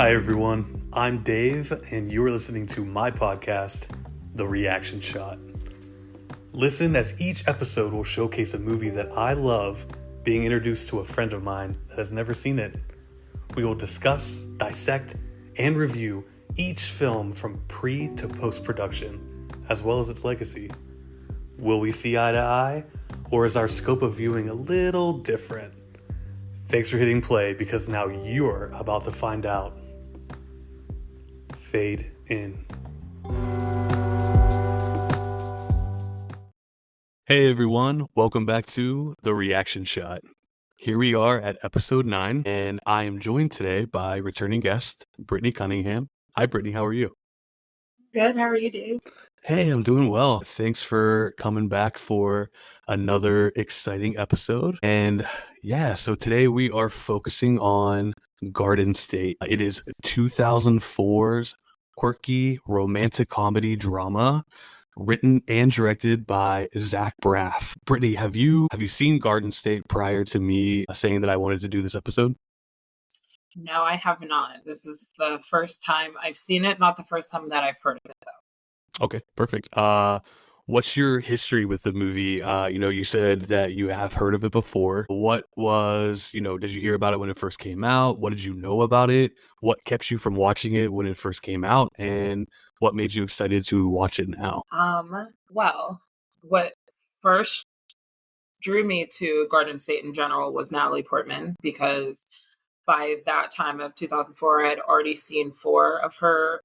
Hi everyone, I'm Dave, and you are listening to my podcast, The Reaction Shot. Listen as each episode will showcase a movie that I love being introduced to a friend of mine that has never seen it. We will discuss, dissect, and review each film from pre to post-production, as well as its legacy. Will we see eye to eye, or is our scope of viewing a little different? Thanks for hitting play, because now you're about to find out. Fade in. Hey everyone, welcome back to The Reaction Shot. Here we are at episode 9, and I am joined today by returning guest, Brittany Cunningham. Hi Brittany, how are you? Good, how are you, Dave? Hey, I'm doing well. Thanks for coming back for another exciting episode. And yeah, so today we are focusing on Garden State. It is 2004's quirky romantic comedy drama written and directed by Zach Braff. Brittany, have you seen Garden State prior to me saying that I wanted to do this episode? No, I have not. This is the first time I've seen it, not the first time that I've heard of it, though. Okay, perfect. What's your history with the movie? You said that you have heard of it before. What was, did you hear about it when it first came out? What did you know about it? What kept you from watching it when it first came out? And what made you excited to watch it now? Well, what first drew me to Garden State in general was Natalie Portman, because by that time of 2004, I had already seen 4 of her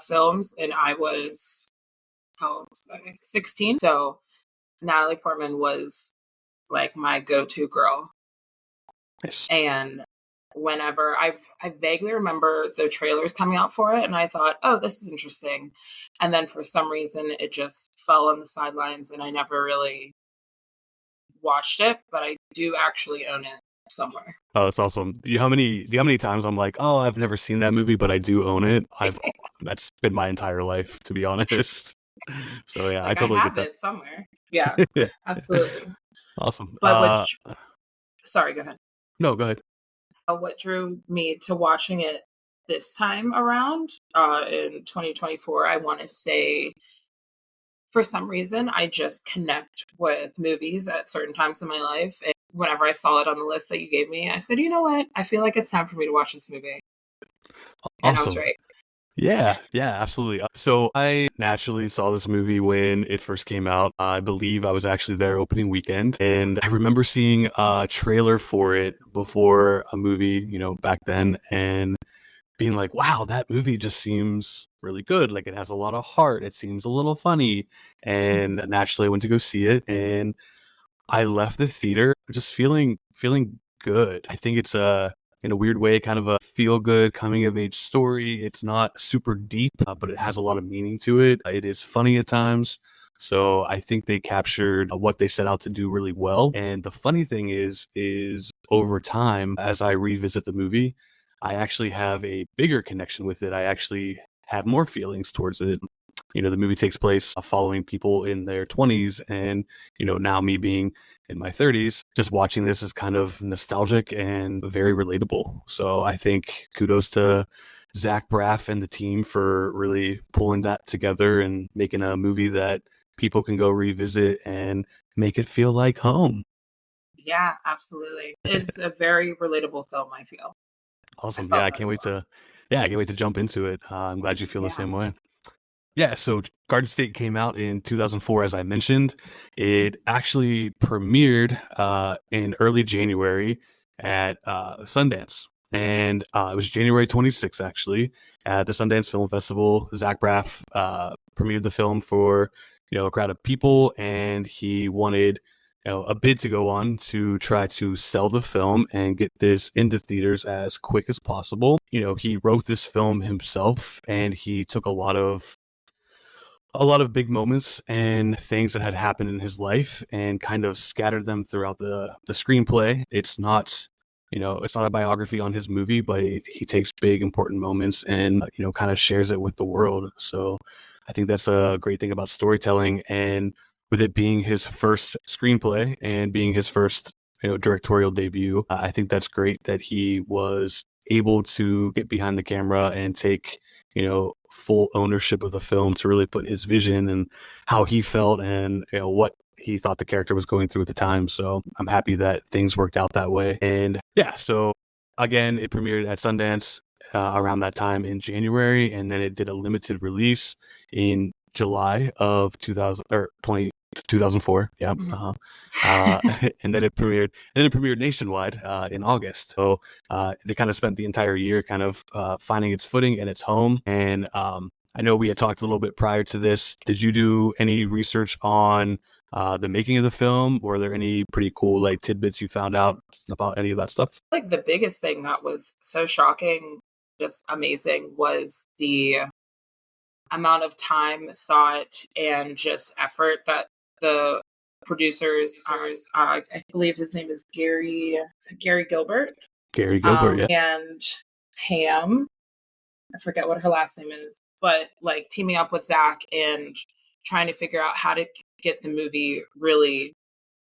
films, and I was 16. So Natalie Portman was like my go-to girl. Yes. And whenever I vaguely remember the trailers coming out for it, and I thought, oh, this is interesting. And then for some reason, it just fell on the sidelines, and I never really watched it, but I do actually own it somewhere. Oh, that's awesome. Do you know how many times I'm like, oh, I've never seen that movie, but I do own it? That's been my entire life, to be honest. So yeah, I totally have get that. it somewhere. Yeah, Yeah. absolutely. Awesome. But sorry, go ahead. No, go ahead. What drew me to watching it this time around in 2024, I want to say, for some reason, I just connect with movies at certain times in my life. And whenever I saw it on the list that you gave me, I said, you know what? I feel like it's time for me to watch this movie. And I was right. Yeah, absolutely. So I naturally saw this movie when it first came out. I believe I was actually there opening weekend, and I remember seeing a trailer for it before a movie, back then, and being like, wow, that movie just seems really good. Like, it has a lot of heart. It seems a little funny. And naturally I went to go see it, and I left the theater just feeling good. I think it's in a weird way, kind of a feel-good coming-of-age story. It's not super deep, but it has a lot of meaning to it. It is funny at times. So I think they captured what they set out to do really well. And the funny thing is over time, as I revisit the movie, I actually have a bigger connection with it. I actually have more feelings towards it. The movie takes place following people in their 20s, and, now me being in my 30s, just watching this is kind of nostalgic and very relatable. So I think kudos to Zach Braff and the team for really pulling that together and making a movie that people can go revisit and make it feel like home. Yeah, absolutely. It's a very relatable film, I feel. Awesome. I can't wait to jump into it. I'm glad you feel the same way. Yeah, so Garden State came out in 2004, as I mentioned. It actually premiered in early January at Sundance. And it was January 26th, actually, at the Sundance Film Festival. Zach Braff premiered the film for, a crowd of people, and he wanted a bid to go on to try to sell the film and get this into theaters as quick as possible. He wrote this film himself, and he took a lot of big moments and things that had happened in his life and kind of scattered them throughout the screenplay. It's not, it's not a biography on his movie, but he takes big, important moments and, kind of shares it with the world. So I think that's a great thing about storytelling. And with it being his first screenplay and being his first, directorial debut, I think that's great that he was able to get behind the camera and take, full ownership of the film to really put his vision and how he felt and, what he thought the character was going through at the time. So I'm happy that things worked out that way. And yeah, so again, it premiered at Sundance around that time in January, and then it did a limited release in July of 2004. Yeah. And then it premiered nationwide in August. So they kind of spent the entire year kind of finding its footing and its home. And I know we had talked a little bit prior to this. Did you do any research on the making of the film? Were there any pretty cool like tidbits you found out about any of that stuff? Like the biggest thing that was so shocking, just amazing, was the amount of time, thought, and just effort that the producers, I believe his name is Gary Gilbert, Gary Gilbert, yeah. and Pam, I forget what her last name is, but like teaming up with Zach and trying to figure out how to get the movie really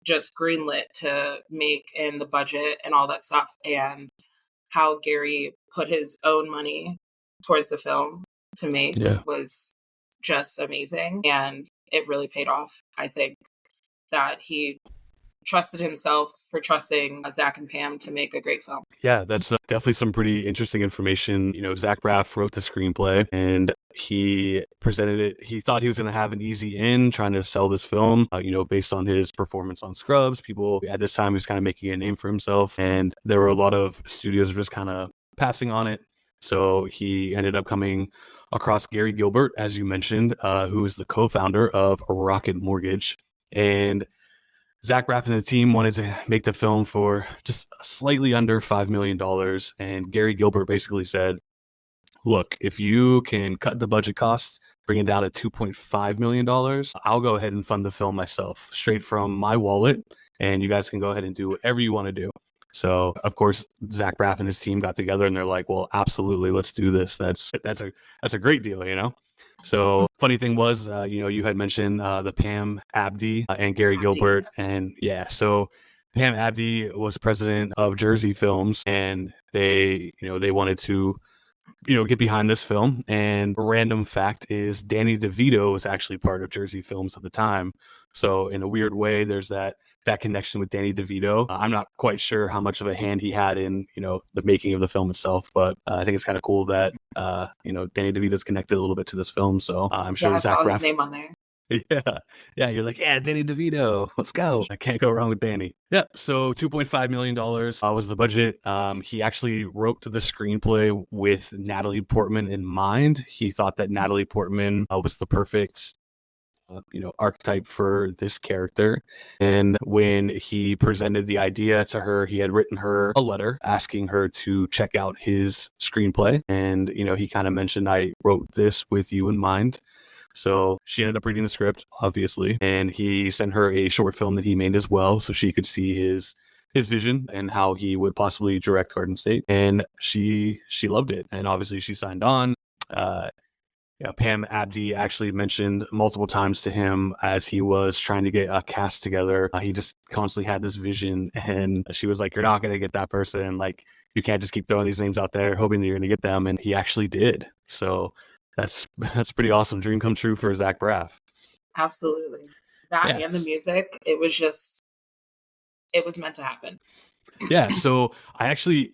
just greenlit to make in the budget and all that stuff, and how Gary put his own money towards the film to make was just amazing. And it really paid off. I think that he trusted himself for trusting Zach and Pam to make a great film. Yeah, that's definitely some pretty interesting information. Zach Braff wrote the screenplay and he presented it. He thought he was going to have an easy in trying to sell this film, based on his performance on Scrubs. People at this time, he was kind of making a name for himself. And there were a lot of studios just kind of passing on it. So he ended up coming across Gary Gilbert, as you mentioned, who is the co-founder of Rocket Mortgage. And Zach Braff and the team wanted to make the film for just slightly under $5 million. And Gary Gilbert basically said, look, if you can cut the budget cost, bring it down to $2.5 million, I'll go ahead and fund the film myself, straight from my wallet. And you guys can go ahead and do whatever you want to do. So, of course, Zach Braff and his team got together and they're like, well, absolutely, let's do this. That's a great deal, So funny thing was, you had mentioned the Pam Abdi and Gary Gilbert. And yeah, so Pam Abdi was president of Jersey Films and they wanted to, get behind this film. And a random fact is Danny DeVito was actually part of Jersey Films at the time. So in a weird way, there's that connection with Danny DeVito. I'm not quite sure how much of a hand he had in, the making of the film itself, but I think it's kind of cool that, Danny DeVito's connected a little bit to this film. So I'm sure Zach Braff. His name on there. Yeah, you're like, yeah, Danny DeVito, let's go. I can't go wrong with Danny. Yeah, so $2.5 million was the budget. He actually wrote the screenplay with Natalie Portman in mind. He thought that Natalie Portman was the perfect archetype for this character. And when he presented the idea to her, he had written her a letter asking her to check out his screenplay. And, he kind of mentioned, I wrote this with you in mind. So she ended up reading the script, obviously, and he sent her a short film that he made as well, so she could see his vision and how he would possibly direct Garden State. And she loved it, and obviously she signed on. Pam Abdi actually mentioned multiple times to him as he was trying to get a cast together. He just constantly had this vision, and she was like, "You're not going to get that person. Like, you can't just keep throwing these names out there hoping that you're going to get them." And he actually did. So that's pretty awesome. Dream come true for Zach Braff. Absolutely. That and the music, it was meant to happen. Yeah, so I actually,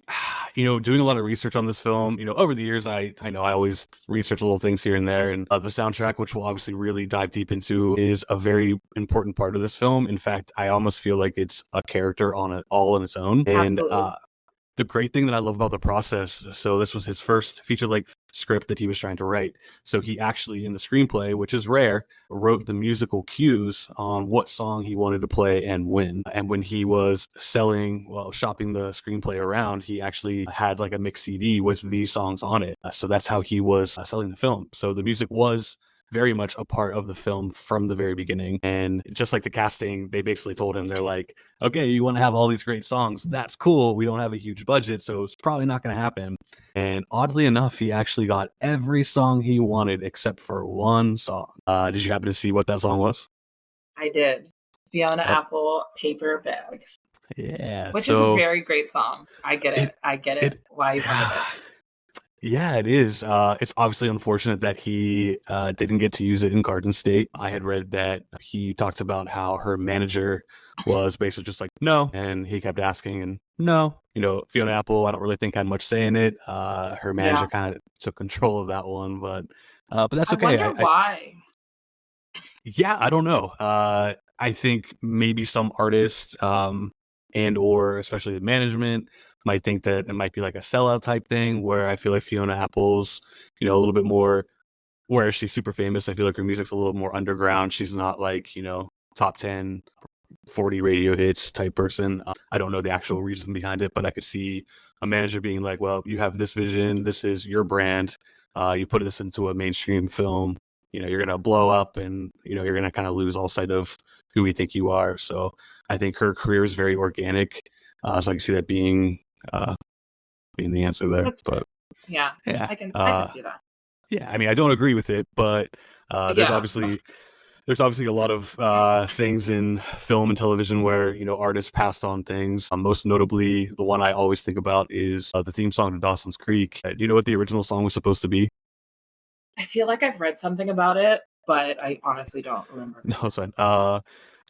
doing a lot of research on this film, over the years, I know I always research little things here and there, and the soundtrack, which we'll obviously really dive deep into, is a very important part of this film. In fact, I almost feel like it's a character all on its own. Absolutely. And the great thing that I love about the process, so this was his first feature-length script that he was trying to write. So he actually, in the screenplay, which is rare, wrote the musical cues on what song he wanted to play and when. And when he was shopping the screenplay around, he actually had like a mix CD with these songs on it. So that's how he was selling the film. So the music was very much a part of the film from the very beginning. And just like the casting, they basically told him, they're like, okay, you want to have all these great songs. That's cool. We don't have a huge budget, so it's probably not going to happen. And oddly enough, he actually got every song he wanted except for one song. Did you happen to see what that song was? I did. Fiona Apple, Paper Bag. Yeah, Which is a so very great song. I get it. it I get it. it Why you wanted yeah. it. Yeah, it is. It's obviously unfortunate that he didn't get to use it in Garden State. I had read that he talked about how her manager was basically just like, no. And he kept asking and no. Fiona Apple, I don't really think had much say in it. Her manager Yeah. kind of took control of that one, but that's I okay. wonder why. Yeah, I don't know. I think maybe some artists, and or especially the management might think that it might be like a sellout type thing where I feel like Fiona Apple's, a little bit more, where she's super famous. I feel like her music's a little more underground. She's not like, top 10, 40 radio hits type person. I don't know the actual reason behind it, but I could see a manager being like, well, you have this vision. This is your brand. You put this into a mainstream film. You're going to blow up and, you're going to kind of lose all sight of who we think you are. So I think her career is very organic. So I can see that being the answer there. That's fair. But Yeah. yeah. I can see that. Yeah. I mean, I don't agree with it, but there's Yeah. obviously a lot of things in film and television where artists passed on things. Most notably, the one I always think about is the theme song to Dawson's Creek. Do you know what the original song was supposed to be? I feel like I've read something about it, but I honestly don't remember. No, it's fine.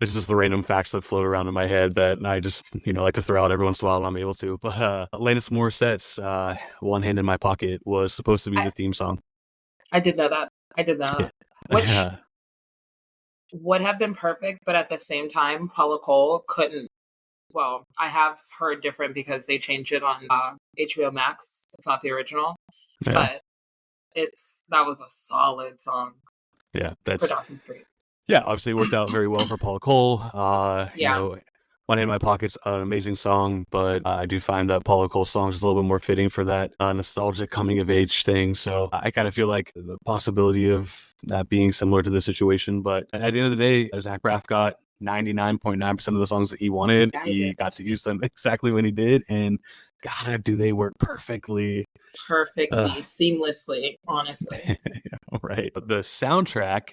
It's just the random facts that float around in my head that I just like to throw out every once in a while when I'm able to. But Alanis Morissette's "One Hand in My Pocket" was supposed to be I the theme song. I did know that. I did know Yeah. that. Which would have been perfect, but at the same time, Paula Cole couldn't. Well, I have heard different because they changed it on HBO Max. It's not the original, Yeah. but that was a solid song Yeah. for Dawson's Creek. Yeah, obviously it worked out very well for Paula Cole. Yeah. "One Hand in My Pocket's" an amazing song, but I do find that Paula Cole's song is a little bit more fitting for that nostalgic coming of age thing. So I kind of feel like the possibility of that being similar to the situation. But at the end of the day, Zach Braff got 99.9% of the songs that he wanted. Yeah, he He did. got to use them exactly when he did, and God, do they work perfectly. Perfectly, seamlessly, honestly. Right. The soundtrack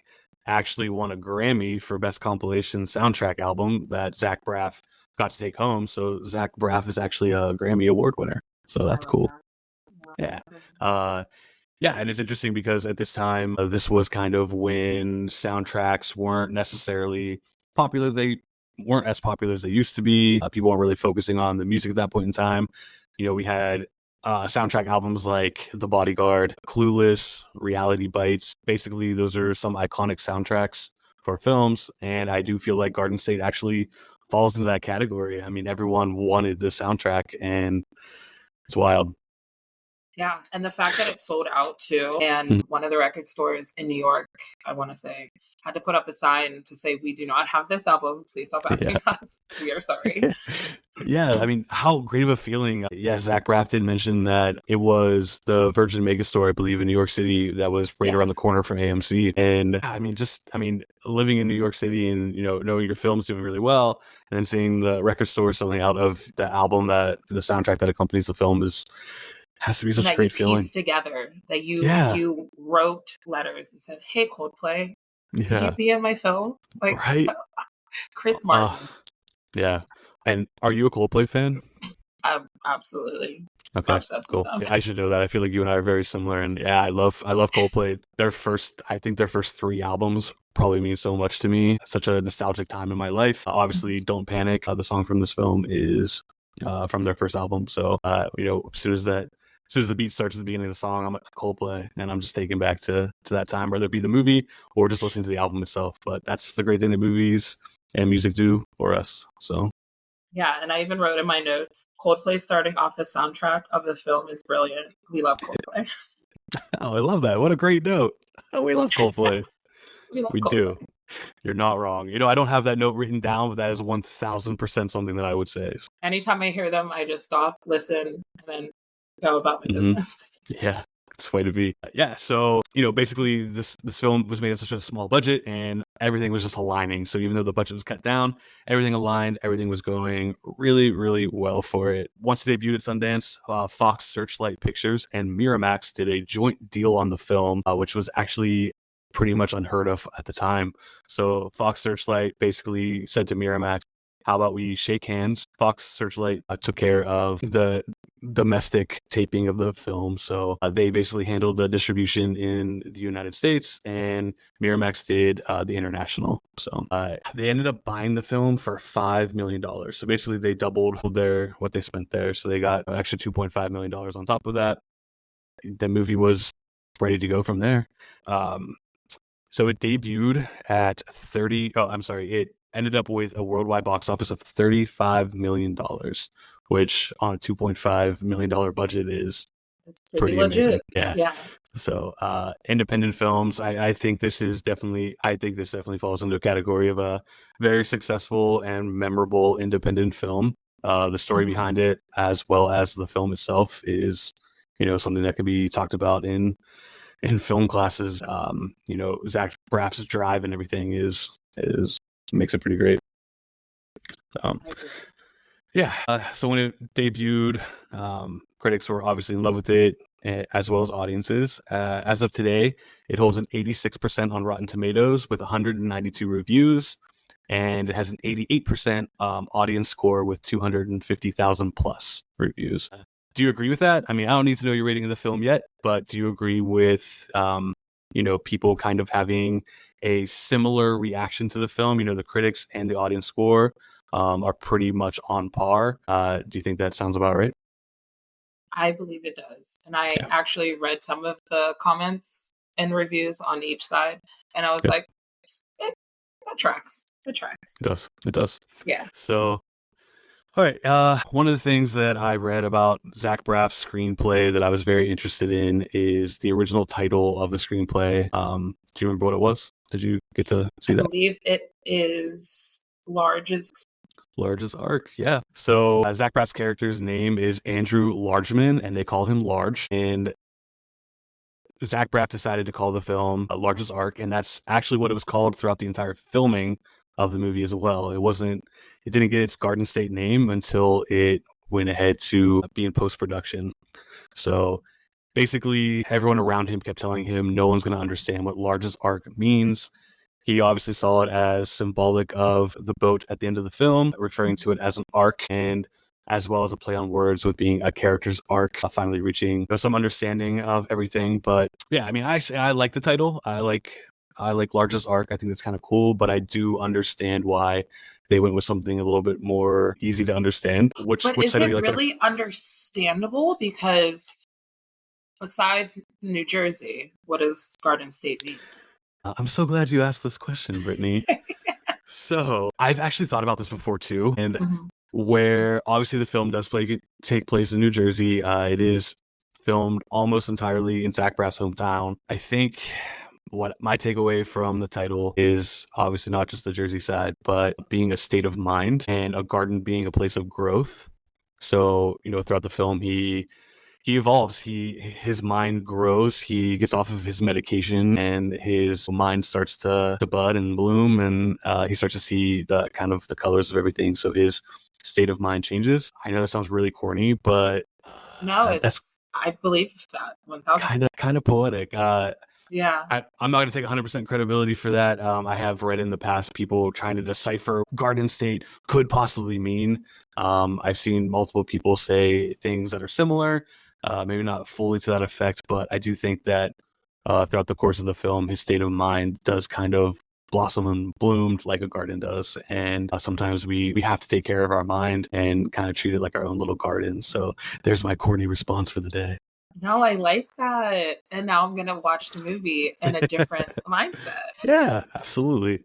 actually won a Grammy for Best Compilation Soundtrack Album that Zach Braff got to take home. So Zach Braff is actually a Grammy Award winner. So I that's love cool. that. I Yeah. love that. Yeah, and it's interesting because at this time, this was kind of when soundtracks weren't necessarily popular. They weren't as popular as they used to be. People weren't really focusing on the music at that point in time. We had soundtrack albums like The Bodyguard, Clueless, Reality Bites. Basically, those are some iconic soundtracks for films, and I do feel like Garden State actually falls into that category. I mean, everyone wanted the soundtrack, and it's wild. Yeah, and the fact that it sold out too, and one of the record stores in New York, I want to say, had to put up a sign to say, "We do not have this album. Please stop Yeah. asking us. We are sorry." Yeah, I mean, how great of a feeling. Yeah, Zach Braff did mention that it was the Virgin Megastore, I believe, in New York City that was right around the Yes. corner from AMC. And I mean, living in New York City and, knowing your film's doing really well and then seeing the record store selling out of the album that the soundtrack that accompanies the film has to be And such a that you great feeling. pieced together, that Yeah. you wrote letters and said, "Hey, Coldplay, could you Yeah. be in my film?" Like, so, Right. Chris Uh, Martin. yeah. And are you a Coldplay fan? I'm absolutely Okay, obsessed with cool. them. Yeah, I should know that. I feel like you and I are very similar, and yeah, I love Coldplay. I think their first three albums probably mean so much to me. Such a nostalgic time in my life. Obviously, "Don't Panic," the song from this film is from their first album. So, as soon as the beat starts at the beginning of the song, I'm like Coldplay, and I'm just taken back to that time, whether it be the movie or just listening to the album itself. But that's the great thing that movies and music do for us. So. Yeah, and I even wrote in my notes, Coldplay starting off the soundtrack of the film is brilliant. We love Coldplay. Oh, I love that. What a great note. Oh, we love Coldplay. We love We do. Coldplay. You're not wrong. I don't have that note written down, but that is 1000% something that I would say. Anytime I hear them, I just stop, listen, and then go about my Mhm. business. Yeah, it's the way to be. Yeah, so basically, this film was made on such a small budget, and everything was just aligning. So even though the budget was cut down, everything aligned. Everything was going really, really well for it. Once it debuted at Sundance, Fox Searchlight Pictures and Miramax did a joint deal on the film, which was actually pretty much unheard of at the time. So Fox Searchlight basically said to Miramax, how about we shake hands? Fox Searchlight took care of the domestic taping of the film. So they basically handled the distribution in the United States, and Miramax did the international. So they ended up buying the film for $5 million. So basically they doubled what they spent there. So they got an extra $2.5 million on top of that. The movie was ready to go from there. So it debuted at it ended up with a worldwide box office of $35 million, which on a $2.5 million budget is It's pretty legit. amazing. Yeah. Yeah. So independent films, I think this definitely falls into a category of a very successful and memorable independent film. The story behind it, as well as the film itself, is something that could be talked about in film classes. Zach Braff's drive and everything is makes it pretty great. Yeah. So when it debuted, critics were obviously in love with it, as well as audiences. As of today, it holds an 86% on Rotten Tomatoes with 192 reviews, and it has an 88% audience score with 250,000 plus reviews. Do you agree with that? I mean, I don't need to know your rating of the film yet, but do you agree with, people kind of having a similar reaction to the film? The critics and the audience score are pretty much on par. Do you think that sounds about right? I believe it does. And I actually read some of the comments and reviews on each side, and I was like, that tracks. It tracks. It does. Yeah. So, all right. One of the things that I read about Zach Braff's screenplay that I was very interested in is the original title of the screenplay. Do you remember what it was? Did you get to see that? I believe it is Large's Arc, yeah. So Zach Braff's character's name is Andrew Largeman, and they call him Large. And Zach Braff decided to call the film Large's Arc, and that's actually what it was called throughout the entire filming of the movie as well. It didn't get its Garden State name until it went ahead to be in post-production. So basically, everyone around him kept telling him no one's going to understand what Large's Arc means. He obviously saw it as symbolic of the boat at the end of the film, referring to it as an arc, and as well as a play on words with being a character's arc, finally reaching some understanding of everything. But yeah, I mean, I like the title. I like Large's Arc. I think that's kind of cool, but I do understand why they went with something a little bit more easy to understand. Which is side it do you like really better? understandable? Because besides New Jersey, what does Garden State mean? I'm so glad you asked this question, Brittany. So I've actually thought about this before too, and where obviously the film does take place in New Jersey. It is filmed almost entirely in Zach Braff's hometown. I think what my takeaway from the title is obviously not just the Jersey side, but being a state of mind and a garden being a place of growth. So, throughout the film, he evolves. His mind grows. He gets off of his medication, and his mind starts to bud and bloom, and he starts to see the kind of the colors of everything. So his state of mind changes. I know that sounds really corny, but No, that's I believe that 1000%. kind of poetic. Yeah. I'm not going to take 100% credibility for that. I have read in the past people trying to decipher Garden State could possibly mean. I've seen multiple people say things that are similar, maybe not fully to that effect, but I do think that throughout the course of the film, his state of mind does kind of blossom and bloom like a garden does. And sometimes we have to take care of our mind and kind of treat it like our own little garden. So there's my corny response for the day. No, I like that. And now I'm going to watch the movie in a different mindset. Yeah, absolutely.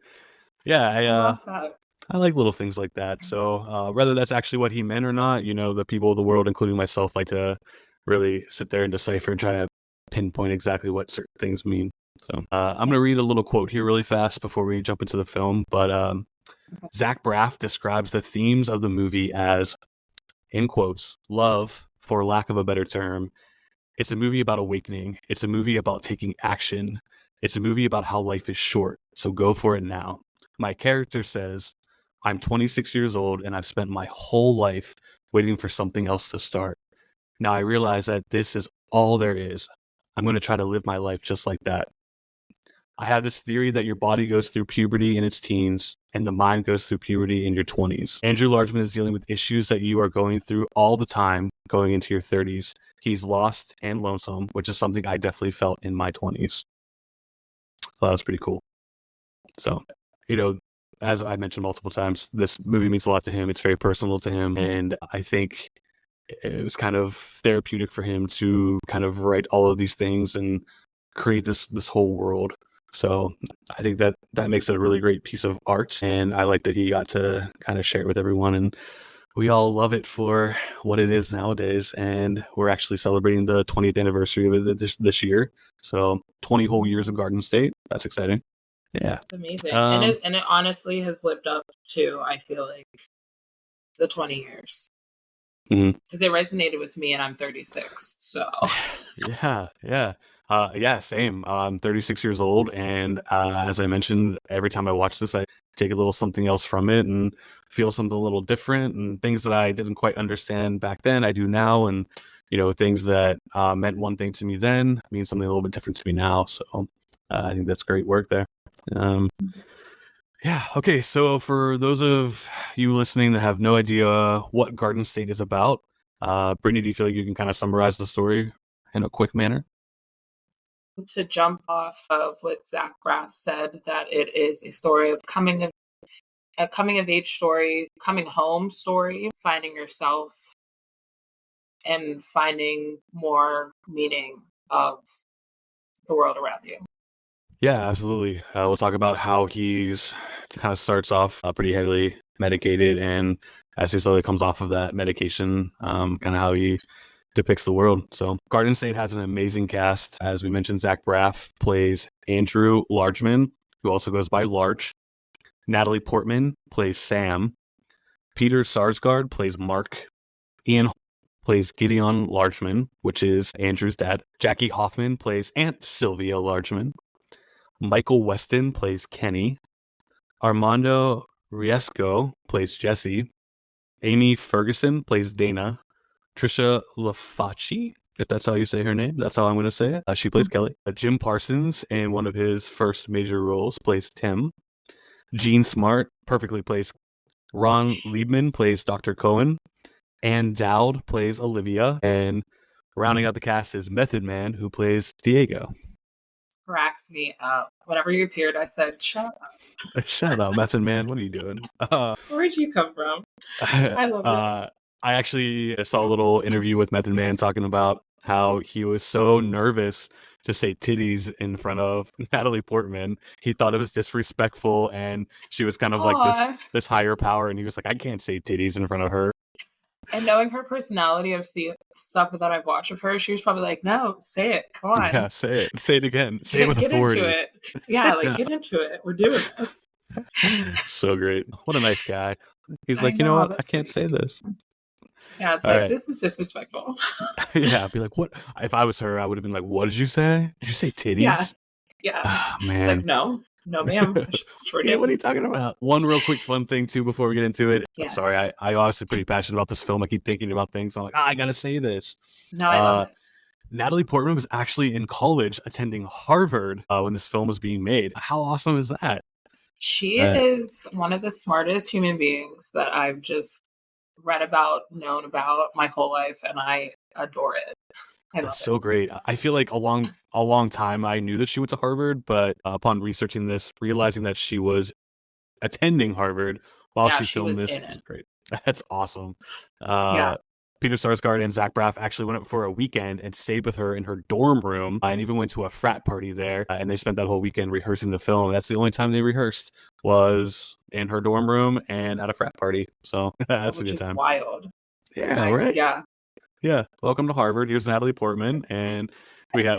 Yeah, I love that. I like little things like that. So whether that's actually what he meant or not, the people of the world, including myself, like to really sit there and decipher and try to pinpoint exactly what certain things mean. So I'm going to read a little quote here really fast before we jump into the film. But Zach Braff describes the themes of the movie as, in quotes, love, for lack of a better term. It's a movie about awakening. It's a movie about taking action. It's a movie about how life is short, so go for it now. My character says, I'm 26 years old and I've spent my whole life waiting for something else to start. Now I realize that this is all there is. I'm going to try to live my life just like that. I have this theory that your body goes through puberty in its teens and the mind goes through puberty in your 20s. Andrew Largeman is dealing with issues that you are going through all the time going into your 30s. He's lost and lonesome, which is something I definitely felt in my 20s. Well, that was pretty cool. So, as I mentioned multiple times, this movie means a lot to him. It's very personal to him. And I think it was kind of therapeutic for him to kind of write all of these things and create this whole world. So I think that makes it a really great piece of art. And I like that he got to kind of share it with everyone. And we all love it for what it is nowadays. And we're actually celebrating the 20th anniversary of it this year. So 20 whole years of Garden State. That's exciting. Yeah. It's amazing. And it honestly has lived up to, I feel like, the 20 years. Because it resonated with me, and I'm 36. So yeah, same. I'm 36 years old, and as I mentioned, every time I watch this, I take a little something else from it and feel something a little different, and things that I didn't quite understand back then, I do now, and things that meant one thing to me then mean something a little bit different to me now. So I think that's great work there. Yeah. Okay. So for those of you listening that have no idea what Garden State is about, Brittany, do you feel like you can kind of summarize the story in a quick manner? To jump off of what Zach Braff said, that it is a story of a coming of age story, coming home story, finding yourself and finding more meaning of the world around you. Yeah, absolutely. We'll talk about how he's kind of starts off pretty heavily medicated, and as he slowly comes off of that medication, kind of how he depicts the world. So Garden State has an amazing cast. As we mentioned, Zach Braff plays Andrew Largeman, who also goes by Large. Natalie Portman plays Sam. Peter Sarsgaard plays Mark. Ian plays Gideon Largeman, which is Andrew's dad. Jackie Hoffman plays Aunt Sylvia Largeman. Michael Weston plays Kenny. Armando Riesco plays Jesse. Amy Ferguson plays Dana. Trisha LaFacci, if that's how you say her name, that's how I'm going to say it. She plays Kelly. Jim Parsons, in one of his first major roles, plays Tim. Gene Smart perfectly plays Ron Liebman, plays Dr. Cohen. Ann Dowd plays Olivia. And rounding out the cast is Method Man, who plays Diego. Cracks me up. Whenever you appeared, I said, "Shut up." Shut up, Method Man. What are you doing? Where'd you come from? I love it. I actually saw a little interview with Method Man talking about how he was so nervous to say titties in front of Natalie Portman. He thought it was disrespectful, and she was kind of like this higher power, and he was like, I can't say titties in front of her. And knowing her personality of stuff that I've watched of her, she was probably like, no, say it. Come on. Yeah, say it. Say it again. Say it with authority. Get into it. Yeah, like get into it. We're doing this. So great. What a nice guy. He's like, you know what? I can't say this. Yeah, it's like, this is disrespectful. Yeah, I'd be like, what? If I was her, I would have been like, what did you say? Did you say titties? Yeah. Oh, man. It's like, no, ma'am. Yeah, what are you talking about? One real quick fun thing, too, before we get into it. Yes. Sorry, I obviously pretty passionate about this film. I keep thinking about things. I'm like, I got to say this. No, I love it. Natalie Portman was actually in college attending Harvard when this film was being made. How awesome is that? She is one of the smartest human beings that I've just read about, known about my whole life, and I adore it. That's so great. I feel like a long time I knew that she went to Harvard, but upon researching this, realizing that she was attending Harvard while she filmed this was great. That's awesome. Peter Sarsgaard and Zach Braff actually went up for a weekend and stayed with her in her dorm room and even went to a frat party there. And they spent that whole weekend rehearsing the film. That's the only time they rehearsed was in her dorm room and at a frat party. So that's a good time. Wild. Yeah, right? Yeah. Welcome to Harvard. Here's Natalie Portman. And we have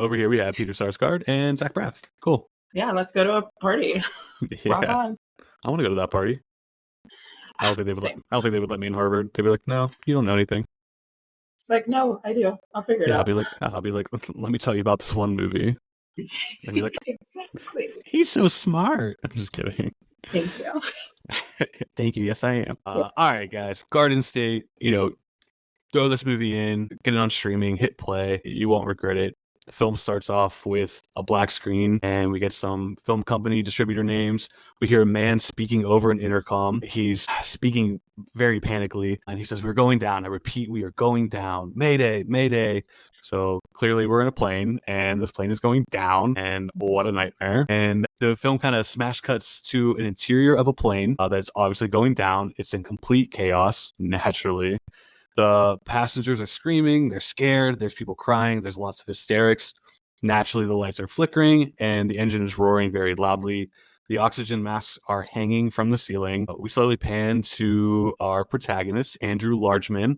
Peter Sarsgaard and Zach Braff. Cool. Yeah, let's go to a party. Rock on. I want to go to that party. I don't think they would let me in Harvard. They'd be like, no, you don't know anything. It's like, no, I do. I'll figure it out. I'll be like, let me tell you about this one movie. And you're like, exactly. He's so smart. I'm just kidding. Thank you. Thank you. Yes, I am. All right, guys. Garden State, throw this movie in, get it on streaming, hit play. You won't regret it. The film starts off with a black screen, and we get some film company distributor names. We hear a man speaking over an intercom. He's speaking very panically, and he says, "We're going down. I repeat, we are going down. Mayday, mayday." So clearly we're in a plane, and this plane is going down, and what a nightmare. And the film kind of smash cuts to an interior of a plane that's obviously going down. It's in complete chaos, naturally. The passengers are screaming, they're scared, there's people crying, there's lots of hysterics. Naturally, the lights are flickering and the engine is roaring very loudly. The oxygen masks are hanging from the ceiling. We slowly pan to our protagonist, Andrew Largeman,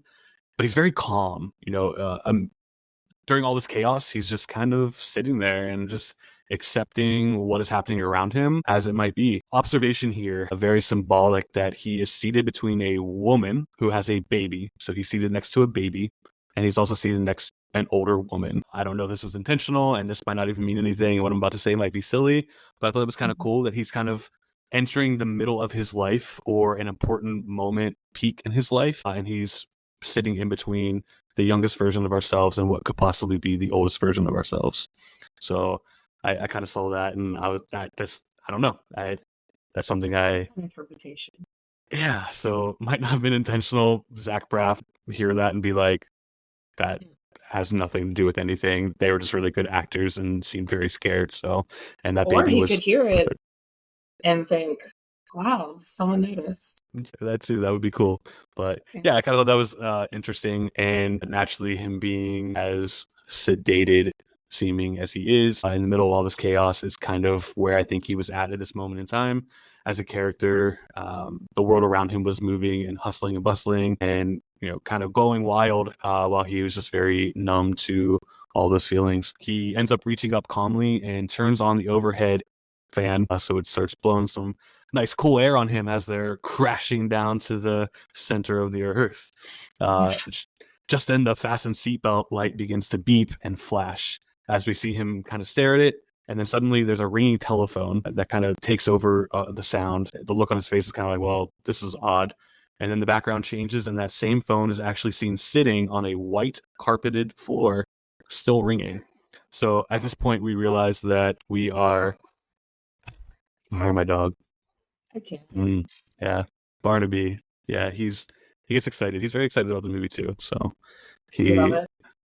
but he's very calm. During all this chaos, he's just kind of sitting there and just accepting what is happening around him as it might be. Observation here, very symbolic that he is seated between a woman who has a baby. So he's seated next to a baby, and he's also seated next to an older woman. I don't know if this was intentional, and this might not even mean anything. What I'm about to say might be silly, but I thought it was kind of cool that he's kind of entering the middle of his life or an important moment, peak in his life, and he's sitting in between the youngest version of ourselves and what could possibly be the oldest version of ourselves. So I kind of saw that, and I don't know. That's something interpretation. Yeah, so might not have been intentional. Zach Braff hear that and be like, that has nothing to do with anything. They were just really good actors and seemed very scared. So, and that Or baby he was could hear it perfect. and think, wow, someone noticed. That too, that would be cool. But yeah, I kind of thought that was interesting, and naturally him being as sedated seeming as he is in the middle of all this chaos is kind of where I think he was at this moment in time as a character. The world around him was moving and hustling and bustling and kind of going wild while he was just very numb to all those feelings. He ends up reaching up calmly and turns on the overhead fan so it starts blowing some nice cool air on him as they're crashing down to the center of the earth. Just then the fasten seatbelt light begins to beep and flash as we see him kind of stare at it. And then suddenly there's a ringing telephone that kind of takes over the sound. The look on his face is kind of like, well, this is odd. And then the background changes, and that same phone is actually seen sitting on a white carpeted floor, still ringing. So at this point, we realize that we are. Where my dog? I can't. Yeah, Barnaby. Yeah, he gets excited. He's very excited about the movie too. So You love he, it.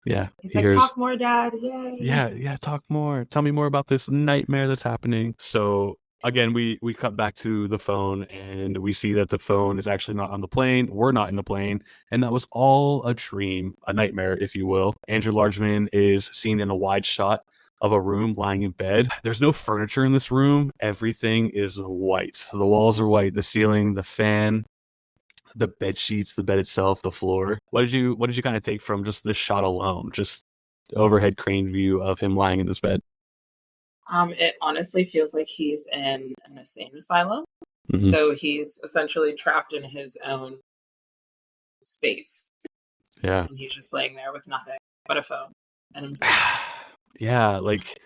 yeah, He's he like, hears. talk more, Dad. Yay. Yeah, talk more. Tell me more about this nightmare that's happening. So again, we cut back to the phone, and we see that the phone is actually not on the plane. We're not in the plane, and that was all a dream, a nightmare, if you will. Andrew Largeman is seen in a wide shot of a room lying in bed. There's no furniture in this room. Everything is white. The walls are white, the ceiling, the fan, the bed sheets, the bed itself, the floor. What did you kind of take from just this shot alone? Just the overhead crane view of him lying in this bed. It honestly feels like he's in an insane asylum. Mm-hmm. So he's essentially trapped in his own space. Yeah. And he's just laying there with nothing but a phone and yeah, like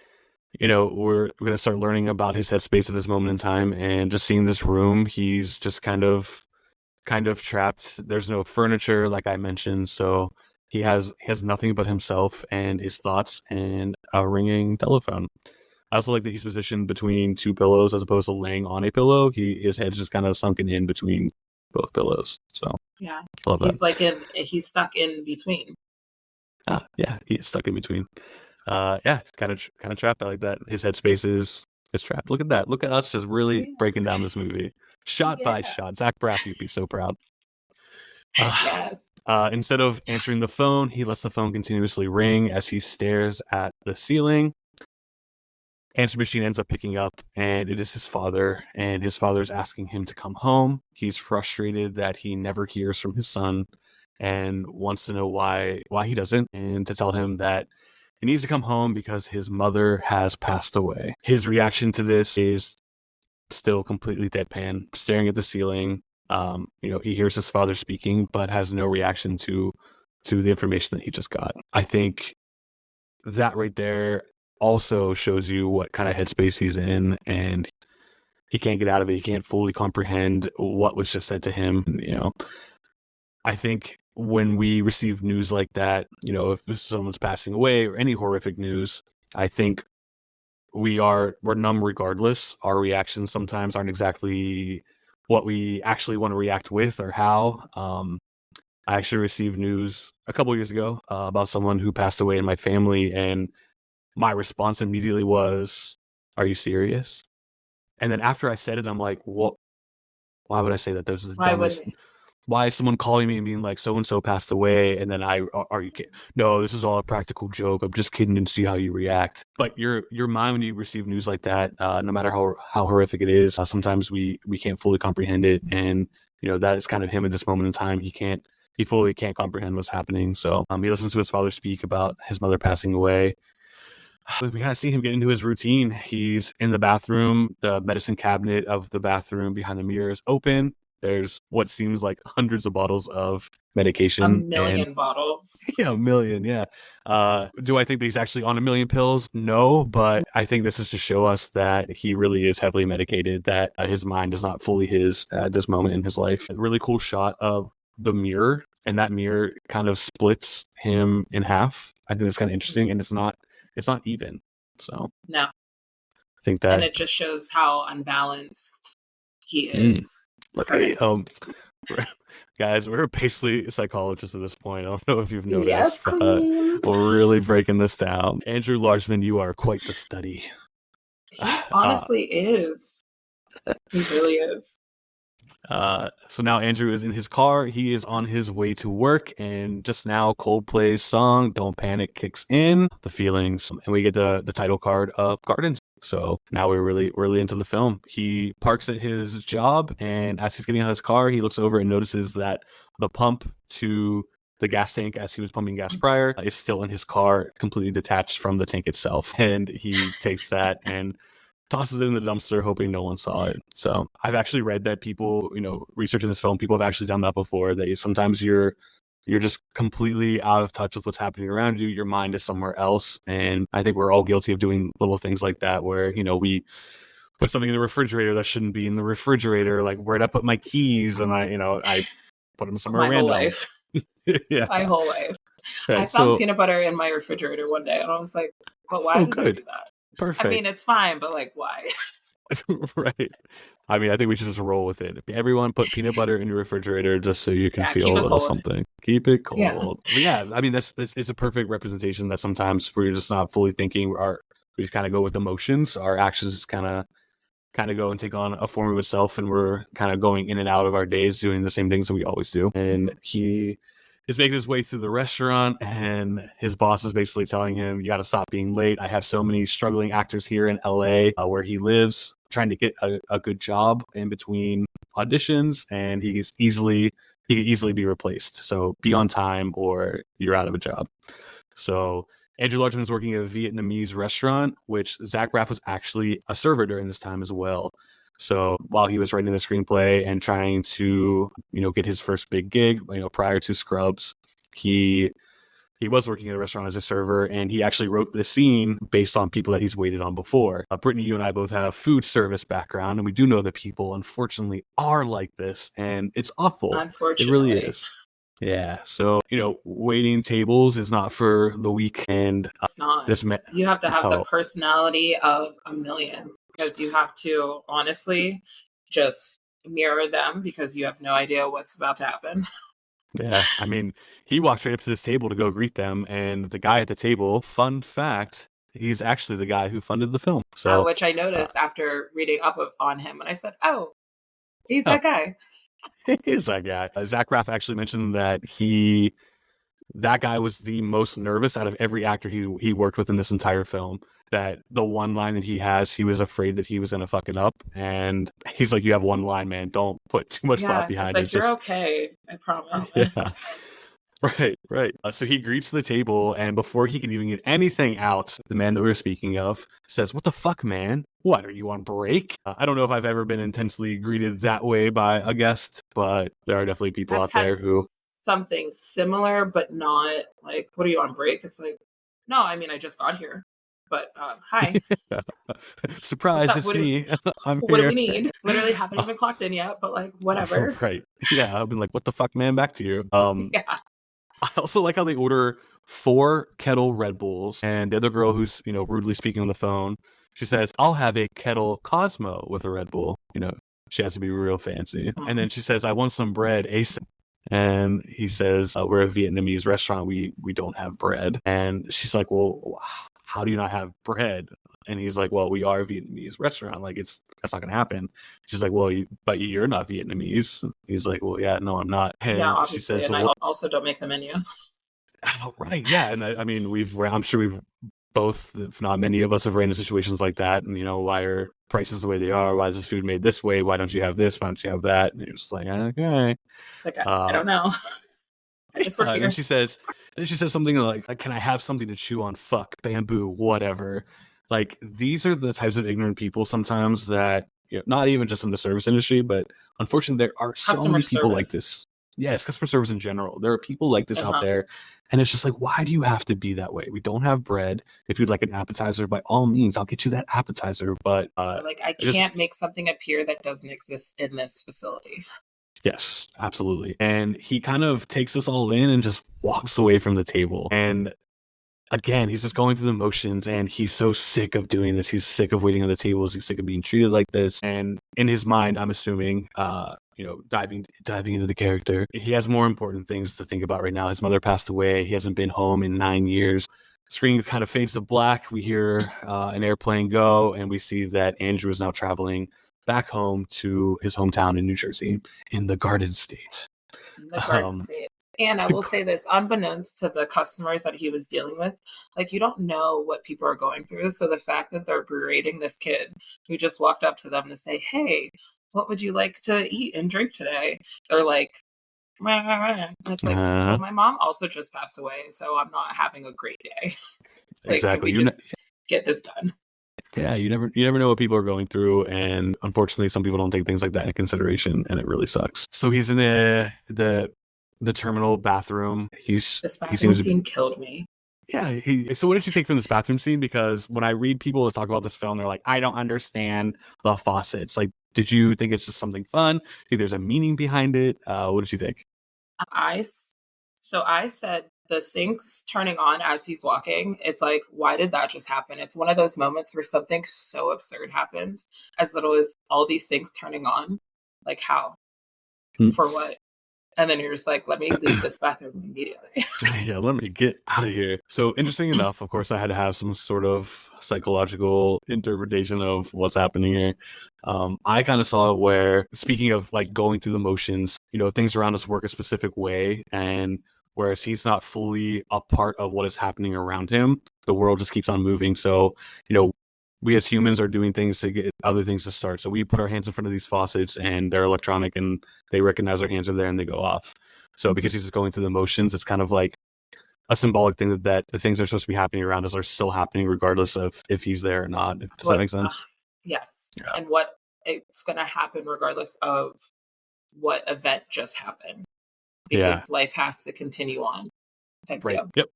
we're gonna start learning about his headspace at this moment in time, and just seeing this room, he's just kind of trapped. There's no furniture, like I mentioned, so he has nothing but himself and his thoughts and a ringing telephone. I also like that he's positioned between two pillows as opposed to laying on a pillow. His head's just kind of sunken in between both pillows. So yeah, love that. He's stuck in between. Yeah, he's stuck in between. Yeah, kind of trapped. I like that. His headspace is trapped. Look at that. Look at us just really breaking down this movie, shot by shot. Zach Braff, you'd be so proud. Yes. Instead of answering the phone, he lets the phone continuously ring as he stares at the ceiling. Answer machine ends up picking up, and it is his father, and his father is asking him to come home. He's frustrated that he never hears from his son and wants to know why he doesn't, and to tell him that he needs to come home because his mother has passed away. His reaction to this is still completely deadpan, staring at the ceiling. He hears his father speaking, but has no reaction to the information that he just got. I think that right there also shows you what kind of headspace he's in, and he can't get out of it. He can't fully comprehend what was just said to him. I think when we receive news like that, if someone's passing away or any horrific news, I think we're numb regardless. Our reactions sometimes aren't exactly what we actually want to react with or how. I actually received news a couple years ago about someone who passed away in my family, and my response immediately was, "Are you serious?" And then after I said it, I'm like, "What? Why would I say that? This is the Why wouldn't dumbest. we? Why is someone calling me and being like, so and so passed away?" And then are you kidding? No, this is all a practical joke. I'm just kidding and see how you react. But your mind when you receive news like that, no matter how horrific it is, sometimes we can't fully comprehend it, and that is kind of him at this moment in time. He fully can't comprehend what's happening. So he listens to his father speak about his mother passing away. We kind of see him get into his routine. He's in the bathroom. The medicine cabinet of the bathroom behind the mirror is open. There's what seems like hundreds of bottles of A medication, and million bottles. yeah, a million. Yeah. Do I think that he's actually on a million pills? No, but I think this is to show us that he really is heavily medicated, that his mind is not fully his at this moment in his life. A really cool shot of the mirror, and that mirror kind of splits him in half. I think that's kind of interesting, and it's not even. So No. I think And that it just shows how unbalanced he mm, is. okay, guys, we're basically psychologists at this point. I don't know if you've Yes, noticed, but queens. we're really breaking this down. Andrew Largeman, you are quite the study. He Uh, honestly is. He really is. so now Andrew is in his car. He is on his way to work, and just now Coldplay's song "Don't Panic" kicks in. The feelings, and we get the title card of Gardens. So now we're really into the film. He parks at his job, and as he's getting out of his car, he looks over and notices that the pump to the gas tank, as he was pumping gas prior, is still in his car, completely detached from the tank itself. And he takes that and tosses it in the dumpster, hoping no one saw it. So I've actually read that people, researching this film, people have actually done that before. That sometimes you're just completely out of touch with what's happening around you. Your mind is somewhere else, and I think we're all guilty of doing little things like that, where we put something in the refrigerator that shouldn't be in the refrigerator. Like, where'd I put my keys? And I put them somewhere My whole random. life. Yeah. My whole life. I Right. found So, peanut butter in my refrigerator one day and I was like, but why oh, did I do good, that? I mean, perfect. it's fine, but like, why? Right. I mean, I think we should just roll with it. Everyone put peanut butter in your refrigerator just so you can Yeah, feel keep a it little cold. something. Keep it Yeah. cold. But yeah, I mean, that's it's a perfect representation that sometimes we're just not fully thinking. We just kind of go with emotions. Our actions kind of go and take on a form of itself, and we're kind of going in and out of our days doing the same things that we always do. And he is making his way through the restaurant, and his boss is basically telling him, "You got to stop being late. I have so many struggling actors here in LA where he lives, trying to get a good job in between auditions, and he could easily be replaced. So be on time or you're out of a job." So Andrew Largeman is working at a Vietnamese restaurant, which Zach Braff was actually a server during this time as well. So while he was writing the screenplay and trying to, get his first big gig, prior to Scrubs, he was working at a restaurant as a server, and he actually wrote this scene based on people that he's waited on before. Brittany, you and I both have food service background, and we do know that people, unfortunately, are like this, and it's awful. It really Unfortunately, is. Yeah. So, waiting tables is not for the weak, and it's not. this man, You have to have the oh, personality of a million because you have to honestly just mirror them because you have no idea what's about to happen. yeah. I mean, he walked straight up to this table to go greet them, and the guy at the table, fun fact, he's actually the guy who funded the film. So, Which I uh, noticed after reading up on him. And I said, oh, he's oh, that guy. is that guy. Zach Braff actually mentioned that guy was the most nervous out of every actor he worked with in this entire film. That the one line that he has, he was afraid that he was gonna fuck it up, and he's like, "You have one line, man. Don't put too much thought Yeah. It's behind it. like, you're Just okay. I promise. yeah." Right, right. So he greets the table, and before he can even get anything out, the man that we were speaking of says, "What the fuck, man? What, are you on break?" I don't know if I've ever been intensely greeted that way by a guest, but there are definitely people I've out had there who, something similar, but not like, what are you on break? It's like, no, I mean, I just got here. But hi, what's Surprise, up? it's me. I'm What do here. we need? Literally haven't even clocked in yet, but like whatever. Right. Yeah, I've been like, what the fuck, man? Back to you. Yeah. I also like how they order 4 kettle Red Bulls, and the other girl who's, rudely speaking on the phone, she says, I'll have a kettle Cosmo with a Red Bull. She has to be real fancy. And then she says, I want some bread ASAP. And he says, we're a Vietnamese restaurant. We don't have bread. And she's like, well, how do you not have bread? And he's like, well, we are a Vietnamese restaurant. Like, that's not going to happen. She's like, well, but you're not Vietnamese. He's like, well, yeah, no, I'm not. Yeah, And she obviously. says, And so I what? also don't make the menu. Oh, right, yeah. And I mean, I'm sure we've both, if not many of us, have ran into situations like that. And, why are prices the way they are? Why is this food made this way? Why don't you have this? Why don't you have that? And you're just like, okay. It's like, I Uh, don't know. I just work and then here. she says something like, can I have something to chew on? Fuck, bamboo, whatever. Like, these are the types of ignorant people sometimes that, not even just in the service industry, but unfortunately, there are so Customer many people like service. this. Yes, customer service in general. There are people like this out Uh-huh. there. And it's just like, why do you have to be that way? We don't have bread. If you'd like an appetizer, by all means, I'll get you that appetizer. But Like, I just can't make something appear that doesn't exist in this facility. yes, absolutely. And he kind of takes us all in and just walks away from the table. And again, he's just going through the motions, and he's so sick of doing this. He's sick of waiting on the tables. He's sick of being treated like this. And in his mind, I'm assuming, diving into the character, he has more important things to think about right now. His mother passed away. He hasn't been home in 9 years. Screen kind of fades to black. We hear an airplane go, and we see that Andrew is now traveling back home to his hometown in New Jersey, in the Garden State. The Garden Um, State. And I will say this, unbeknownst to the customers that he was dealing with, like you don't know what people are going through. So the fact that they're berating this kid who just walked up to them to say, hey, what would you like to eat and drink today? They're like, "Meh, meh, meh." And it's like, well, uh, my mom also just passed away, so I'm not having a great day. Like, can exactly. we just get this done? Yeah, you never know what people are going through, and unfortunately, some people don't take things like that into consideration, and it really sucks. So he's in the terminal bathroom. He This bathroom seems to be, scene killed me. yeah. So what did you take from this bathroom scene? Because when I read people that talk about this film, they're like, I don't understand the faucets. Like, did you think it's just something fun? Do you think there's a meaning behind it? What did you think? I so I said the sinks turning on as he's walking is like, why did that just happen? It's one of those moments where something so absurd happens, as little as all these sinks turning on. Like how? For what? And then you're just like, let me leave this bathroom immediately. Yeah, let me get out of here. So, interesting enough, of course, I had to have some sort of psychological interpretation of what's happening here. I kind of saw it where, speaking of like going through the motions, things around us work a specific way. And whereas he's not fully a part of what is happening around him, the world just keeps on moving. So, we as humans are doing things to get other things to start. So, we put our hands in front of these faucets and they're electronic and they recognize our hands are there and they go off. So because he's just going through the motions, it's kind of like a symbolic thing that the things that are supposed to be happening around us are still happening regardless of if he's there or not. Does that What? make sense? Yes. Yeah. And what it's going to happen regardless of what event just happened, Yeah. because life has to continue on. Thank Right. you. Yep.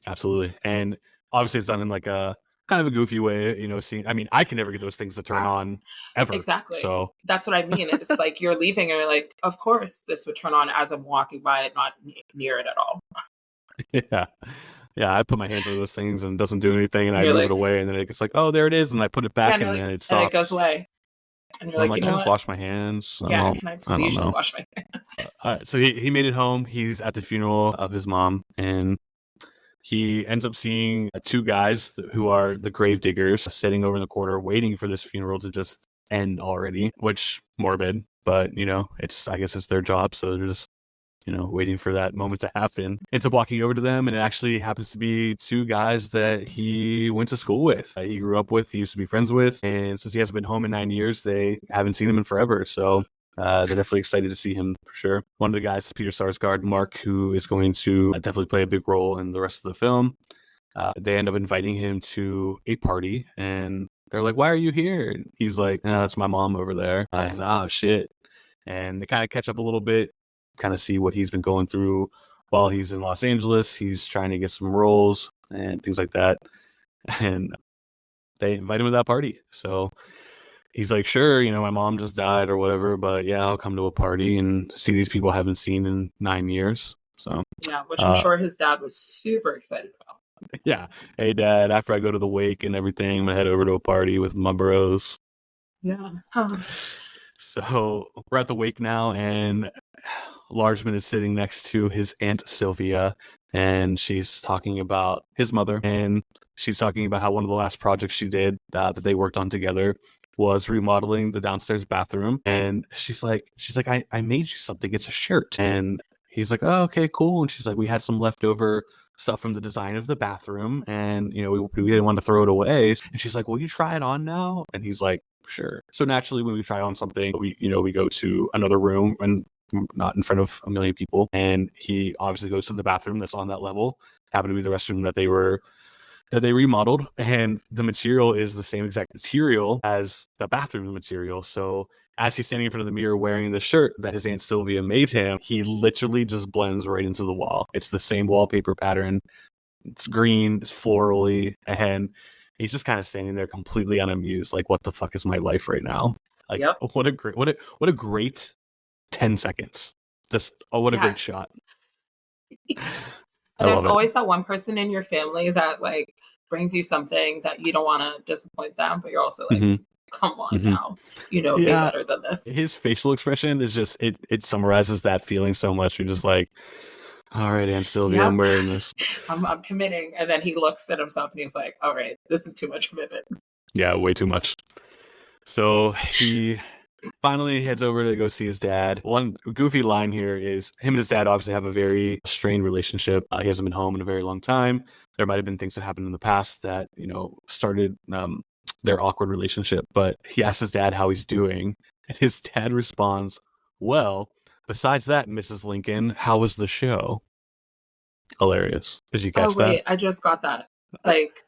Absolutely. And obviously it's done in like a kind of a goofy way, seeing, I mean, I can never get those things to turn on ever. Exactly. So That's what I mean. It's like you're leaving and you're like, of course this would turn on as I'm walking by it, not near it at all. yeah. Yeah. I put my hands over those things and it doesn't do anything and And I you're move it like, away and then it's like, oh, there it is. And I put it yeah, back and, you're and like, then it and it goes stops. away. And you're And I'm like, like, you can know I just what? wash my hands? Yeah, can I I don't please just know. wash my hands? All right, so he made it home. He's at the funeral of his mom, and he ends up seeing 2 guys who are the grave diggers sitting over in the corner waiting for this funeral to just end already, which morbid, but I guess it's their job, so they're just waiting for that moment to happen. Ends up walking over to them, and it actually happens to be 2 guys that he went to school with. He grew up with, he used to be friends with, and since he hasn't been home in 9 years, they haven't seen him in forever. So they're definitely excited to see him for sure. One of the guys is Peter Sarsgaard, Mark, who is going to definitely play a big role in the rest of the film. They end up inviting him to a party, and they're like, "Why are you here?" And he's like, "That's my mom over there." Oh shit! And they kind of catch up a little bit, kind of see what he's been going through while he's in Los Angeles. He's trying to get some roles and things like that. And they invite him to that party. So he's like, sure, my mom just died or whatever, but yeah, I'll come to a party and see these people I haven't seen in 9 years. So yeah, which I'm sure his dad was super excited about. yeah, hey dad, after I go to the wake and everything, I'm gonna head over to a party with my bros. Yeah. So we're at the wake now, and Largeman is sitting next to his Aunt Sylvia, and she's talking about his mother, and she's talking about how one of the last projects she did that they worked on together was remodeling the downstairs bathroom. And she's like, I made you something. It's a shirt. And he's like, oh, okay, cool. And she's like, we had some leftover stuff from the design of the bathroom, and we didn't want to throw it away. And she's like, will you try it on now? And he's like, sure. So naturally, when we try on something, we go to another room and not in front of a million people, and he obviously goes to the bathroom that's on that level. Happened to be the restroom that they remodeled, and the material is the same exact material as the bathroom material. So as he's standing in front of the mirror wearing the shirt that his Aunt Sylvia made him, he literally just blends right into the wall. It's the same wallpaper pattern. It's green, it's florally, and he's just kind of standing there completely unamused, like, what the fuck is my life right now? Like, yep. what a great 10 seconds. Just, what a great shot. And there's always that one person in your family that like brings you something that you don't want to disappoint them, but you're also like, come on now, way better than this. His facial expression is just, it summarizes that feeling so much. You're just like, all right, Aunt Sylvia, I'm wearing this. I'm committing. And then he looks at himself and he's like, all right, this is too much commitment. Yeah, way too much. So he finally heads over to go see his dad. One goofy line here is him and his dad obviously have a very strained relationship. He hasn't been home in a very long time. There might have been things that happened in the past that, started their awkward relationship. But he asks his dad how he's doing, and his dad responds, well, besides that, Mrs. Lincoln, how was the show? Hilarious. Did you catch that? Oh, wait, I just got that. Like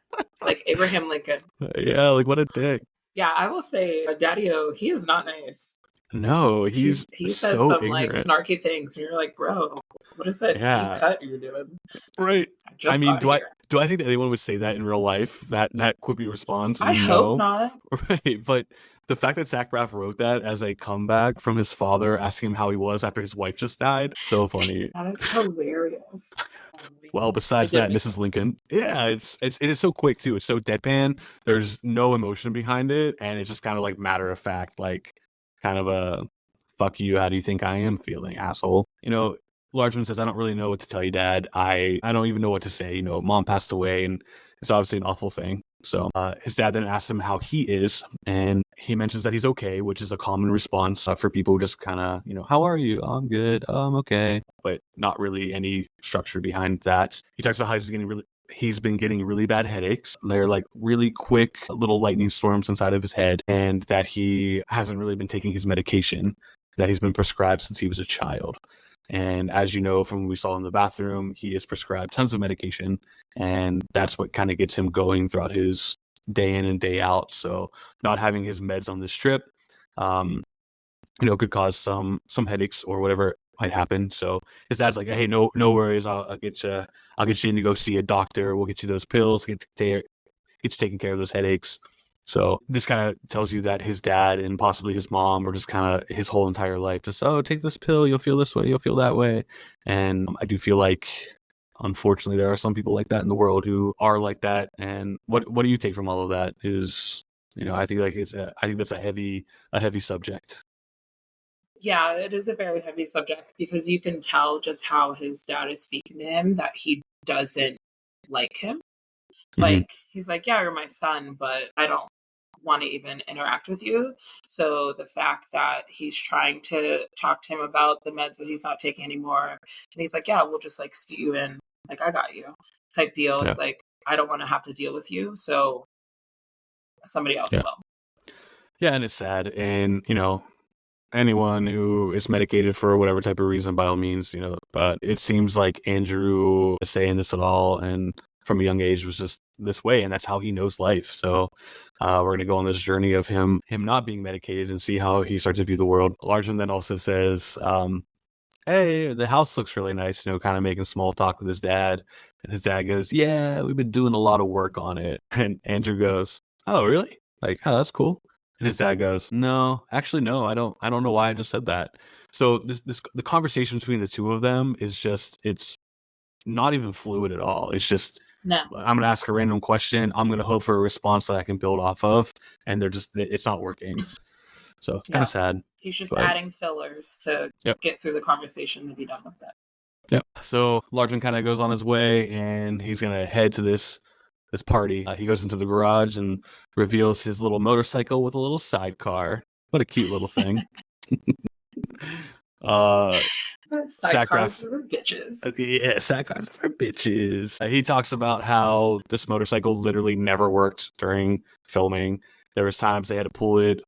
Abraham Lincoln. Yeah, like, what a dick. Yeah, I will say, Daddy-O, he is not nice. No, he says so some ignorant. like snarky things, and you're like, bro, what is that deep cut you're doing? Right. I mean, do I think that anyone would say that in real life? That quippy response? I hope not. Right, but the fact that Zach Braff wrote that as a comeback from his father asking him how he was after his wife just died, so funny. That is hilarious. Well, besides that, Mrs. Lincoln, yeah, it is so quick too. It's so deadpan. There's no emotion behind it, and it's just kind of like matter of fact, like kind of a fuck you. How do you think I am feeling, asshole? Largeman says, I don't really know what to tell you, Dad. I don't even know what to say. Mom passed away, and it's obviously an awful thing. So his dad then asks him how he is, and he mentions that he's okay, which is a common response for people who just kind of, how are you? Oh, I'm good. Oh, I'm okay. But not really any structure behind that. He talks about how he's been getting really bad headaches. They're like really quick little lightning storms inside of his head, and that he hasn't really been taking his medication that he's been prescribed since he was a child. And as you know from what we saw in the bathroom, he is prescribed tons of medication, and that's what kind of gets him going throughout his day in and day out. So not having his meds on this trip, could cause some headaches or whatever might happen. So his dad's like, hey, no worries. I'll get you in to go see a doctor. We'll get you those pills, get you taking care of those headaches. So this kind of tells you that his dad and possibly his mom, or just kind of his whole entire life, just, take this pill, you'll feel this way, you'll feel that way. And I do feel like, unfortunately, there are some people like that in the world who are like that. And what do you take from all of that? Is, I think that's a heavy subject. Yeah, it is a very heavy subject, because you can tell just how his dad is speaking to him that he doesn't like him. Like, he's like, yeah, you're my son, but I don't want to even interact with you. So the fact that he's trying to talk to him about the meds that he's not taking anymore, and he's like, yeah, we'll just like scoot you in, like, I got you type deal. Yeah. It's like, I don't want to have to deal with you, so somebody else will. Yeah, and it's sad. And anyone who is medicated for whatever type of reason, by all means, but it seems like Andrew is saying this at all, and from a young age was just this way, and that's how he knows life. So we're going to go on this journey of him not being medicated and see how he starts to view the world. Largeman then also says, hey, the house looks really nice, kind of making small talk with his dad. And his dad goes, yeah, we've been doing a lot of work on it. And Andrew goes, oh, really? Like, oh, that's cool. And his dad goes, no, actually, no, I don't know why I just said that. So the conversation between the two of them is just, it's not even fluid at all. It's just, No. I'm going to ask a random question. I'm going to hope for a response that I can build off of. And it's not working. So kind of Yeah. sad. He's just But adding fillers to yep. get through the conversation and be done with it. Yep. So Largen kind of goes on his way, and he's going to head to this party. He goes into the garage and reveals his little motorcycle with a little sidecar. What a cute little thing. Zach Sidecars Braff, for bitches. yeah, sidecars for bitches. He talks about how this motorcycle literally never worked during filming. There was times they had to pull it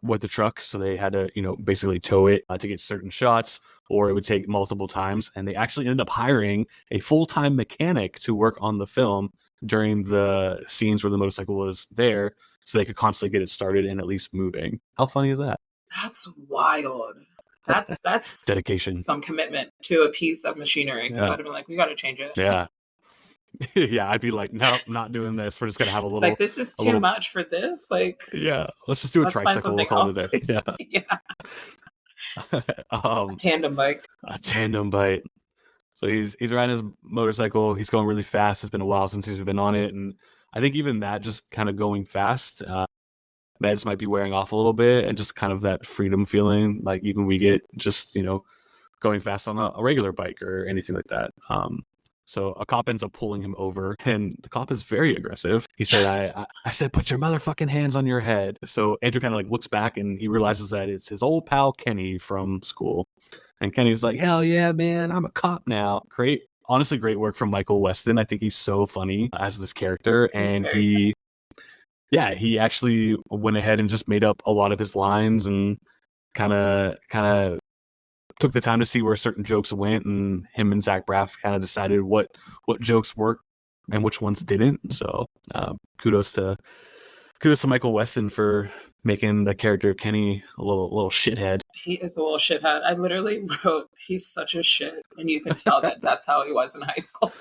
with the truck, so they had to, basically tow it to get certain shots, or it would take multiple times. And they actually ended up hiring a full-time mechanic to work on the film during the scenes where the motorcycle was there, so they could constantly get it started and at least moving. How funny is that? That's wild. That's Dedication. some commitment to a piece of machinery. Because Yeah. I'd have been like, we got to change it. Yeah. Yeah, I'd be like, no, not doing this. We're just gonna have a It's little. like, this is too much for this. Like, yeah, let's just do a let's find tricycle. We'll something call it else. a day. Yeah. Tandem bike. A tandem bike. So he's riding his motorcycle. He's going really fast. It's been a while since he's been on it, and I think even that just kind of going fast, meds might be wearing off a little bit, and just kind of that freedom feeling, like even we get just going fast on a regular bike or anything like that. So a cop ends up pulling him over, and the cop is very aggressive. He said, Yes. I said, put your motherfucking hands on your head. So Andrew kind of like looks back, and he realizes that it's his old pal Kenny from school. And Kenny's like, hell yeah, man, I'm a cop now. Honestly, great work from Michael Weston. I think he's so funny as this character. And he actually went ahead and just made up a lot of his lines and kind of took the time to see where certain jokes went, and him and Zach Braff kind of decided what jokes worked and which ones didn't. So kudos to Michael Weston for making the character of Kenny a little shithead. He is a little shithead. I literally wrote, he's such a shit. And you can tell that that's how he was in high school.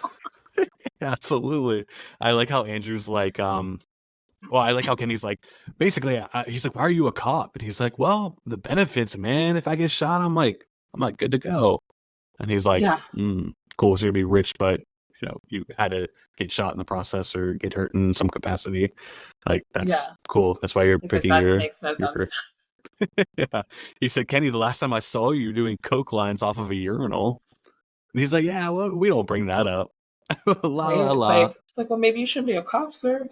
Absolutely. I like how Andrew's like, I like how Kenny's like, basically, he's like, why are you a cop? And he's like, well, the benefits, man. If I get shot, I'm like good to go. And he's like, yeah. Cool, so you're gonna be rich, but you had to get shot in the process or get hurt in some capacity. Like, that's cool. That's why you're picking like, your. Makes no sense. Yeah. He said, Kenny, the last time I saw you, you're doing coke lines off of a urinal. And he's like, yeah, well, we don't bring that up. It's like, well, maybe you shouldn't be a cop, sir.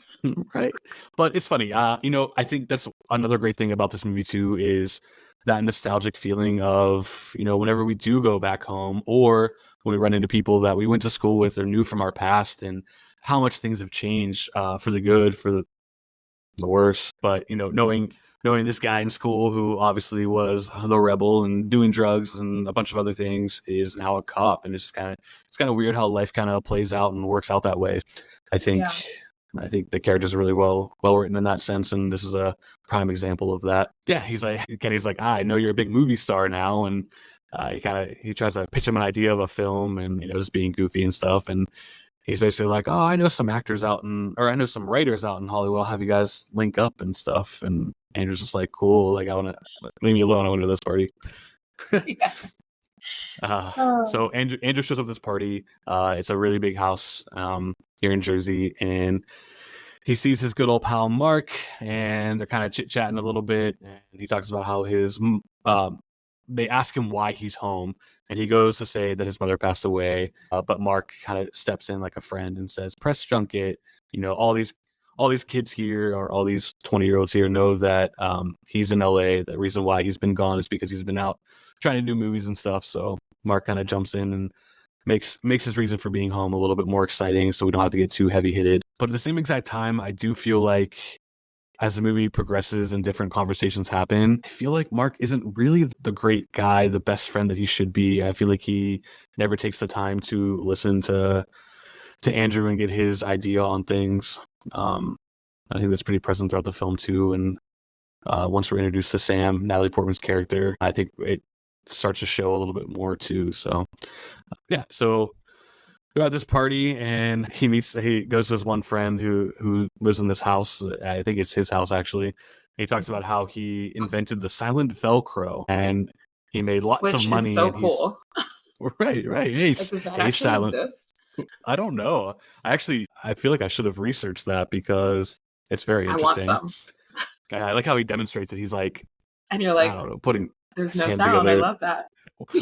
Right. But it's funny. I think that's another great thing about this movie too, is that nostalgic feeling of, whenever we do go back home, or when we run into people that we went to school with or knew from our past, and how much things have changed for the good, for the worse. But knowing this guy in school who obviously was the rebel and doing drugs and a bunch of other things is now a cop, and it's kind of weird how life kind of plays out and works out that way. I think the characters are really well written in that sense, and this is a prime example of that. Yeah, Kenny's like, I know you're a big movie star now, and he tries to pitch him an idea of a film, and just being goofy and stuff, and he's basically like, oh, I know some actors or I know some writers out in Hollywood. I'll have you guys link up and stuff. And Andrew's just like, cool. Like, leave me alone. I went to this party. So Andrew shows up at this party. It's a really big house here in Jersey, and he sees his good old pal Mark, and they're kind of chit-chatting a little bit, and he talks about how they ask him why he's home, and he goes to say that his mother passed away, but Mark kind of steps in like a friend and says, press junket, all these kids here, or all these 20-year-olds here, know that he's in LA. The reason why he's been gone is because he's been out trying to do movies and stuff. So Mark kind of jumps in and makes his reason for being home a little bit more exciting, so we don't have to get too heavy-hitted. But at the same exact time, I do feel like as the movie progresses and different conversations happen, I feel like Mark isn't really the great guy, the best friend that he should be. I feel like he never takes the time to listen to Andrew and get his idea on things. I think that's pretty present throughout the film too. And once we're introduced to Sam, Natalie Portman's character, I think it starts to show a little bit more too. So yeah, so they're at this party, and he goes to his one friend who lives in this house. I think it's his house actually. He talks about how he invented the silent Velcro, and he made lots of Which is money, so and he's cool. right. Like, does that He's actually silent. exist? I don't know. I feel like I should have researched that because it's very I want interesting. some. I like how he demonstrates it. He's like, And you're I like, don't know, putting there's his no hands sound. I together. love that.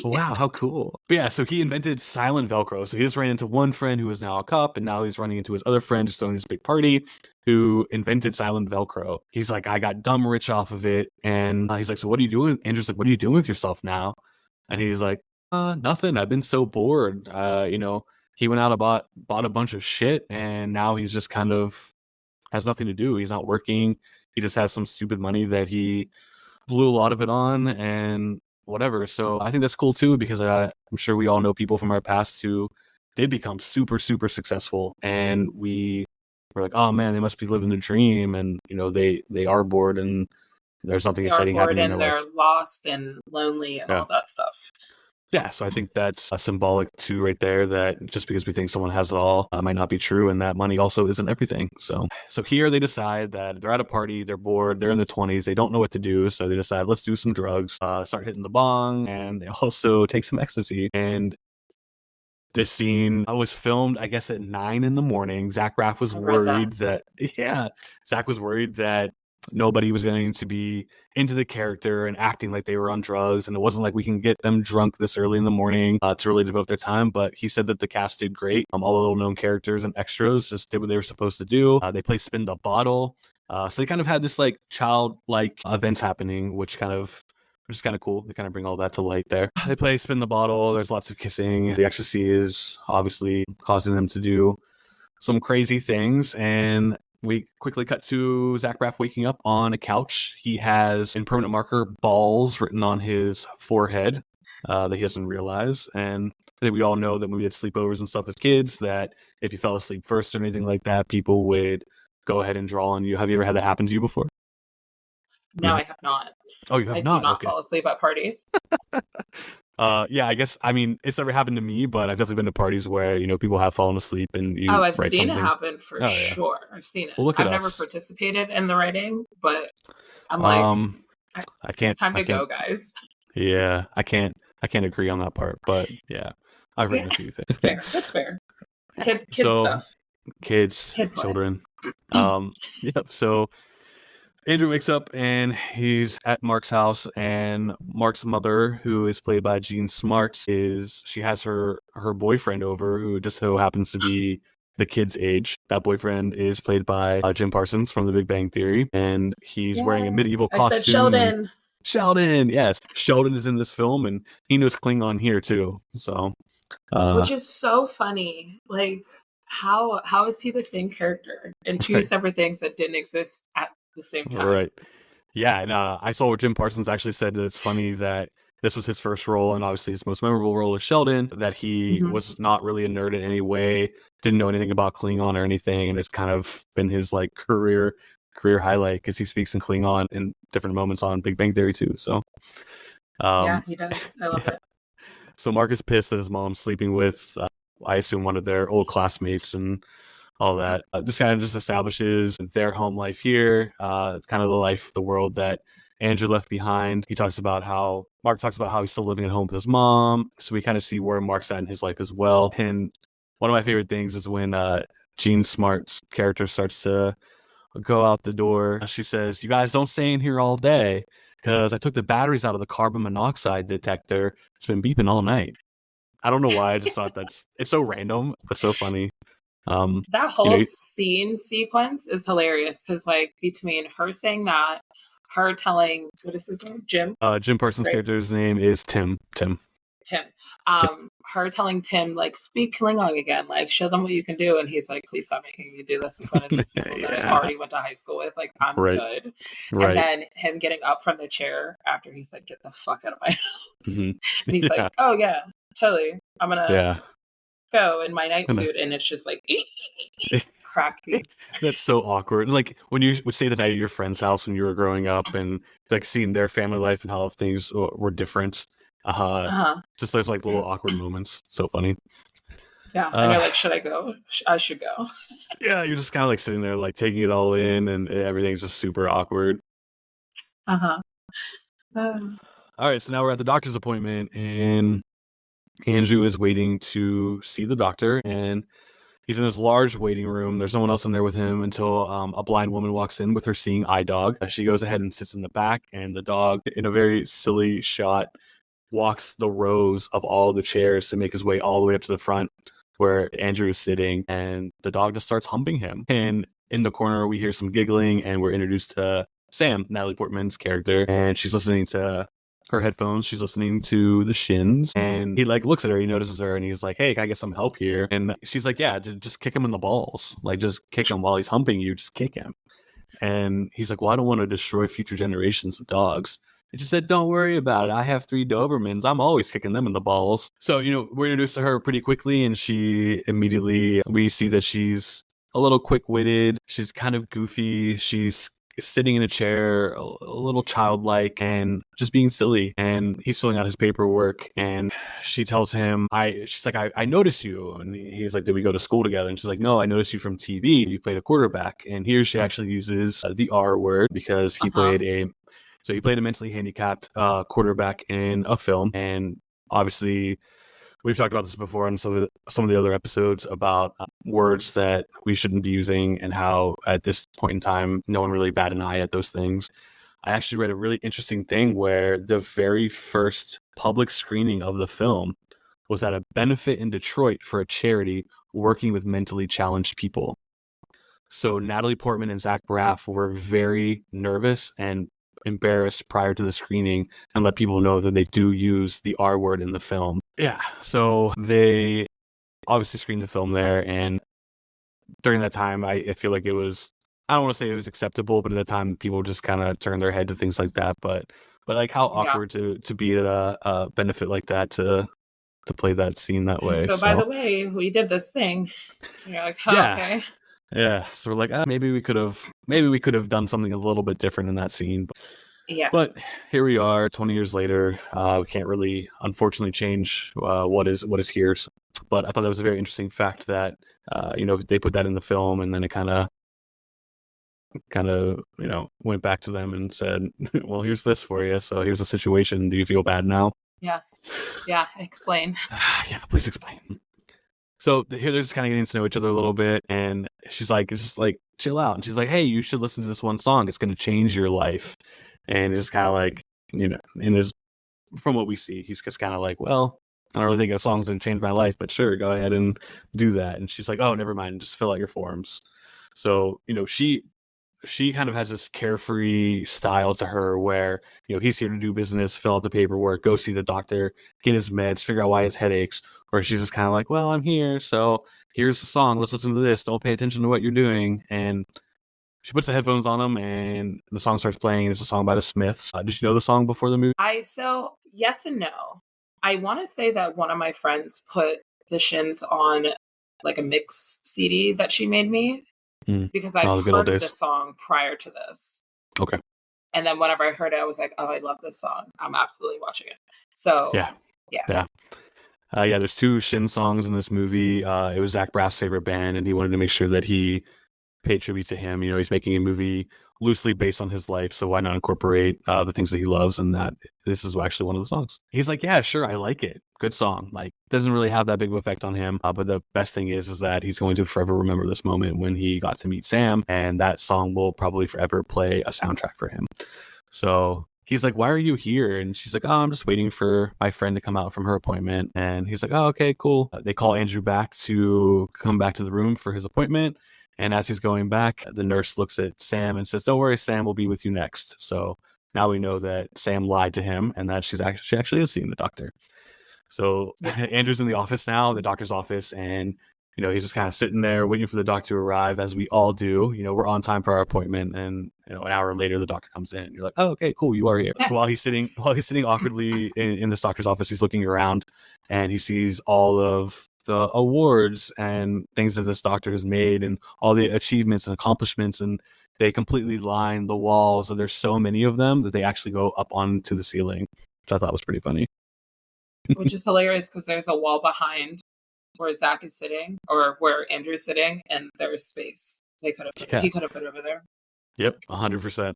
Wow, how Yes. cool. But yeah, so he invented silent Velcro. So he just ran into one friend who is now a cop, and now he's running into his other friend just throwing this big party who invented silent Velcro. He's like, I got dumb rich off of it. And he's like, so what are you doing? Andrew's like, what are you doing with yourself now? And he's like, nothing. I've been so bored. He went out and bought a bunch of shit, and now he's just kind of has nothing to do. He's not working. He just has some stupid money that he blew a lot of it on and whatever. So I think that's cool too, because I'm sure we all know people from our past who did become super, super successful, and we were like, oh man, they must be living the dream, and they are bored and there's nothing They are exciting bored happening in their and they're life. lost and lonely and Yeah. all that stuff. Yeah, so I think that's a symbolic too, right there. That just because we think someone has it all might not be true, and that money also isn't everything. So here they decide that they're at a party, they're bored, they're in the 20s, they don't know what to do, so they decide let's do some drugs, start hitting the bong, and they also take some ecstasy. And this scene was filmed, I guess, at 9 in the morning. Zach Braff was I read that. worried that, yeah, Zach was worried that nobody was going to be into the character and acting like they were on drugs. And it wasn't like we can get them drunk this early in the morning to really devote their time. But he said that the cast did great. All the little known characters and extras just did what they were supposed to do. They play Spin the Bottle. So they kind of had this like childlike events happening, which is kind of cool. They kind of bring all that to light there. They play Spin the Bottle. There's lots of kissing. The ecstasy is obviously causing them to do some crazy things. And we quickly cut to Zach Braff waking up on a couch. He has in permanent marker balls written on his forehead that he doesn't realize. And I think we all know that when we did sleepovers and stuff as kids, that if you fell asleep first or anything like that, people would go ahead and draw on you. Have you ever had that happen to you before? No, I have not. Oh, you have I do not? not Okay. fall asleep at parties. Yeah, I guess, I mean, it's never happened to me, but I've definitely been to parties where, people have fallen asleep and you Oh, I've write seen it something. happen for Oh, yeah. sure. I've seen it. Well, look at I've never us. participated in the writing, but I'm like, I it's can't, time I to can't, go, guys. yeah, I can't agree on that part, but yeah, I've written Yeah, a few fair. things. That's fair. Kid So, stuff. kids, Kid play. children. Yep. So Andrew wakes up and he's at Mark's house, and Mark's mother, who is played by Jean Smarts, she has her boyfriend over, who just so happens to be the kid's age. That boyfriend is played by Jim Parsons from The Big Bang Theory, and he's wearing a Yes. medieval I said costume. And Sheldon. Sheldon, yes, Sheldon is in this film, and he knows Klingon here too. So, Which is so funny. Like, how is he the same character in two right, separate things that didn't exist at the same time? right. Yeah, and I saw where Jim Parsons actually said that it's funny that this was his first role, and obviously his most memorable role is Sheldon, that he Mhm. was not really a nerd in any way, didn't know anything about Klingon or anything, and it's kind of been his like career highlight because he speaks in Klingon in different moments on Big Bang Theory too. So, Yeah, um, he does. I love yeah. it. So Mark is pissed that his mom's sleeping with, I assume, one of their old classmates and all that. This kind of just establishes their home life here, kind of the world that Andrew left behind. Mark talks about how he's still living at home with his mom. So we kind of see where Mark's at in his life as well. And one of my favorite things is when Jean Smart's character starts to go out the door. She says, "You guys don't stay in here all day because I took the batteries out of the carbon monoxide detector. It's been beeping all night." I don't know why. I just thought it's so random, but so funny. That You whole know, scene sequence is hilarious because, like, between her saying that, her telling, what is his name? Jim, Jim Parsons' right? character's name is Tim. Tim. Tim. Yep. Her telling Tim, like, speak Klingon again, like, show them what you can do. And he's like, please stop making me do this in front of these people that I Yeah. already went to high school with. Like, I'm Right. good. And Right. then him getting up from the chair after he said, get the fuck out of my house. Mm-hmm. And he's like, oh, yeah, totally. I'm going to Yeah. go in my night suit. And it's just like, cracky. That's so awkward. Like when you would stay the night at your friend's house when you were growing up, and like seeing their family life and how things were different. Uh-huh. Just those like little awkward moments. So funny. Yeah. And Uh, you're like, should I go? I should go. yeah, you're just kind of like sitting there, like taking it all in, and everything's just super awkward. Uh-huh. Uh, All right, so now we're at the doctor's appointment, and Andrew is waiting to see the doctor, and he's in this large waiting room. There's no one else in there with him until a blind woman walks in with her seeing eye dog. She goes ahead and sits in the back, and the dog, in a very silly shot, walks the rows of all the chairs to make his way all the way up to the front where Andrew is sitting, and the dog just starts humping him. And in the corner, we hear some giggling, and we're introduced to Sam, Natalie Portman's character, and she's listening to her headphones. She's listening to the Shins, and he like looks at her, he notices her, and he's like, "Hey, can I get some help here?" And she's like, "Yeah, just kick him in the balls. Like, just kick him while he's humping you. Just kick him." And he's like, "Well, I don't want to destroy future generations of dogs." And she said, "Don't worry about it. I have 3 Dobermans. I'm always kicking them in the balls." So, we're introduced to her pretty quickly, and she immediately, we see that she's a little quick-witted. She's kind of goofy. She's sitting in a chair, a little childlike, and just being silly. And he's filling out his paperwork, and she tells him, she's like, I noticed you. And he's like, "Did we go to school together?" And she's like, "No, I noticed you from TV. You played a quarterback." And here she actually uses the R word, because he played a mentally handicapped quarterback in a film. And obviously, we've talked about this before on some of the other episodes about words that we shouldn't be using, and how at this point in time, no one really bat an eye at those things. I actually read a really interesting thing where the very first public screening of the film was at a benefit in Detroit for a charity working with mentally challenged people. So Natalie Portman and Zach Braff were very nervous and embarrassed prior to the screening, and let people know that they do use the R word in the film. Yeah, so they obviously screened the film there, and during that time, I feel like it was, I don't want to say it was acceptable, but at the time, people just kind of turned their head to things like that. But like, how yeah. awkward to be at a benefit like that, to play that scene that way. So by the way, we did this thing. And you're like, oh, Yeah. okay. Yeah, so we're like, maybe we could have done something a little bit different in that scene. But Yes. here we are, 20 years later. We can't really, unfortunately, change what is here. But I thought that was a very interesting fact that they put that in the film, and then it kind of went back to them and said, "Well, here's this for you. So here's the situation. Do you feel bad now?" Yeah. Explain. Yeah, please explain. So here they're just kind of getting to know each other a little bit, and she's like, just like, chill out. And she's like, "Hey, you should listen to this one song. It's going to change your life." And it's kind of like, and his, from what we see, he's just kind of like, "Well, I don't really think a song's going to change my life, but sure, go ahead and do that." And she's like, "Oh, never mind. Just fill out your forms." So, she kind of has this carefree style to her where, he's here to do business, fill out the paperwork, go see the doctor, get his meds, figure out why his headaches. Where she's just kind of like, "Well, I'm here, so here's the song. Let's listen to this. Don't pay attention to what you're doing." And she puts the headphones on him, and the song starts playing. It's a song by the Smiths. Did you know the song before the movie? So yes and no. I want to say that one of my friends put the Shins on like a mix CD that she made me, because I've The good old heard days. the song prior to this. Okay. And then whenever I heard it, I was like, oh, I love this song. I'm absolutely watching it. So, Yeah. yes. Yeah, there's 2 Shin songs in this movie. It was Zach Braff's favorite band, and he wanted to make sure that he paid tribute to him. He's making a movie loosely based on his life, so why not incorporate the things that he loves, and that this is actually one of the songs. He's like, "Yeah, sure, I like it. Good song." Like, doesn't really have that big of an effect on him, but the best thing is that he's going to forever remember this moment when he got to meet Sam, and that song will probably forever play a soundtrack for him. So he's like, "Why are you here?" And she's like, "Oh, I'm just waiting for my friend to come out from her appointment." And he's like, "Oh, okay, cool." They call Andrew back to come back to the room for his appointment. And as he's going back, the nurse looks at Sam and says, "Don't worry, Sam will be with you next." So now we know that Sam lied to him, and that she actually is seeing the doctor. So Yes. Andrew's in the office now, the doctor's office, and he's just kind of sitting there waiting for the doctor to arrive, as we all do. We're on time for our appointment, and an hour later the doctor comes in. And you're like, "Oh, okay, cool, you are here." So while he's sitting awkwardly in this doctor's office, he's looking around, and he sees all of the awards and things that this doctor has made, and all the achievements and accomplishments, and they completely line the walls. And there's so many of them that they actually go up onto the ceiling, which I thought was pretty funny. Which is hilarious because there's a wall behind where Zach is sitting or where Andrew's sitting, and there's space. He could have put it over there. Yep, 100%.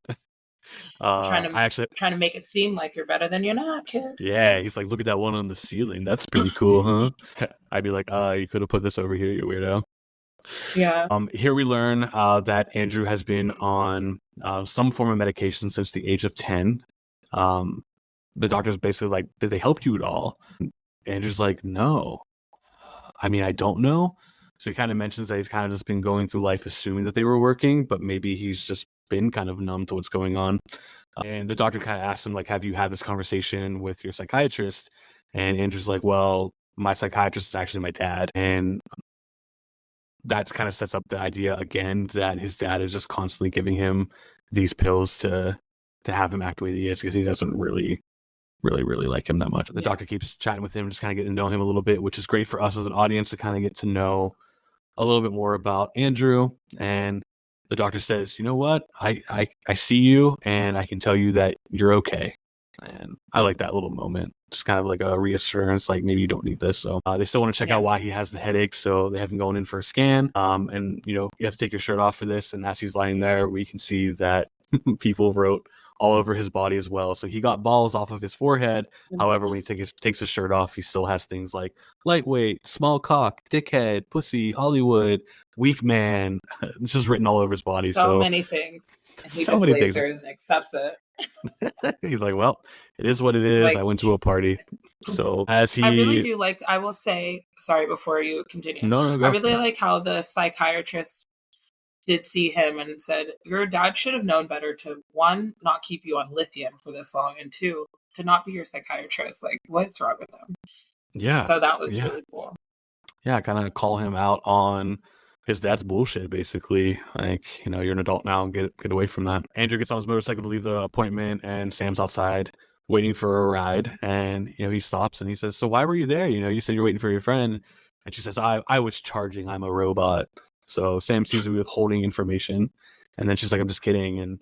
Trying I actually, to make it seem like you're better than you're not, kid. yeah, he's like, look at that one on the ceiling. That's pretty cool, huh? I'd be like, you could have put this over here, you weirdo. Yeah. Here we learn that Andrew has been on some form of medication since the age of 10. The doctor's basically like, did they help you at all? Andrew's like, no. I mean, I don't know. So he kind of mentions that he's kind of just been going through life assuming that they were working, but maybe he's just been kind of numb to what's going on. And the doctor kind of asks him, like, have you had this conversation with your psychiatrist? And Andrew's like, well, my psychiatrist is actually my dad. And that kind of sets up the idea again that his dad is just constantly giving him these pills to have him act the way he is, because he doesn't really like him that much. The doctor keeps chatting with him, just kind of getting to know him a little bit, which is great for us as an audience to kind of get to know a little bit more about Andrew. And the doctor says, you know what? I see you, and I can tell you that you're okay. And I like that little moment. Just kind of like a reassurance, like maybe you don't need this. So they still want to check out why he has the headache. So they have him going in for a scan. And, you know, you have to take your shirt off for this. And as he's lying there, we can see that people wrote all over his body as well. So he got balls off of his forehead. However, when he takes his shirt off, he still has things like lightweight, small cock, dickhead, pussy, Hollywood, weak man. It's just written all over his body. So many things. And he just lays there and accepts it. He's like, well, it is what it is. Like, I went to a party. So as he... I really do like, I will say, sorry, before you continue. No, go. I really like how the psychiatrist did see him and said, your dad should have known better to, one, not keep you on lithium for this long, and two, to not be your psychiatrist. Like, what's wrong with him? Yeah. So that was really cool. Yeah, kind of call him out on his dad's bullshit, basically. Like, you know, you're an adult now, get away from that. Andrew gets on his motorcycle to leave the appointment, and Sam's outside waiting for a ride. And, you know, he stops and he says, so why were you there? You know, you said you're waiting for your friend. And she says, I was charging. I'm a robot. So Sam seems to be withholding information. And then she's like, I'm just kidding. And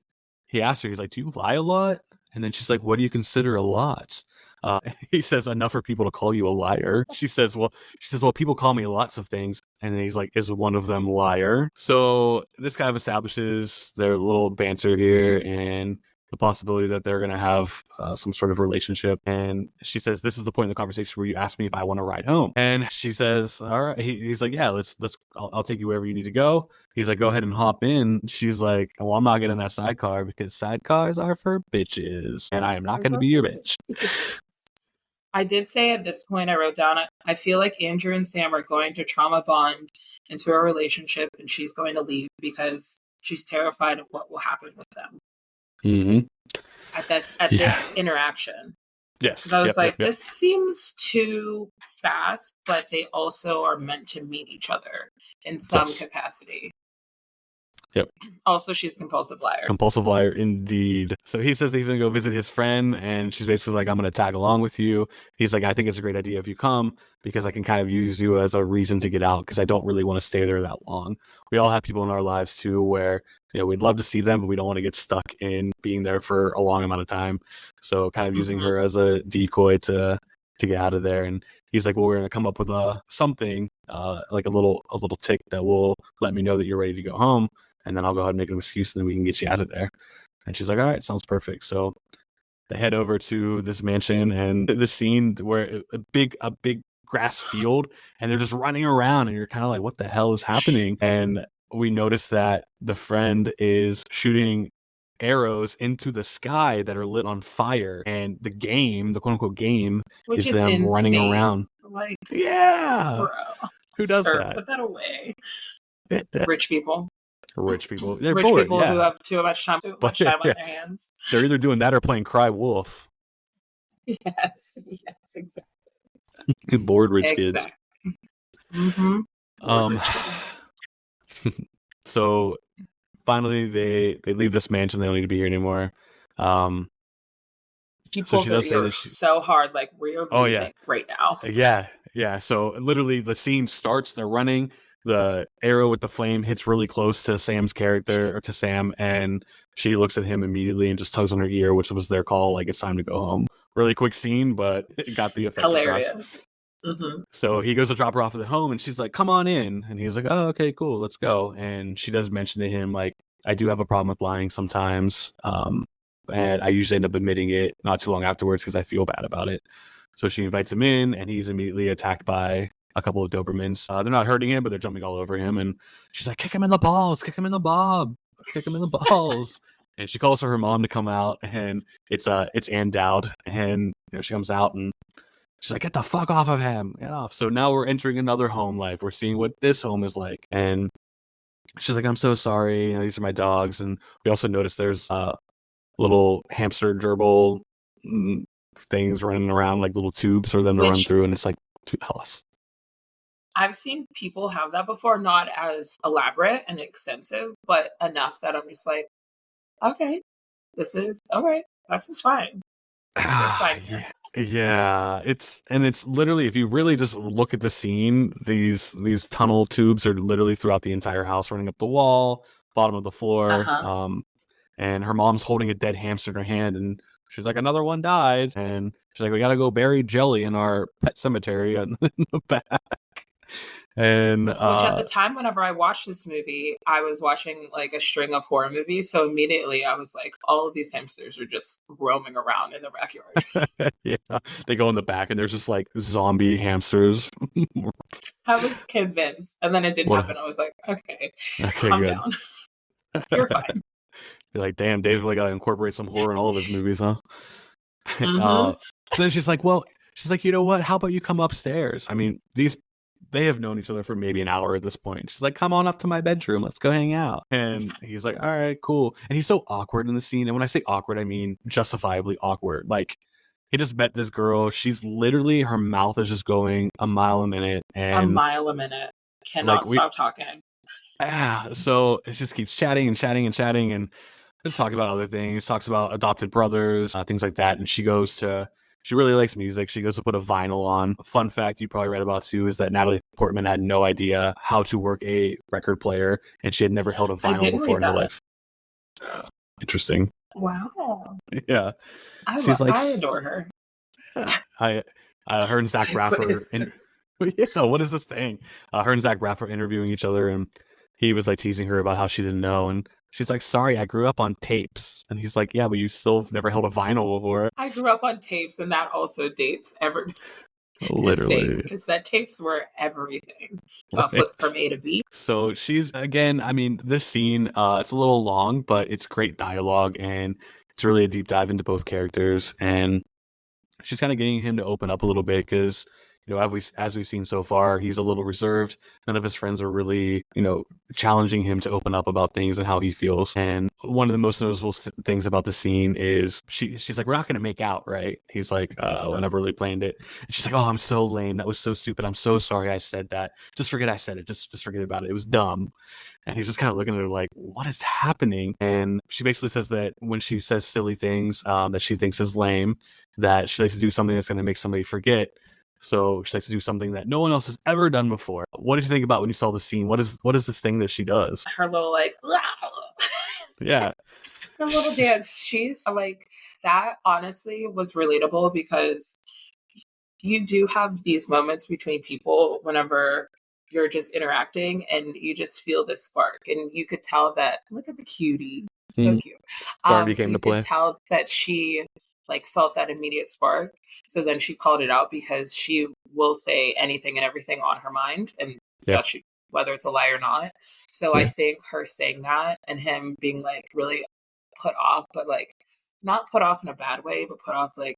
he asks her, he's like, do you lie a lot? And then she's like, what do you consider a lot? He says, enough for people to call you a liar. She says, well, people call me lots of things. And then he's like, is one of them liar? So this kind of establishes their little banter here and the possibility that they're going to have some sort of relationship. And she says, this is the point in the conversation where you ask me if I want to ride home. And she says, all right. He's like, yeah, I'll take you wherever you need to go. He's like, go ahead and hop in. She's like, well, I'm not getting that sidecar because sidecars are for bitches and I am not going to be your bitch. I did say at this point, I wrote down, I feel like Andrew and Sam are going to trauma bond into a relationship, and she's going to leave because she's terrified of what will happen with them. Mm-hmm. At this interaction. Yes. Because I was this seems too fast, but they also are meant to meet each other in some capacity. Yep. Also, she's a compulsive liar. Compulsive liar, indeed. So he says he's going to go visit his friend, and she's basically like, I'm going to tag along with you. He's like, I think it's a great idea if you come, because I can kind of use you as a reason to get out, because I don't really want to stay there that long. We all have people in our lives, too, where, you know, we'd love to see them, but we don't want to get stuck in being there for a long amount of time. So kind of using her as a decoy to get out of there. And he's like, well, we're going to come up with something, like a little tick that will let me know that you're ready to go home. And then I'll go ahead and make an excuse, and then we can get you out of there. And she's like, all right, sounds perfect. So they head over to this mansion, and the scene where a big grass field, and they're just running around, and you're kind of like, what the hell is happening? And we notice that the friend is shooting arrows into the sky that are lit on fire. And the quote unquote game, is them insane. Running around. Like, yeah. Bro, who does that? Put that away. Rich people. They're rich bored, people who have too much time on their hands. They're either doing that or playing Cry Wolf. Yes, exactly. Bored rich kids. Mm-hmm. So finally they leave this mansion. They don't need to be here anymore. He pulls her ear so hard, like, we're leaving right now. Yeah. So literally the scene starts, they're running. The arrow with the flame hits really close to Sam's character, or to Sam, and she looks at him immediately and just tugs on her ear, which was their call, like, it's time to go home. Really quick scene, but it got the effect. Hilarious. So he goes to drop her off at the home, and she's like, "Come on in." And he's like, "Oh, okay, cool, let's go." And she does mention to him, like, "I do have a problem with lying sometimes, and I usually end up admitting it not too long afterwards because I feel bad about it." So she invites him in, and he's immediately attacked by a couple of Dobermans. They're not hurting him, but they're jumping all over him. And she's like, "Kick him in the balls! Kick him in the bob! Kick him in the balls!" And she calls for her mom to come out, and it's Ann Dowd, and she comes out and she's like, "Get the fuck off of him! Get off!" So now we're entering another home life. We're seeing what this home is like, and she's like, "I'm so sorry. These are my dogs." And we also notice there's little hamster gerbil things running around, like little tubes for them to run through, and it's like, us. I've seen people have that before, not as elaborate and extensive, but enough that I'm just like, okay, this is fine. We're fine here. Yeah, it's literally, if you really just look at the scene, these tunnel tubes are literally throughout the entire house, running up the wall, bottom of the floor. And her mom's holding a dead hamster in her hand, and she's like, "Another one died," and she's like, "We gotta go bury Jelly in our pet cemetery in the back." And which at the time, whenever I watched this movie, I was watching like a string of horror movies, so immediately I was like, all of these hamsters are just roaming around in the backyard. Yeah, they go in the back and there's just like zombie hamsters. I was convinced, and then it didn't happen. I was like, okay, calm good. down. You're fine. You're like, damn, Dave's really got to incorporate some horror in all of his movies, huh? So then she's like, you know what? How about you come upstairs? I mean, they have known each other for maybe an hour at this point. She's like, "Come on up to my bedroom. Let's go hang out." And he's like, "All right, cool." And he's so awkward in the scene. And when I say awkward, I mean justifiably awkward. Like, he just met this girl. She's literally, her mouth is just going a mile a minute. And a mile a minute. Cannot stop talking. So it just keeps chatting and chatting and chatting. And let's talk about other things. Talks about adopted brothers, things like that. And she really likes music. She goes to put a vinyl on. A fun fact you probably read about too is that Natalie Portman had no idea how to work a record player, and she had never held a vinyl before in her life. Interesting. Wow. Yeah. I adore her. Yeah. Her and Zach Braff what is this thing? Her and Zach Braff were interviewing each other, and he was like teasing her about how she didn't know, and she's like, "Sorry, I grew up on tapes." And he's like, "Yeah, but you still never held a vinyl before." I grew up on tapes, and that also dates every. Literally. Cassette tapes were everything. Flipped from A to B. So she's, again, I mean, this scene, it's a little long, but it's great dialogue, and it's really a deep dive into both characters. And she's kind of getting him to open up a little bit because, as we've seen so far, he's a little reserved. None of his friends are really, challenging him to open up about things and how he feels. And one of the most noticeable things about the scene is she's like, "We're not going to make out, right?" He's like, "I never really planned it." And she's like, "Oh, I'm so lame. That was so stupid. I'm so sorry I said that. Just forget I said it. Just forget about it. It was dumb." And he's just kind of looking at her like, what is happening? And she basically says that when she says silly things that she thinks is lame, that she likes to do something that's going to make somebody forget. So she likes to do something that no one else has ever done before. What did you think about when you saw the scene? What is this thing that she does? Her little like, yeah, her little dance. She's like, that honestly was relatable because you do have these moments between people whenever you're just interacting and you just feel this spark, and you could tell that, look at the cutie, so cute. Barbie came to play. You could tell that she like felt that immediate spark. So then she called it out because she will say anything and everything on her mind, and whether it's a lie or not. So I think her saying that and him being like really put off, but like not put off in a bad way, but put off like,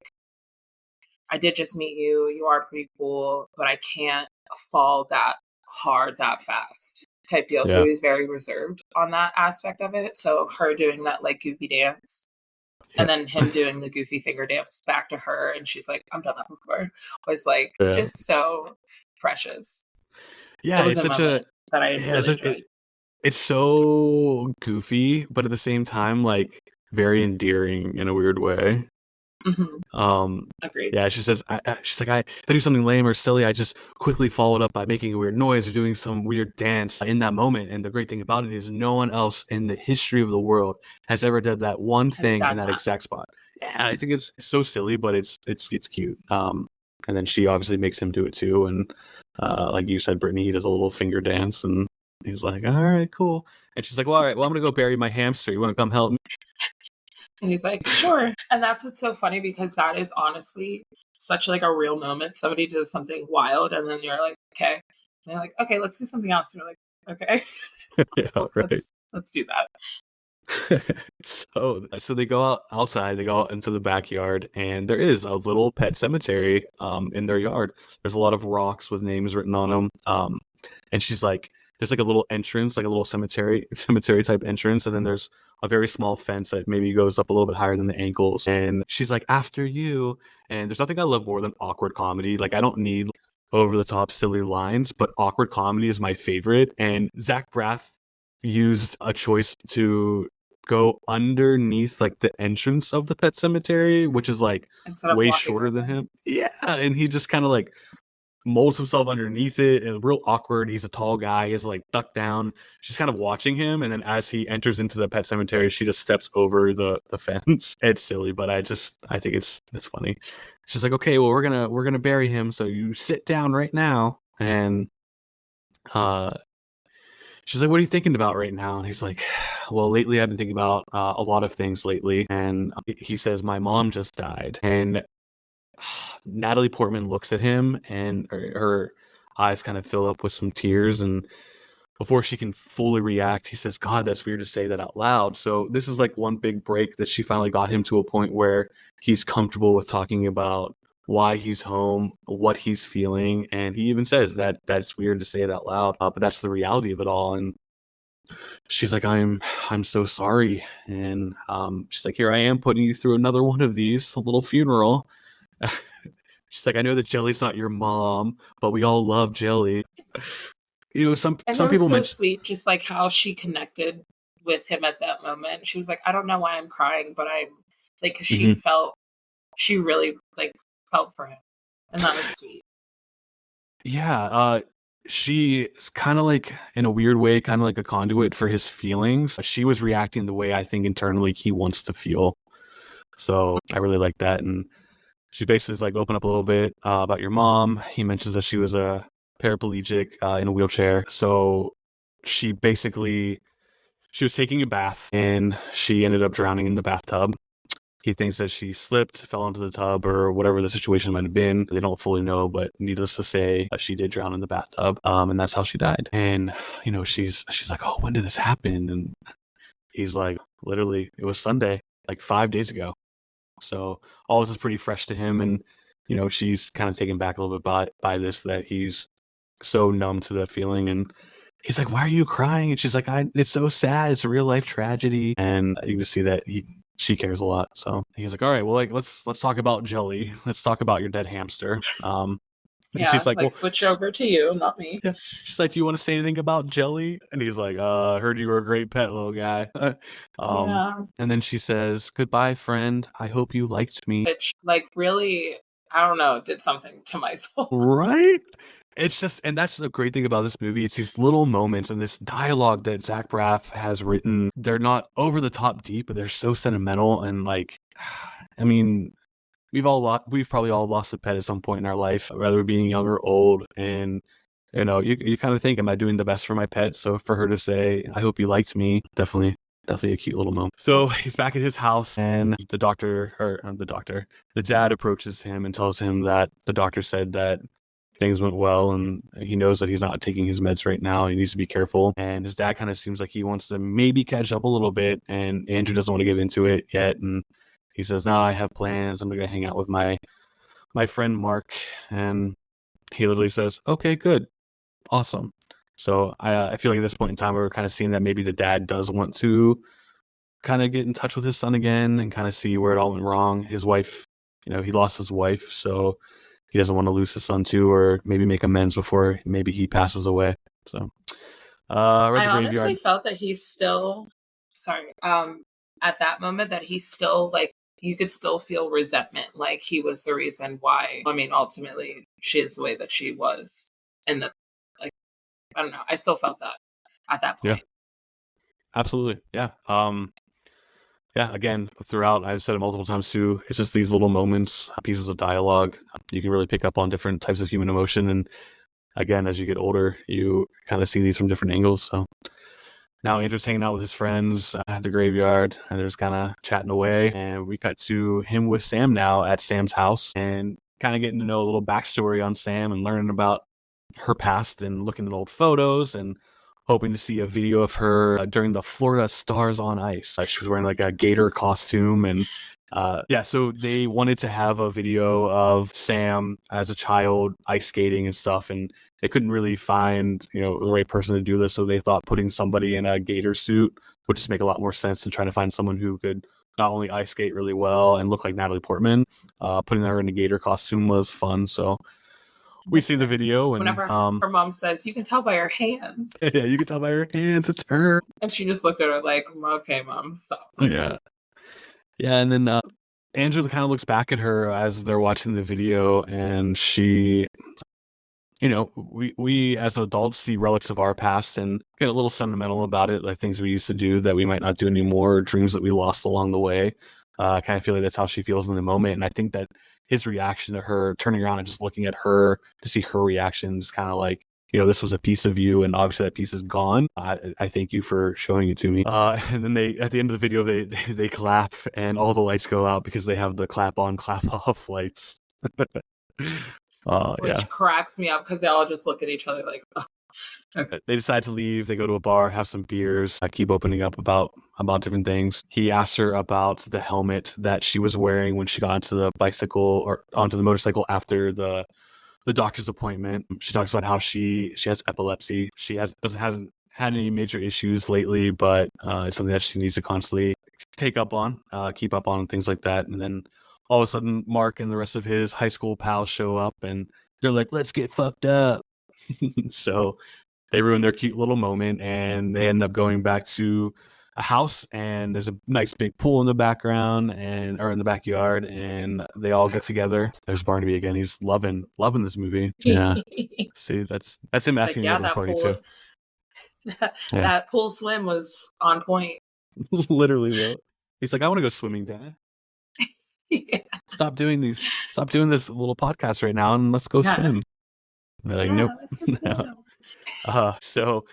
I did just meet you. You are pretty cool, but I can't fall that hard that fast type deal. So he was very reserved on that aspect of it. So her doing that like goofy dance and then him doing the goofy finger dance back to her, and she's like, "I've done that before," was like just so precious. Yeah, it's such a that I really enjoyed. It's so goofy, but at the same time, like very endearing in a weird way. Agreed. Yeah, she says, she's like, if I do something lame or silly, I just quickly follow it up by making a weird noise or doing some weird dance in that moment. And the great thing about it is no one else in the history of the world has ever done that one thing in that exact spot. Yeah, I think it's so silly, but it's cute. And then she obviously makes him do it too. And like you said, Brittany, he does a little finger dance, and he's like, all right, cool. And she's like, well, all right, well, I'm going to go bury my hamster. You want to come help me? And he's like, sure. And that's what's so funny, because that is honestly such like a real moment. Somebody does something wild and then you're like, okay. And they're like, okay, let's do something else. And you're like, okay, Yeah, right. let's do that. So they go outside, they go out into the backyard, and there is a little pet cemetery in their yard. There's a lot of rocks with names written on them. And she's like, there's like a little entrance, like a little cemetery type entrance, and then there's a very small fence that maybe goes up a little bit higher than the ankles. And she's like, after you. And there's nothing I love more than awkward comedy. Like, I don't need over the top silly lines, but awkward comedy is my favorite. And Zach Braff used a choice to go underneath like the entrance of the pet cemetery, which is like Instead of way walking shorter than over. him. Yeah, and he just kind of like molds himself underneath it, and real awkward. He's a tall guy. He's like ducked down. She's kind of watching him, and then as he enters into the pet cemetery, she just steps over the fence. It's silly, but I think it's funny. She's like, okay, well, we're gonna bury him, so you sit down right now. And she's like, what are you thinking about right now? And he's like, well, lately I've been thinking about a lot of things lately. And he says, my mom just died. And Natalie Portman looks at him, and her eyes kind of fill up with some tears. And before she can fully react, he says, God, that's weird to say that out loud. So this is like one big break that she finally got him to a point where he's comfortable with talking about why he's home, what he's feeling. And he even says that it's weird to say it out loud, but that's the reality of it all. And she's like, I'm so sorry. And she's like, here I am putting you through another one of these, a little funeral. She's like, I know that Jelly's not your mom, but we all love Jelly. You know, some And it was people so mention. sweet, just like how she connected with him at that moment. She was like, I don't know why I'm crying, but I'm like, because Mhm. she really like felt for him. And that was sweet. Yeah, she's kind of like, in a weird way, kind of like a conduit for his feelings. She was reacting the way I think internally he wants to feel. So I really like that. And she basically is like, open up a little bit about your mom. He mentions that she was a paraplegic in a wheelchair. So she basically, she was taking a bath and she ended up drowning in the bathtub. He thinks that she slipped, fell into the tub, or whatever the situation might have been. They don't fully know, but needless to say, she did drown in the bathtub, and that's how she died. And you know, she's like, "Oh, when did this happen?" And he's like, "Literally, it was Sunday, like 5 days ago." So all this is pretty fresh to him, and you know, she's kind of taken back a little bit by this, that he's so numb to that feeling. And he's like, why are you crying? And she's like, it's so sad. It's a real life tragedy. And you can see that she cares a lot. So he's like, all right, well, like, let's talk about Jelly. Let's talk about your dead hamster. And she's Yeah, like, like well, switch over to you, not me. yeah. She's like, do you want to say anything about Jelly? And he's like, I heard you were a great pet, little guy. um, Yeah. and then she says, goodbye, friend. I hope you liked me. Which like really, I don't know, did something to my soul. Right? It's just, and that's the great thing about this movie. It's these little moments and this dialogue that Zach Braff has written. They're not over the top deep, but they're so sentimental. And like, I mean, we've probably all lost a pet at some point in our life, whether being young or old. And you know, you kind of think, am I doing the best for my pet? So for her to say, I hope you liked me, definitely a cute little moment. So he's back at his house, and the dad approaches him and tells him that the doctor said that things went well, and he knows that he's not taking his meds right now. He needs to be careful. And his dad kind of seems like he wants to maybe catch up a little bit, and Andrew doesn't want to get into it yet. And he says, no, I have plans. I'm going to hang out with my friend Mark. And he literally says, okay, good. Awesome. So I feel like at this point in time, we're kind of seeing that maybe the dad does want to kind of get in touch with his son again and kind of see where it all went wrong. His wife, you know, he lost his wife, so he doesn't want to lose his son too, or maybe make amends before maybe he passes away. So we're at I the honestly graveyard. felt that he's still sorry, at that moment that he's still like you could still feel resentment, like he was the reason why. I mean, ultimately she is the way that she was. And that like I don't know, I still felt that at that Yeah, point. absolutely. Yeah. yeah, again, throughout, I've said it multiple times too, it's just these little moments, pieces of dialogue. You can really pick up on different types of human emotion. And again, as you get older, you kind of see these from different angles. So now Andrew's hanging out with his friends at the graveyard, and they're just kind of chatting away. And we cut to him with Sam now at Sam's house and kind of getting to know a little backstory on Sam and learning about her past and looking at old photos and hoping to see a video of her during the Florida Stars on Ice. She was wearing like a gator costume. And yeah, so they wanted to have a video of Sam as a child ice skating and stuff, and they couldn't really find, the right person to do this, so they thought putting somebody in a gator suit would just make a lot more sense than trying to find someone who could not only ice skate really well and look like Natalie Portman. Putting her in a gator costume was fun, so we see the video, and whenever her mom says, "You can tell by her hands." Yeah, you can tell by her hands it's her. And she just looked at her like, "Okay, Mom, stop." Yeah. Yeah, and then Andrew kind of looks back at her as they're watching the video, and she, we as adults see relics of our past and get a little sentimental about it, like things we used to do that we might not do anymore, dreams that we lost along the way. I kind of feel like that's how she feels in the moment, and I think that his reaction to her turning around and just looking at her to see her reaction is kind of like, this was a piece of you, and obviously that piece is gone. I thank you for showing it to me. And then at the end of the video, they clap, and all the lights go out because they have the clap on, clap off lights. Which cracks me up because they all just look at each other like, oh. Okay. They decide to leave. They go to a bar, have some beers. I keep opening up about different things. He asks her about the helmet that she was wearing when she got onto the bicycle or onto the motorcycle after the doctor's appointment. She talks about how she has epilepsy. She hasn't had any major issues lately, but it's something that she needs to constantly keep up on, and things like that. And then all of a sudden, Mark and the rest of his high school pals show up, and they're like, "Let's get fucked up." So they ruin their cute little moment, and they end up going back to a house, and there's a nice big pool in the background or in the backyard, and they all get together. There's Barnaby again. He's loving this movie. Yeah. See, that's him asking to go to the party too. That pool swim was on point. Literally, though. He's like, "I want to go swimming, Dad." Yeah. Stop doing this little podcast right now, and let's go swim. And they're like, "Nope." Let's go swim. So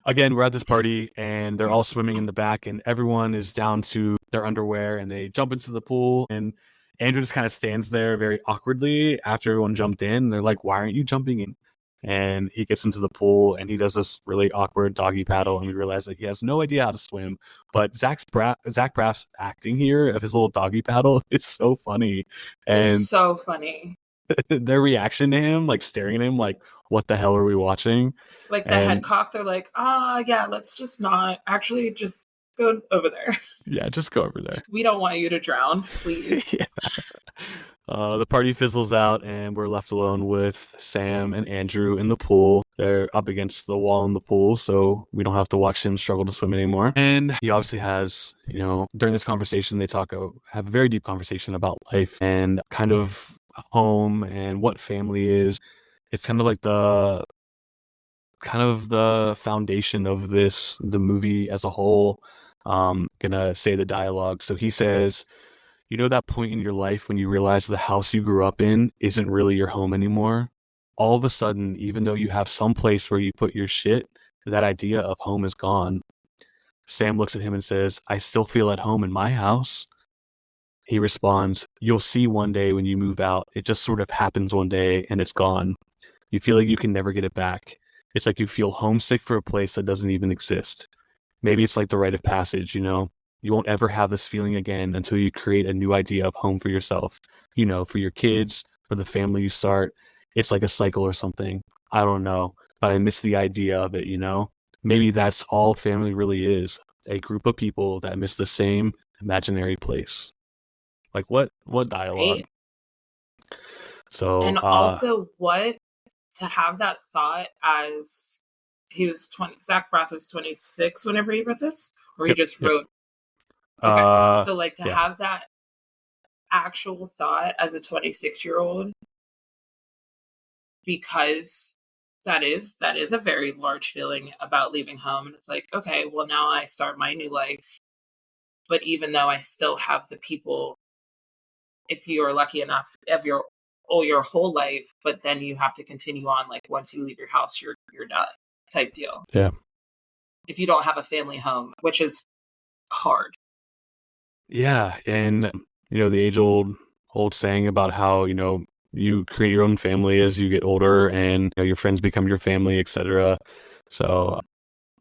again, we're at this party, and they're all swimming in the back, and everyone is down to their underwear, and they jump into the pool, and Andrew just kind of stands there very awkwardly after everyone jumped in. They're like, "Why aren't you jumping in?" And he gets into the pool, and he does this really awkward doggy paddle, and we realize that he has no idea how to swim. But Zach Braff's acting here of his little doggy paddle is so funny. And it's so funny. Their reaction to him, like staring at him like, "What the hell are we watching?" Like the head cock, they're like, yeah, let's just not. Actually, just go over there. Yeah, just go over there. We don't want you to drown, please. Yeah. The party fizzles out, and we're left alone with Sam and Andrew in the pool. They're up against the wall in the pool, so we don't have to watch him struggle to swim anymore. And he obviously has, during this conversation, they have a very deep conversation about life and kind of home and what family is. It's kind of like the foundation of the movie as a whole. Gonna say the dialogue. So he says, "You know that point in your life when you realize the house you grew up in isn't really your home anymore? All of a sudden, even though you have some place where you put your shit, that idea of home is gone." Sam looks at him and says, "I still feel at home in my house." He responds, "You'll see one day when you move out. It just sort of happens one day and it's gone. You feel like you can never get it back. It's like you feel homesick for a place that doesn't even exist. Maybe it's like the rite of passage, You won't ever have this feeling again until you create a new idea of home for yourself. For your kids, for the family you start. It's like a cycle or something. I don't know, but I miss the idea of it, Maybe that's all family really is. A group of people that miss the same imaginary place." Like, what dialogue? Right. So, and also what to have that thought as he was 20. Zach Braff was 26 whenever he wrote this, or he just wrote. Okay, so like to have that actual thought as a 26-year-old, because that is a very large feeling about leaving home, and it's like, okay, well now I start my new life But even though I still have the people, if you're lucky enough, of your whole life, but then you have to continue on. Like once you leave your house, you're done type deal. Yeah. If you don't have a family home, which is hard. Yeah. And, the age old saying about how, you create your own family as you get older and your friends become your family, etc. So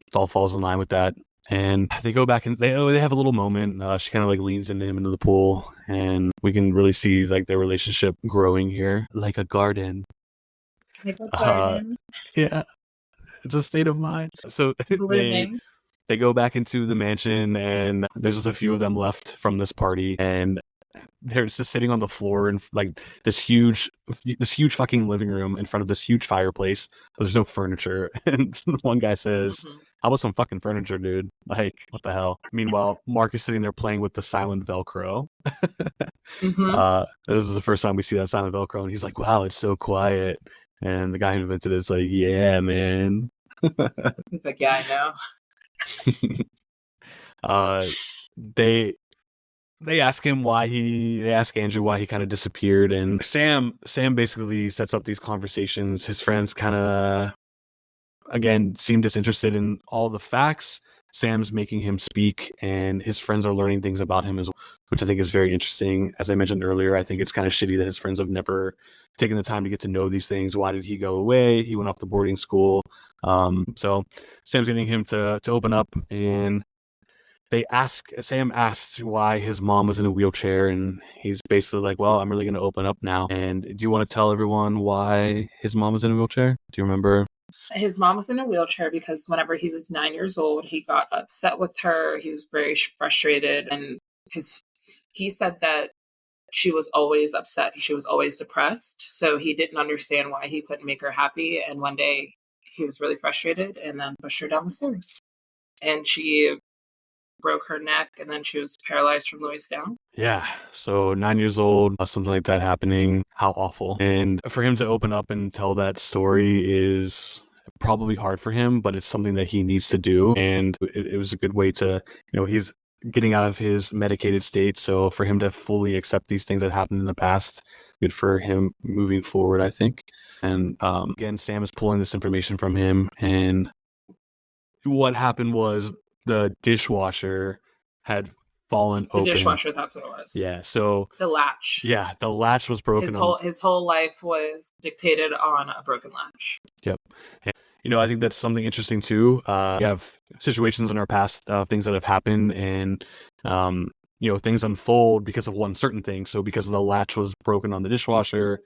it all falls in line with that. And they go back and they have a little moment. She kind of like leans into him into the pool, and we can really see like their relationship growing here, like a garden. Like a Uh, garden yeah, it's a state of mind. So blooming. they go back into the mansion, and there's just a few of them left from this party, and they're just sitting on the floor in like this huge fucking living room in front of this huge fireplace, but there's no furniture. And one guy says, "How about some fucking furniture, dude? Like, what the hell?" Meanwhile, Mark is sitting there playing with the silent Velcro. This is the first time we see that silent Velcro, and he's like, "Wow, it's so quiet." And the guy who invented it is like, "Yeah, man." He's like, "Yeah, I know." They ask him they ask Andrew why he kind of disappeared, and Sam basically sets up these conversations. His friends kind of, again, seem disinterested in all the facts. Sam's making him speak, and his friends are learning things about him as well, which I think is very interesting. As I mentioned earlier, I think it's kind of shitty that his friends have never taken the time to get to know these things. Why did he go away? He went off to boarding school. So Sam's getting him to open up, and Sam asked why his mom was in a wheelchair, and he's basically like, well, I'm really going to open up now. And do you want to tell everyone why his mom was in a wheelchair? Do you remember? His mom was in a wheelchair because whenever he was 9 years old, he got upset with her. He was very frustrated, and because he said that she was always upset, she was always depressed. So he didn't understand why he couldn't make her happy. And one day he was really frustrated and then pushed her down the stairs. And she broke her neck, and then she was paralyzed from the waist down. Yeah. So 9 years old, something like that happening. How awful. And for him to open up and tell that story is probably hard for him, but it's something that he needs to do. And it was a good way to, he's getting out of his medicated state. So for him to fully accept these things that happened in the past, good for him moving forward, I think. And again, Sam is pulling this information from him. And what happened was the dishwasher had fallen open. The dishwasher, that's what it was. Yeah, so the latch. Yeah, the latch was broken. His whole life was dictated on a broken latch. Yep. And, I think that's something interesting too. We have situations in our past, things that have happened, and things unfold because of one certain thing. So because the latch was broken on the dishwasher,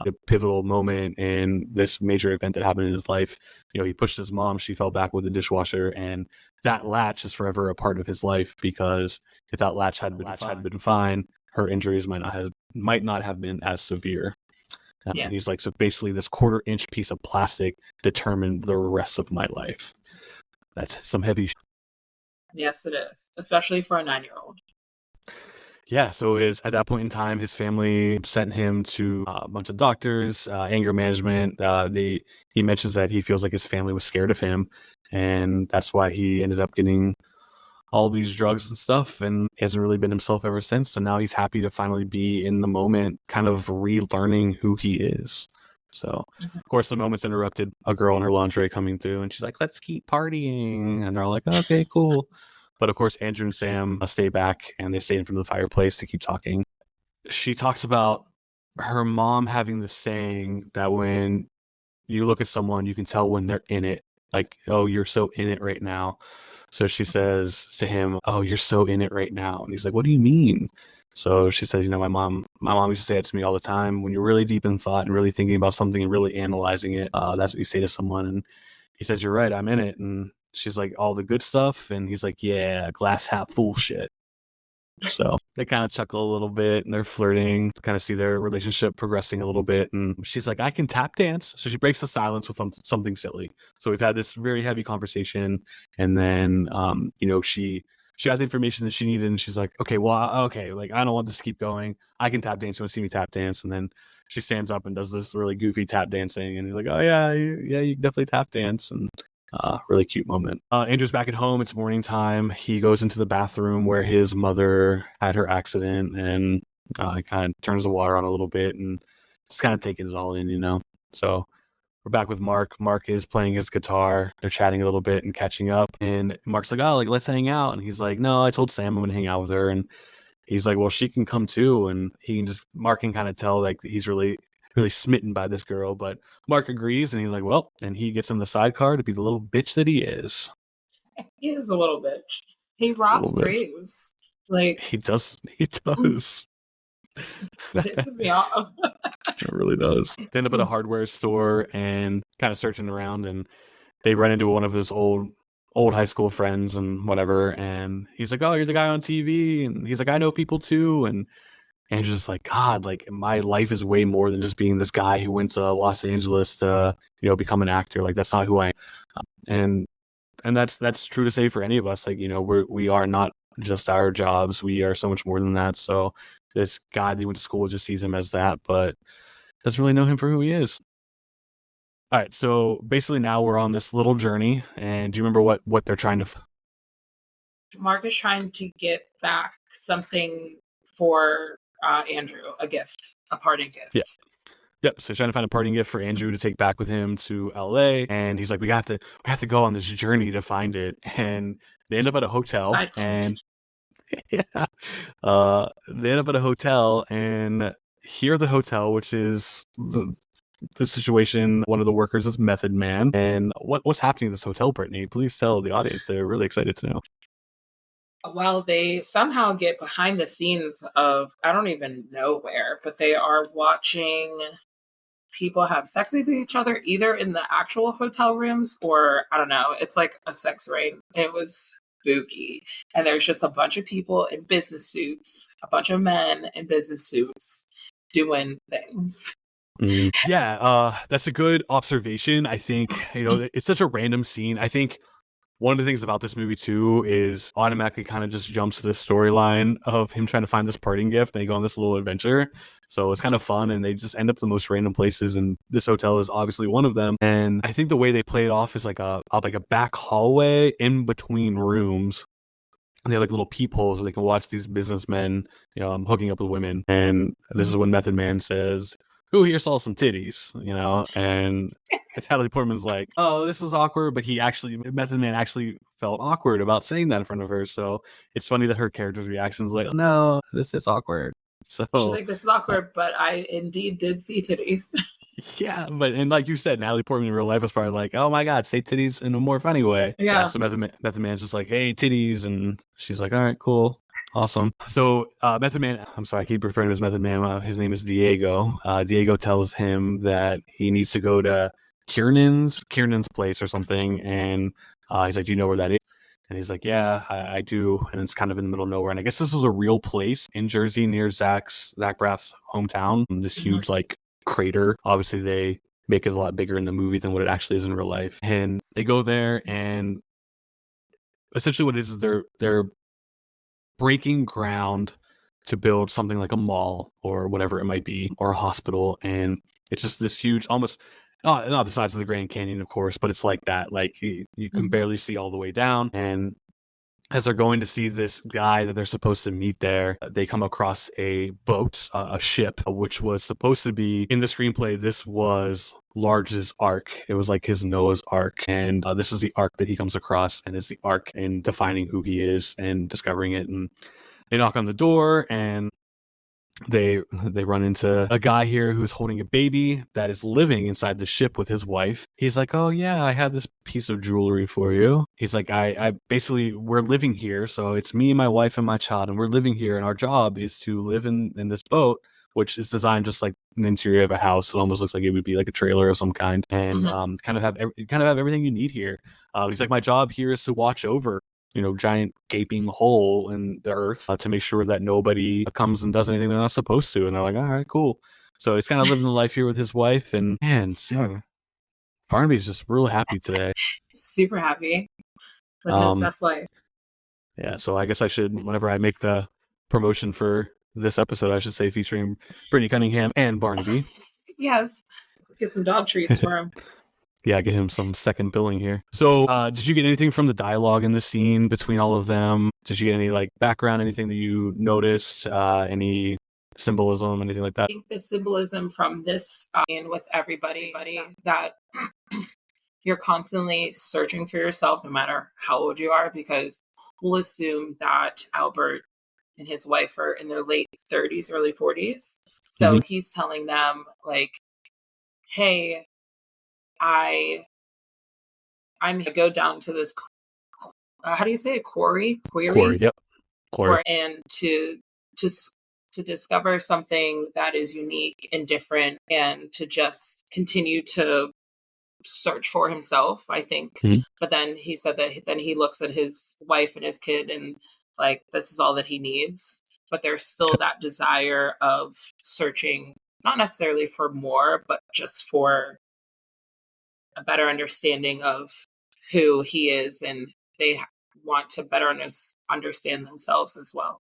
a pivotal moment in this major event that happened in his life, he pushed his mom, she fell back with the dishwasher, and that latch is forever a part of his life, because if that latch had been fine, her injuries might not have been as severe. And he's like, so basically this 1/4-inch piece of plastic determined the rest of my life. That's some heavy Yes, it is, especially for a 9-year-old. Yeah, so at that point in time, his family sent him to a bunch of doctors, anger management. He mentions that he feels like his family was scared of him, and that's why he ended up getting all these drugs and stuff, and he hasn't really been himself ever since. So now he's happy to finally be in the moment, kind of relearning who he is. So, of course, the moment's interrupted. A girl in her lingerie coming through, and she's like, "Let's keep partying," and they're like, "Okay, cool." But of course, Andrew and Sam stay back, and they stay in front of the fireplace to keep talking. She talks about her mom having the saying that when you look at someone, you can tell when they're in it. Like, oh, you're so in it right now. So she says to him, "Oh, you're so in it right now." And he's like, "What do you mean?" So she says, my mom used to say it to me all the time. When you're really deep in thought and really thinking about something and really analyzing it, that's what you say to someone. And he says, "You're right, I'm in it." And she's like, "All the good stuff?" And he's like, "Yeah, glass half full shit." So they kind of chuckle a little bit, and they're flirting, kind of see their relationship progressing a little bit. And she's like, "I can tap dance." So she breaks the silence with something silly. So we've had this very heavy conversation, and then, she got the information that she needed, and she's like, "Okay, well, okay, like, I don't want this to keep going. I can tap dance. You want to see me tap dance?" And then she stands up and does this really goofy tap dancing, and he's like, "Oh yeah, you definitely tap dance." And Really cute moment. Andrew's back at home. It's morning time. He goes into the bathroom where his mother had her accident, and kind of turns the water on a little bit and just kind of taking it all in, you know. So we're back with Mark. Mark is playing his guitar. They're chatting a little bit and catching up. And Mark's like, "Oh, like let's hang out." And he's like, "No, I told Sam I'm gonna hang out with her." And he's like, "Well, she can come too." And Mark can kind of tell like he's really smitten by this girl. But Mark agrees, and he's like, "Well," and he gets in the sidecar to be the little bitch that he is. He is a little bitch. He robs graves. Like he does. He does. Pisses me off. It really does. They end up at a hardware store and kind of searching around, and they run into one of his old high school friends and whatever. And he's like, "Oh, you're the guy on TV," and he's like, "I know people too." And Andrew's just like, "God, like my life is way more than just being this guy who went to Los Angeles to, you know, become an actor. Like that's not who I am." And that's true to say for any of us. Like, you know, we are not just our jobs. We are so much more than that. So this guy that went to school just sees him as that, but doesn't really know him for who he is. All right, so basically now we're on this little journey, and do you remember what they're trying to? Mark is trying to get back something for Andrew, a gift, a parting gift. Yeah. Yep. So he's trying to find a parting gift for Andrew to take back with him to LA, and he's like, we have to go on this journey to find it, and they end up at a hotel, and yeah, they end up at a hotel, and here the hotel, which is the situation, one of the workers is Method Man. And what's happening at this hotel, Brittany? Please tell the audience. They're really excited to know. Well, they somehow get behind the scenes of, I don't even know where, but they are watching people have sex with each other, either in the actual hotel rooms or, I don't know, it's like a sex ring. It was spooky. And there's just a bunch of people in business suits, a bunch of men in business suits doing things. Yeah, that's a good observation. I think, you know, it's such a random scene. I think one of the things about this movie too is automatically kind of just jumps to the storyline of him trying to find this parting gift, and they go on this little adventure. So it's kind of fun, and they just end up the most random places, and this hotel is obviously one of them. And I think the way they play it off is like a back hallway in between rooms. And they have like little peepholes where they can watch these businessmen, you know, hooking up with women. And this is when Method Man says, "Who here saw some titties?" You know, and Natalie Portman's like, "Oh, this is awkward," but Method Man actually felt awkward about saying that in front of her. So it's funny that her character's reaction is like, "Oh, no, this is awkward." So she's like, "This is awkward," but I indeed did see titties. Yeah, and like you said, Natalie Portman in real life was probably like, "Oh my God, say titties in a more funny way." Yeah. So Method Man's just like, "Hey, titties," and she's like, "All right, cool. Awesome." So Method Man, I'm sorry, I keep referring to him as Method Man. His name is Diego. Diego tells him that he needs to go to Kiernan's place or something, and he's like, "Do you know where that is?" And he's like, "Yeah, I do." And it's kind of in the middle of nowhere. And I guess this was a real place in Jersey near Zach Braff's hometown. This huge like crater. Obviously, they make it a lot bigger in the movie than what it actually is in real life. And they go there, and essentially what it is they're breaking ground to build something like a mall or whatever it might be, or a hospital. And it's just this huge, almost not the size of the Grand Canyon, of course, but it's like that. Like you can barely see all the way down. And as they're going to see this guy that they're supposed to meet there, they come across a boat, a ship, which was supposed to be in the screenplay. This was Large's Ark. It was like his Noah's Ark. And this is the Ark that he comes across, and it's the Ark in defining who he is and discovering it. And they knock on the door, and they run into a guy here who's holding a baby that is living inside the ship with his wife. He's like, "Oh yeah, I have this piece of jewelry for you." He's like, I basically, we're living here, so it's me, my wife, and my child, and we're living here, and our job is to live in this boat, which is designed just like an interior of a house. It almost looks like it would be like a trailer of some kind, and kind of have everything you need here. He's like, "My job here is to watch over, you know, giant gaping hole in the earth to make sure that nobody comes and does anything they're not supposed to." And they're like, "All right, cool." So he's kind of living the life here with his wife, and man, Barnaby's just real happy today. Super happy. Living his best life. Yeah, so I guess I should, whenever I make the promotion for this episode, I should say featuring Brittany Cunningham and Barnaby. Yes. Get some dog treats for him. Yeah, get him some second billing here. So, did you get anything from the dialogue in the scene between all of them? Did you get any like background, anything that you noticed, any symbolism, anything like I that? think the symbolism from this scene with everybody that you're constantly searching for yourself, no matter how old you are, because we'll assume that Albert and his wife are in their late 30s, early 40s. Hmm. So he's telling them, like, hey, I I'm gonna go down to this how do you say it? Quarry, yep, quarry. And to to discover something that is unique and different, and to just continue to search for himself, I think. Hmm. But then he said that then he looks at his wife and his kid, and like this is all that he needs. But there's still that desire of searching, not necessarily for more, but just for a better understanding of who he is, and they want to better understand themselves as well,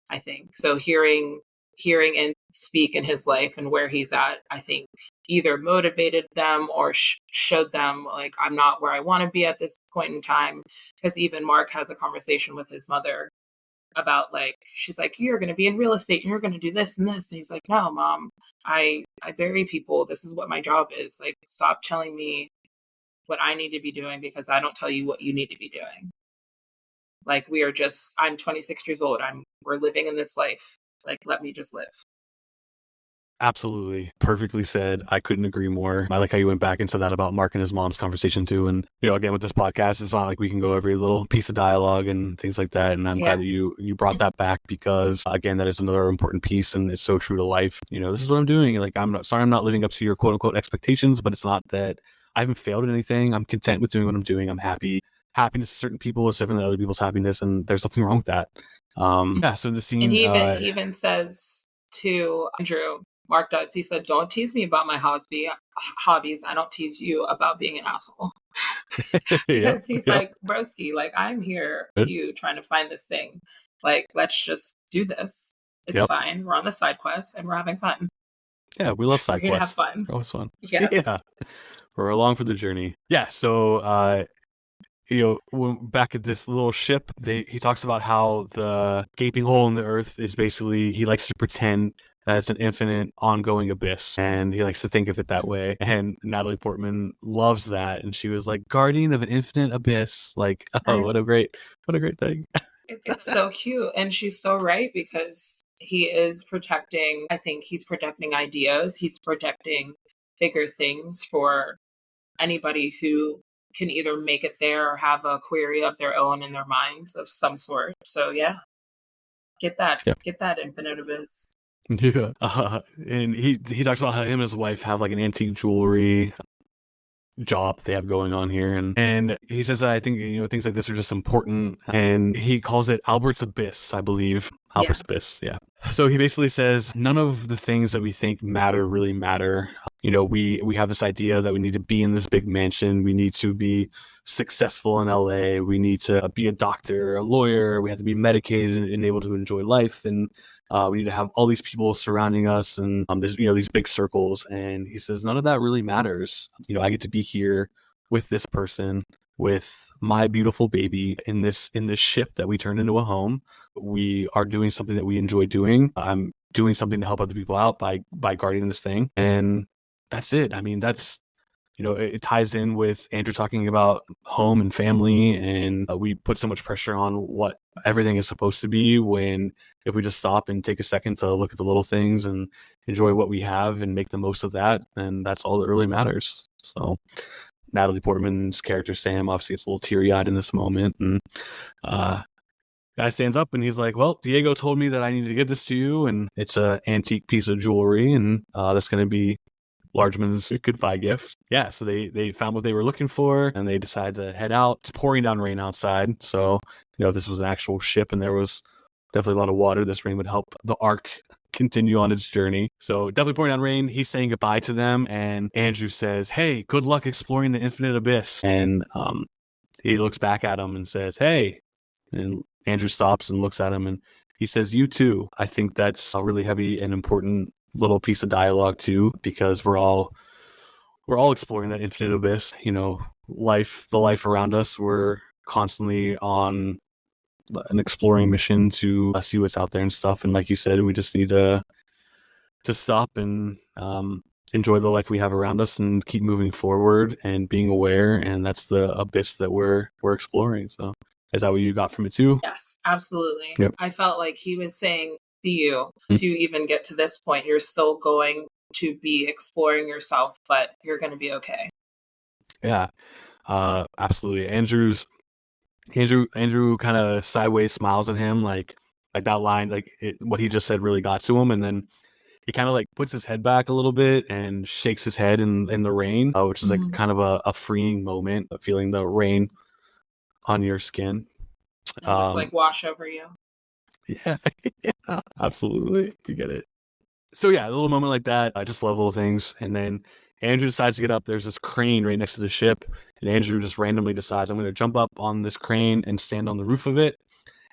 I think. So hearing and speak in his life and where he's at, I think either motivated them or showed them like I'm not where I want to be at this point in time. Because even Mark has a conversation with his mother about, like, she's like, you're going to be in real estate and you're going to do this and this, and he's like, no mom, I bury people, this is what my job is, like stop telling me what I need to be doing because I don't tell you what you need to be doing. Like we are just I'm 26 years old. We're living in this life. Like let me just live. Absolutely. Perfectly said. I couldn't agree more. I like how you went back into that about Mark and his mom's conversation too. And, again, with this podcast, it's not like we can go every little piece of dialogue and things like that. And I'm Yeah. glad that you brought that back because, again, that is another important piece and it's so true to life. This is what I'm doing. Like, I'm not sorry I'm not living up to your quote unquote expectations, but it's not that I haven't failed at anything. I'm content with doing what I'm doing. I'm happy. Happiness to certain people is different than other people's happiness, and there's nothing wrong with that. Yeah, so the And scene, he even says to Andrew, Mark does, he said, don't tease me about my hobbies. I don't tease you about being an asshole. yep, Because he's yep. like, broski, like I'm here with you trying to find this thing. Like, let's just do this. It's Yep. fine. We're on the side quest and we're having fun. Yeah, we love We're side here to have quests. fun. They're always fun. Yes. Yeah, we're along for the journey. Yeah, so back at this little ship, he talks about how the gaping hole in the earth is basically he likes to pretend that it's an infinite ongoing abyss, and he likes to think of it that way. And Natalie Portman loves that, and she was like, "Guardian of an infinite abyss." Like, oh, what a great thing. It's so cute. And she's so right because he is protecting, I think he's protecting ideas. He's protecting bigger things for anybody who can either make it there or have a query of their own in their minds of some sort. So yeah, Yeah. get that infinite abyss. Yeah, and he talks about how him and his wife have like an antique jewelry job they have going on here, and he says that I think things like this are just important, and he calls it Albert's Abyss, I believe. Albert's Yes. Abyss, yeah. So he basically says none of the things that we think matter really matter. We have this idea that we need to be in this big mansion, we need to be successful in LA, we need to be a doctor, a lawyer, we have to be medicated and able to enjoy life, and we need to have all these people surrounding us, and there's these big circles. And he says none of that really matters. I get to be here with this person, with my beautiful baby in this ship that we turned into a home. We are doing something that we enjoy doing. I'm doing something to help other people out by guarding this thing, and that's it. I mean, that's it ties in with Andrew talking about home and family, and we put so much pressure on what everything is supposed to be when if we just stop and take a second to look at the little things and enjoy what we have and make the most of that, then that's all that really matters. So Natalie Portman's character Sam obviously gets a little teary-eyed in this moment, and guy stands up and he's like, well, Diego told me that I needed to give this to you, and it's a antique piece of jewelry, and that's going to be Largeman's goodbye gift. Yeah, so they found what they were looking for, and they decided to head out. It's pouring down rain outside, so if this was an actual ship and there was definitely a lot of water, this rain would help the Ark continue on its journey. So definitely pouring down rain. He's saying goodbye to them, and Andrew says, "Hey, good luck exploring the infinite abyss." And he looks back at him and says, "Hey," and Andrew stops and looks at him, and he says, "You too." I think that's a really heavy and important little piece of dialogue too, because we're all we're all exploring that infinite abyss. You know, the life around us. We're constantly on an exploring mission to see what's out there and stuff. And like you said, we just need to stop and enjoy the life we have around us and keep moving forward and being aware. And that's the abyss that we're exploring. So, is that what you got from it too? Yes, absolutely. Yep. I felt like he was saying to you, to even get to this point, you're still going to be exploring yourself, but you're going to be okay. Yeah, absolutely. Andrew kind of sideways smiles at him, like that line, what he just said really got to him, and then he kind of like puts his head back a little bit and shakes his head in the rain, which is like kind of a freeing moment, of feeling the rain on your skin. And just like wash over you. Yeah, yeah, absolutely. You get it. So yeah, a little moment like that. I just love little things. And then Andrew decides to get up. There's this crane right next to the ship, and Andrew just randomly decides, I'm going to jump up on this crane and stand on the roof of it.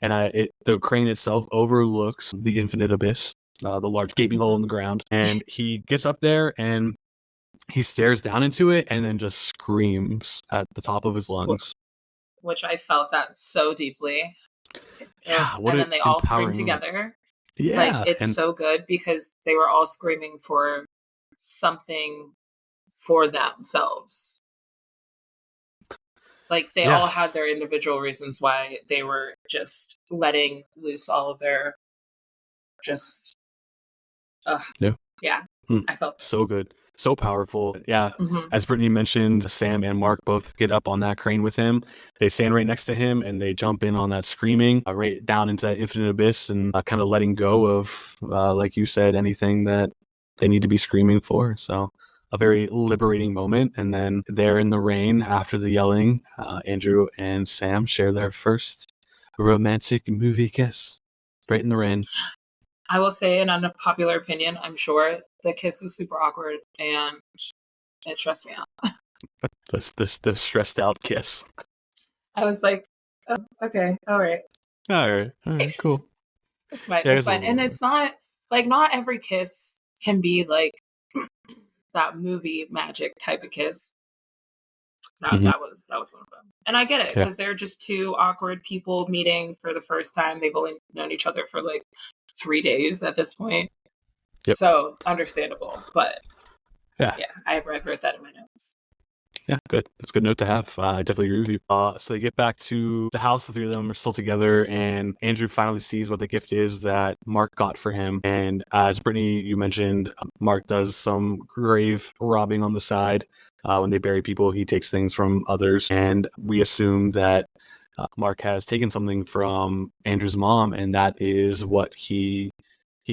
And the crane itself overlooks the infinite abyss, the large gaping hole in the ground. And he gets up there and he stares down into it and then just screams at the top of his lungs. Which I felt that so deeply. Yeah, and then they all scream together. Yeah. Like, it's so good because they were all screaming for something for themselves. Like, they all had their individual reasons why they were just letting loose all of their just yeah. I felt so good, so powerful. Yeah. As Brittany mentioned, Sam and Mark both get up on that crane with him. They stand right next to him and they jump in on that screaming right down into that infinite abyss and kind of letting go of, like you said, anything that they need to be screaming for. So a very liberating moment. And then there in the rain after the yelling, Andrew and Sam share their first romantic movie kiss right in the rain. I will say, an unpopular opinion, I'm sure the kiss was super awkward and it stressed me out. The stressed out kiss. I was like, oh, okay, all right, cool. It's fine. It's fine. And it's not like, not every kiss can be like that movie magic type of kiss. That was one of them. And I get it, because they're just two awkward people meeting for the first time. They've only known each other for like 3 days at this point. Yep. So understandable. But yeah, I wrote that in my notes. Yeah, good. That's a good note to have. I definitely agree with you. So they get back to the house. The three of them are still together, and Andrew finally sees what the gift is that Mark got for him. And as Brittany, you mentioned, Mark does some grave robbing on the side. When they bury people, he takes things from others, and we assume that Mark has taken something from Andrew's mom, and that is what he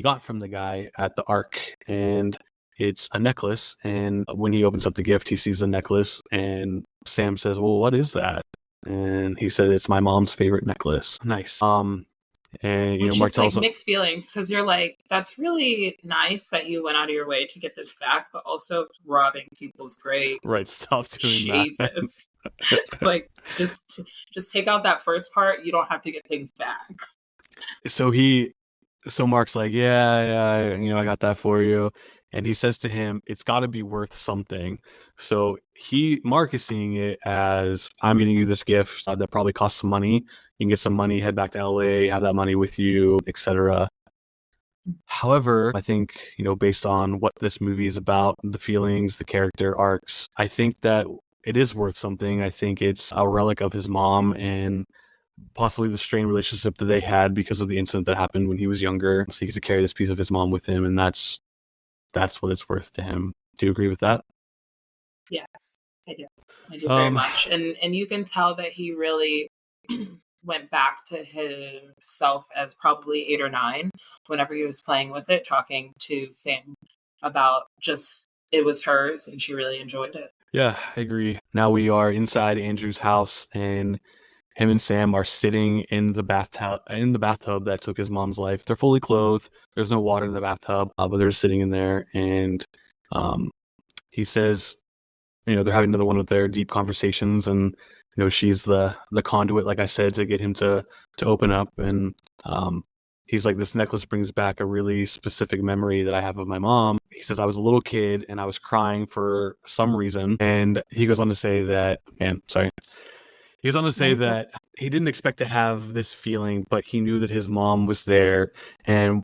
got from the guy at the Ark. And it's a necklace, and when he opens up the gift, he sees the necklace, and Sam says, well, what is that? And he said, it's my mom's favorite necklace. Nice. And which Mark tells like mixed feelings, because you're like, that's really nice that you went out of your way to get this back, but also robbing people's graves. Right, stop doing Jesus. Like, just take out that first part. You don't have to get things back. So Mark's like, yeah, I got that for you. And he says to him, it's got to be worth something. So Mark is seeing it as, I'm getting you this gift that probably costs some money. You can get some money, head back to LA, have that money with you, etc. However, I think, based on what this movie is about, the feelings, the character arcs, I think that it is worth something. I think it's a relic of his mom and possibly the strained relationship that they had because of the incident that happened when he was younger. So he gets to carry this piece of his mom with him, and that's what it's worth to him. Do you agree with that? Yes, I do. I do very much. And you can tell that he really went back to himself as probably 8 or 9 whenever he was playing with it, talking to Sam about just, it was hers and she really enjoyed it. Yeah, I agree. Now we are inside Andrew's house, and him and Sam are sitting in the bathtub that took his mom's life. They're fully clothed. There's no water in the bathtub, but they're sitting in there. And he says, they're having another one of their deep conversations, and she's the conduit, like I said, to get him to open up. And he's like, this necklace brings back a really specific memory that I have of my mom. He says, I was a little kid and I was crying for some reason. And he goes on to say that, he goes on to say that he didn't expect to have this feeling, but he knew that his mom was there. And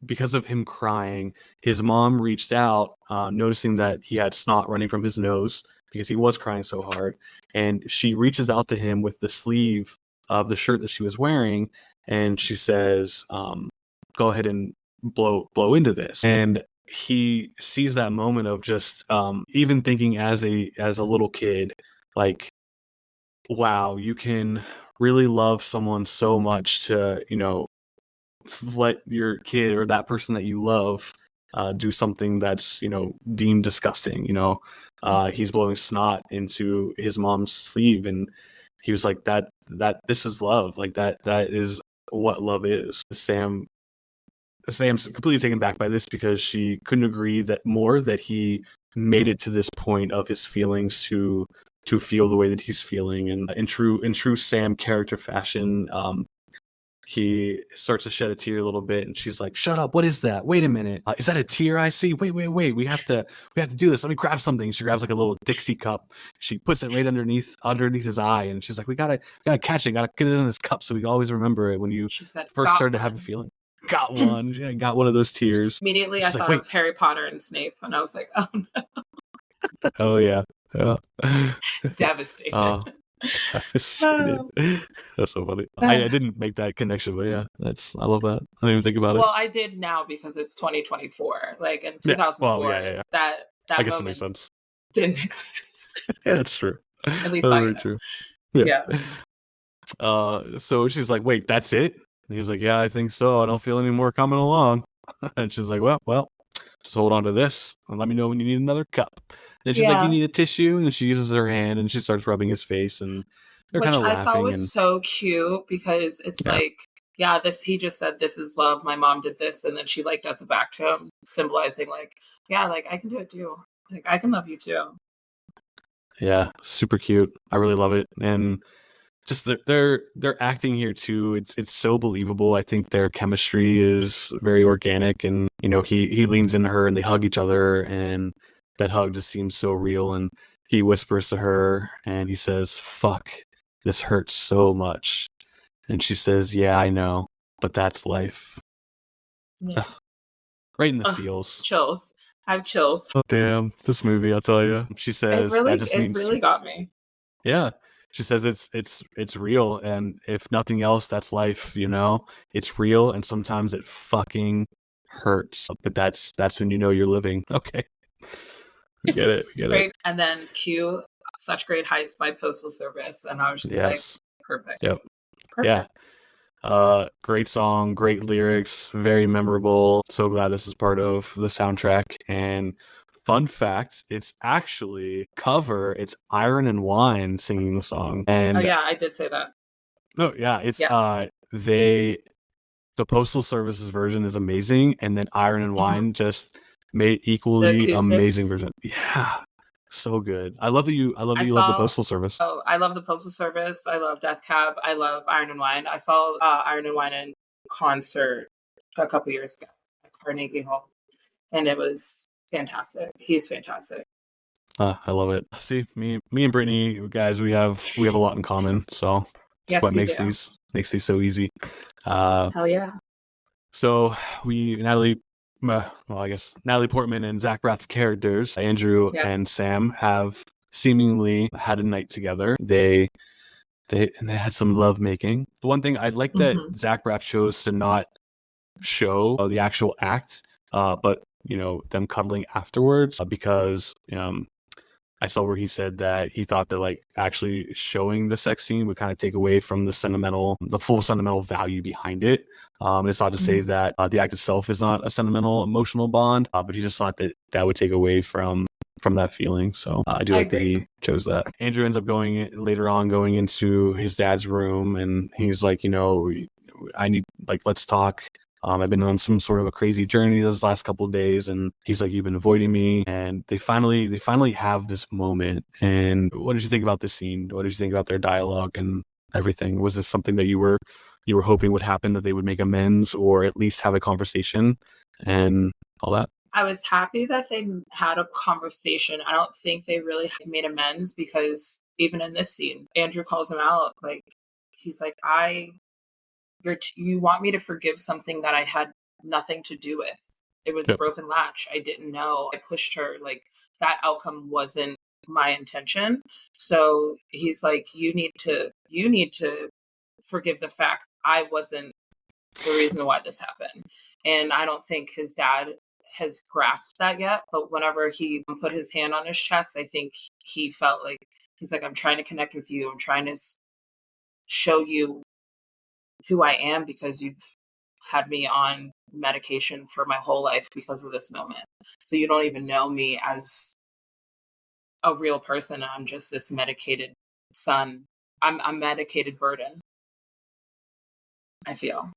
because of him crying, his mom reached out, noticing that he had snot running from his nose because he was crying so hard. And she reaches out to him with the sleeve of the shirt that she was wearing. And she says, go ahead and blow into this. And he sees that moment of just even thinking as a little kid, like, wow, you can really love someone so much to, let your kid or that person that you love do something that's, deemed disgusting. He's blowing snot into his mom's sleeve, and he was like, that this is love. Like that is what love is. Sam's completely taken back by this because she couldn't agree that he made it to this point of his feelings to feel the way that he's feeling. And in true Sam character fashion, he starts to shed a tear a little bit, and she's like, shut up, what is that? Wait a minute, is that a tear I see? Wait, we have to do this. Let me grab something. She grabs like a little Dixie cup, she puts it right underneath his eye, and she's like, we gotta catch it, gotta get it in this cup so we can always remember it when you first started to have a feeling. Got one. Yeah, got one of those tears. Immediately I thought of Harry Potter and Snape, and I was like, oh no. Oh yeah. Devastated. Devastated. That's so funny. I didn't make that connection, but yeah, I love that. I didn't even think about it. Well, I did now because it's 2024. Like in 2004, that I guess it makes sense. Didn't exist. Yeah, that's true. At least that's I very know. true. Yeah. So she's like, wait, that's it? And he's like, yeah, I think so. I don't feel any more coming along. And she's like, well, just hold on to this and let me know when you need another cup. Then she's like, you need a tissue? And she uses her hand and she starts rubbing his face, and they're kind of laughing. Which I thought was so cute because it's like, he just said, this is love. My mom did this. And then she like does it back to him, symbolizing like, yeah, like I can do it too. Like I can love you too. Yeah, super cute. I really love it. And just their acting here too, it's so believable. I think their chemistry is very organic, and he leans into her and they hug each other, and that hug just seems so real. And he whispers to her and he says, fuck, this hurts so much. And she says, yeah, I know, but that's life. Yeah. Right in the feels. Chills. I have chills. Oh damn, this movie, I'll tell you. She says it really got me. Yeah. She says it's real, and if nothing else, that's life, It's real, and sometimes it fucking hurts. But that's when you're living. Okay. We get it. Great. And then cue Such Great Heights by Postal Service. And I was just like, perfect. Yep. Perfect. Yeah. Great song, great lyrics, very memorable. So glad this is part of the soundtrack. And fun fact, it's actually cover. It's Iron and Wine singing the song. And I did say that. Oh yeah, it's the Postal Service's version is amazing, and then Iron and Wine just made equally amazing version. Yeah, so good. I love that you love the Postal Service. Oh, I love the Postal Service. I love Death Cab. I love Iron and Wine. I saw Iron and Wine in concert a couple years ago at Carnegie Hall, and it was fantastic. He's fantastic. I love it. See, me and Brittany, guys, we have a lot in common. So that's what makes these so easy. Hell yeah. So Natalie Portman and Zach Braff's characters, Andrew and Sam, have seemingly had a night together. They had some love making. The one thing I like that Zach Braff chose to not show the actual act, but them cuddling afterwards, because I saw where he said that he thought that like actually showing the sex scene would kind of take away from the full sentimental value behind it. It's not to say that the act itself is not a sentimental, emotional bond, but he just thought that would take away from that feeling. So I do like that he chose that. Andrew ends up going into his dad's room, and he's like, I need, like, let's talk. I've been on some sort of a crazy journey those last couple of days, and he's like, you've been avoiding me. And they finally have this moment. And what did you think about this scene? What did you think about their dialogue and everything? Was this something that you were you were hoping would happen, that they would make amends or at least have a conversation and all that? I was happy that they had a conversation. I don't think they really made amends because even in this scene, Andrew calls him out. Like, he's like, you want me to forgive something that I had nothing to do with. It was a Yep. broken latch. I didn't know. I pushed her. Like, that outcome wasn't my intention. So he's like, you need to forgive the fact I wasn't the reason why this happened. And I don't think his dad has grasped that yet. But whenever he put his hand on his chest, I think he felt like he's like, I'm trying to connect with you. I'm trying to show you who I am because you've had me on medication for my whole life because of this moment. So you don't even know me as a real person. I'm just this medicated son. I'm medicated burden, I feel.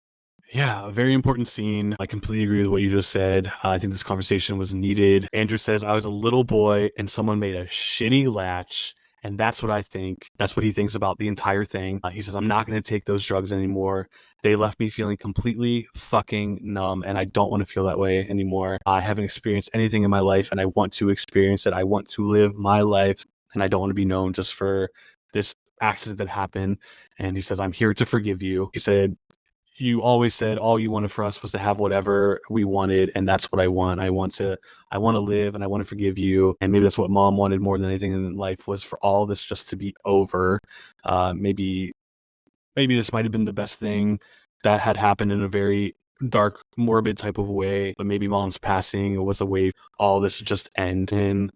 Yeah, a very important scene. I completely agree with what you just said. I think this conversation was needed. Andrew says, I was a little boy and someone made a shitty latch. And that's what I think. That's what he thinks about the entire thing. He says, I'm not going to take those drugs anymore. They left me feeling completely fucking numb, and I don't want to feel that way anymore. I haven't experienced anything in my life, and I want to experience it. I want to live my life, and I don't want to be known just for this accident that happened. And he says, I'm here to forgive you. He said, you always said all you wanted for us was to have whatever we wanted, and that's what I want. I want to live, and I want to forgive you. And maybe that's what Mom wanted more than anything in life, was for all this just to be over. Maybe this might have been the best thing that had happened in a very dark, morbid type of way. But maybe Mom's passing was a way all this to just end. And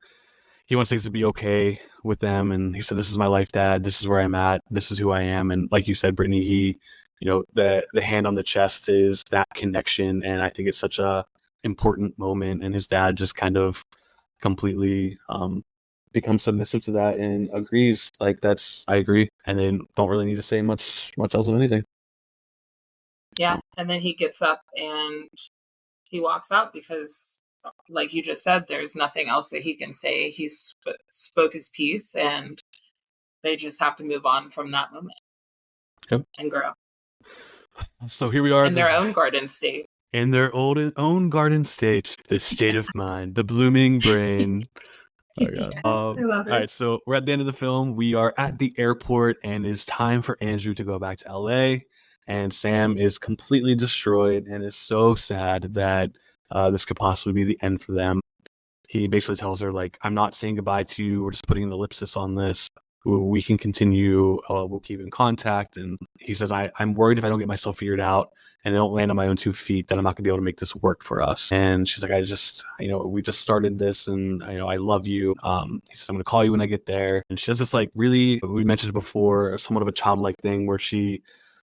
he wants things to be okay with them. And he said, this is my life, Dad. This is where I'm at. This is who I am. And like you said, Brittany, the hand on the chest is that connection. And I think it's such a important moment. And his dad just kind of completely becomes submissive to that and agrees. Like, I agree. And then don't really need to say much else of anything. Yeah. And then he gets up and he walks out because, like you just said, there's nothing else that he can say. He spoke his piece, and they just have to move on from that moment. Yep. And grow. So here we are in their own garden state. In their own garden state, the state of mind, the blooming brain. Oh god. I love it. All right, so we're at the end of the film. We are at the airport, and it's time for Andrew to go back to LA. And Sam is completely destroyed and is so sad that this could possibly be the end for them. He basically tells her, like, I'm not saying goodbye to you. We're just putting an ellipsis on this. We can continue. We'll keep in contact. And he says, I'm worried if I don't get myself figured out and I don't land on my own 2 feet, that I'm not going to be able to make this work for us. And she's like, we just started this, and, I love you. He says, I'm going to call you when I get there. And she does this, like, really, we mentioned before, somewhat of a childlike thing where she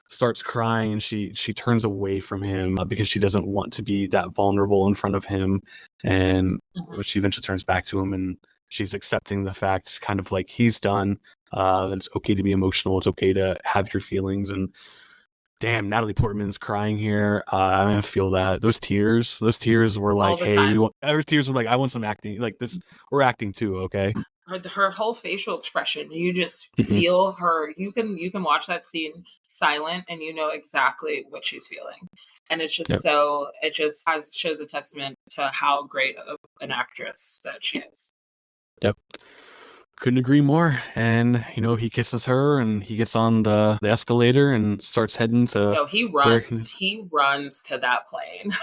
starts crying and she turns away from him because she doesn't want to be that vulnerable in front of him. And she eventually turns back to him, and she's accepting the fact, kind of like he's done, that it's okay to be emotional. It's okay to have your feelings. And damn, Natalie Portman's crying here. I feel that those tears were like, hey, her tears were like, I want some acting. Like this, we're acting too. Okay. Her whole facial expression, you just feel her. You can watch that scene silent, and you know exactly what she's feeling. And it's just shows a testament to how great of an actress that she is. Yep. Couldn't agree more. And he kisses her, and he gets on the escalator and starts heading to. He runs to that plane.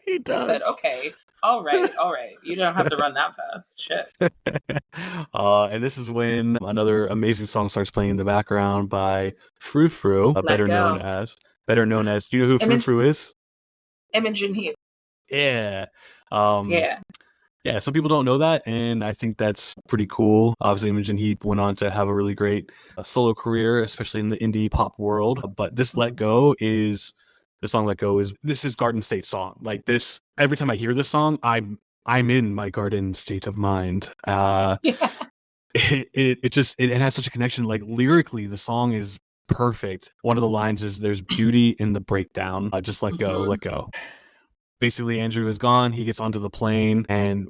He does. I said, okay, all right, you don't have to run that fast. Shit. And this is when another amazing song starts playing in the background by Frou Frou, better known as. Do you know who Frou Frou is? Imogen Heap. Yeah. Yeah. Yeah, some people don't know that, and I think that's pretty cool. Obviously, Imogen Heap went on to have a really great solo career, especially in the indie pop world. But this Let Go is this is Garden State song. Like this, every time I hear this song, I'm in my garden state of mind. It has such a connection. Like lyrically, the song is perfect. One of the lines is, "There's beauty in the breakdown. Just let go, let go." Basically, Andrew is gone. He gets onto the plane, and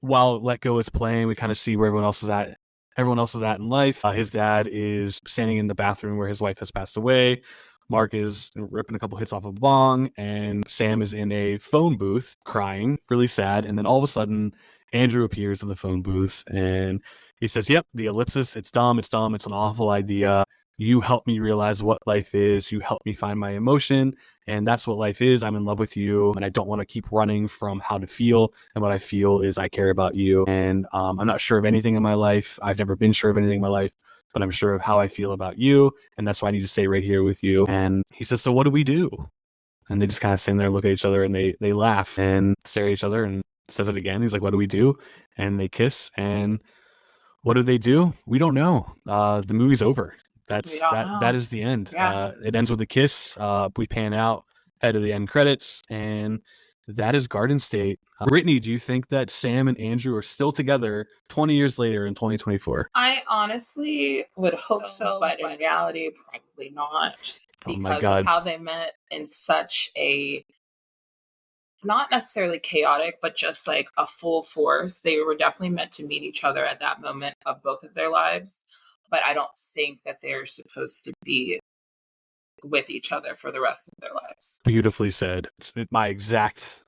while Let Go is playing, we kind of see where everyone else is at in life. His dad is standing in the bathroom where his wife has passed away, Mark is ripping a couple hits off of a bong, and Sam is in a phone booth crying, really sad. And then all of a sudden, Andrew appears in the phone booth and he says, "Yep, the ellipsis, it's dumb, it's dumb, it's an awful idea. You helped me realize what life is. You helped me find my emotion, and that's what life is. I'm in love with you, and I don't want to keep running from how to feel. And what I feel is I care about you. And I'm not sure of anything in my life. I've never been sure of anything in my life, but I'm sure of how I feel about you, and that's why I need to stay right here with you." And he says, "So what do we do?" And they just kind of stand there and look at each other, and they laugh and stare at each other, and says it again. He's like, "What do we do?" And they kiss, and what do they do? We don't know. The movie's over. We don't know. That is the end. Yeah. It ends with a kiss. We pan out, head of the end credits, and that is Garden State. Brittany, do you think that Sam and Andrew are still together 20 years later in 2024? I honestly would hope so, but in reality, probably not. Oh my Because God. of how they met in such a not necessarily chaotic, but just like a full force. They were definitely meant to meet each other at that moment of both of their lives. But I don't think that they're supposed to be with each other for the rest of their lives. Beautifully said. It's my exact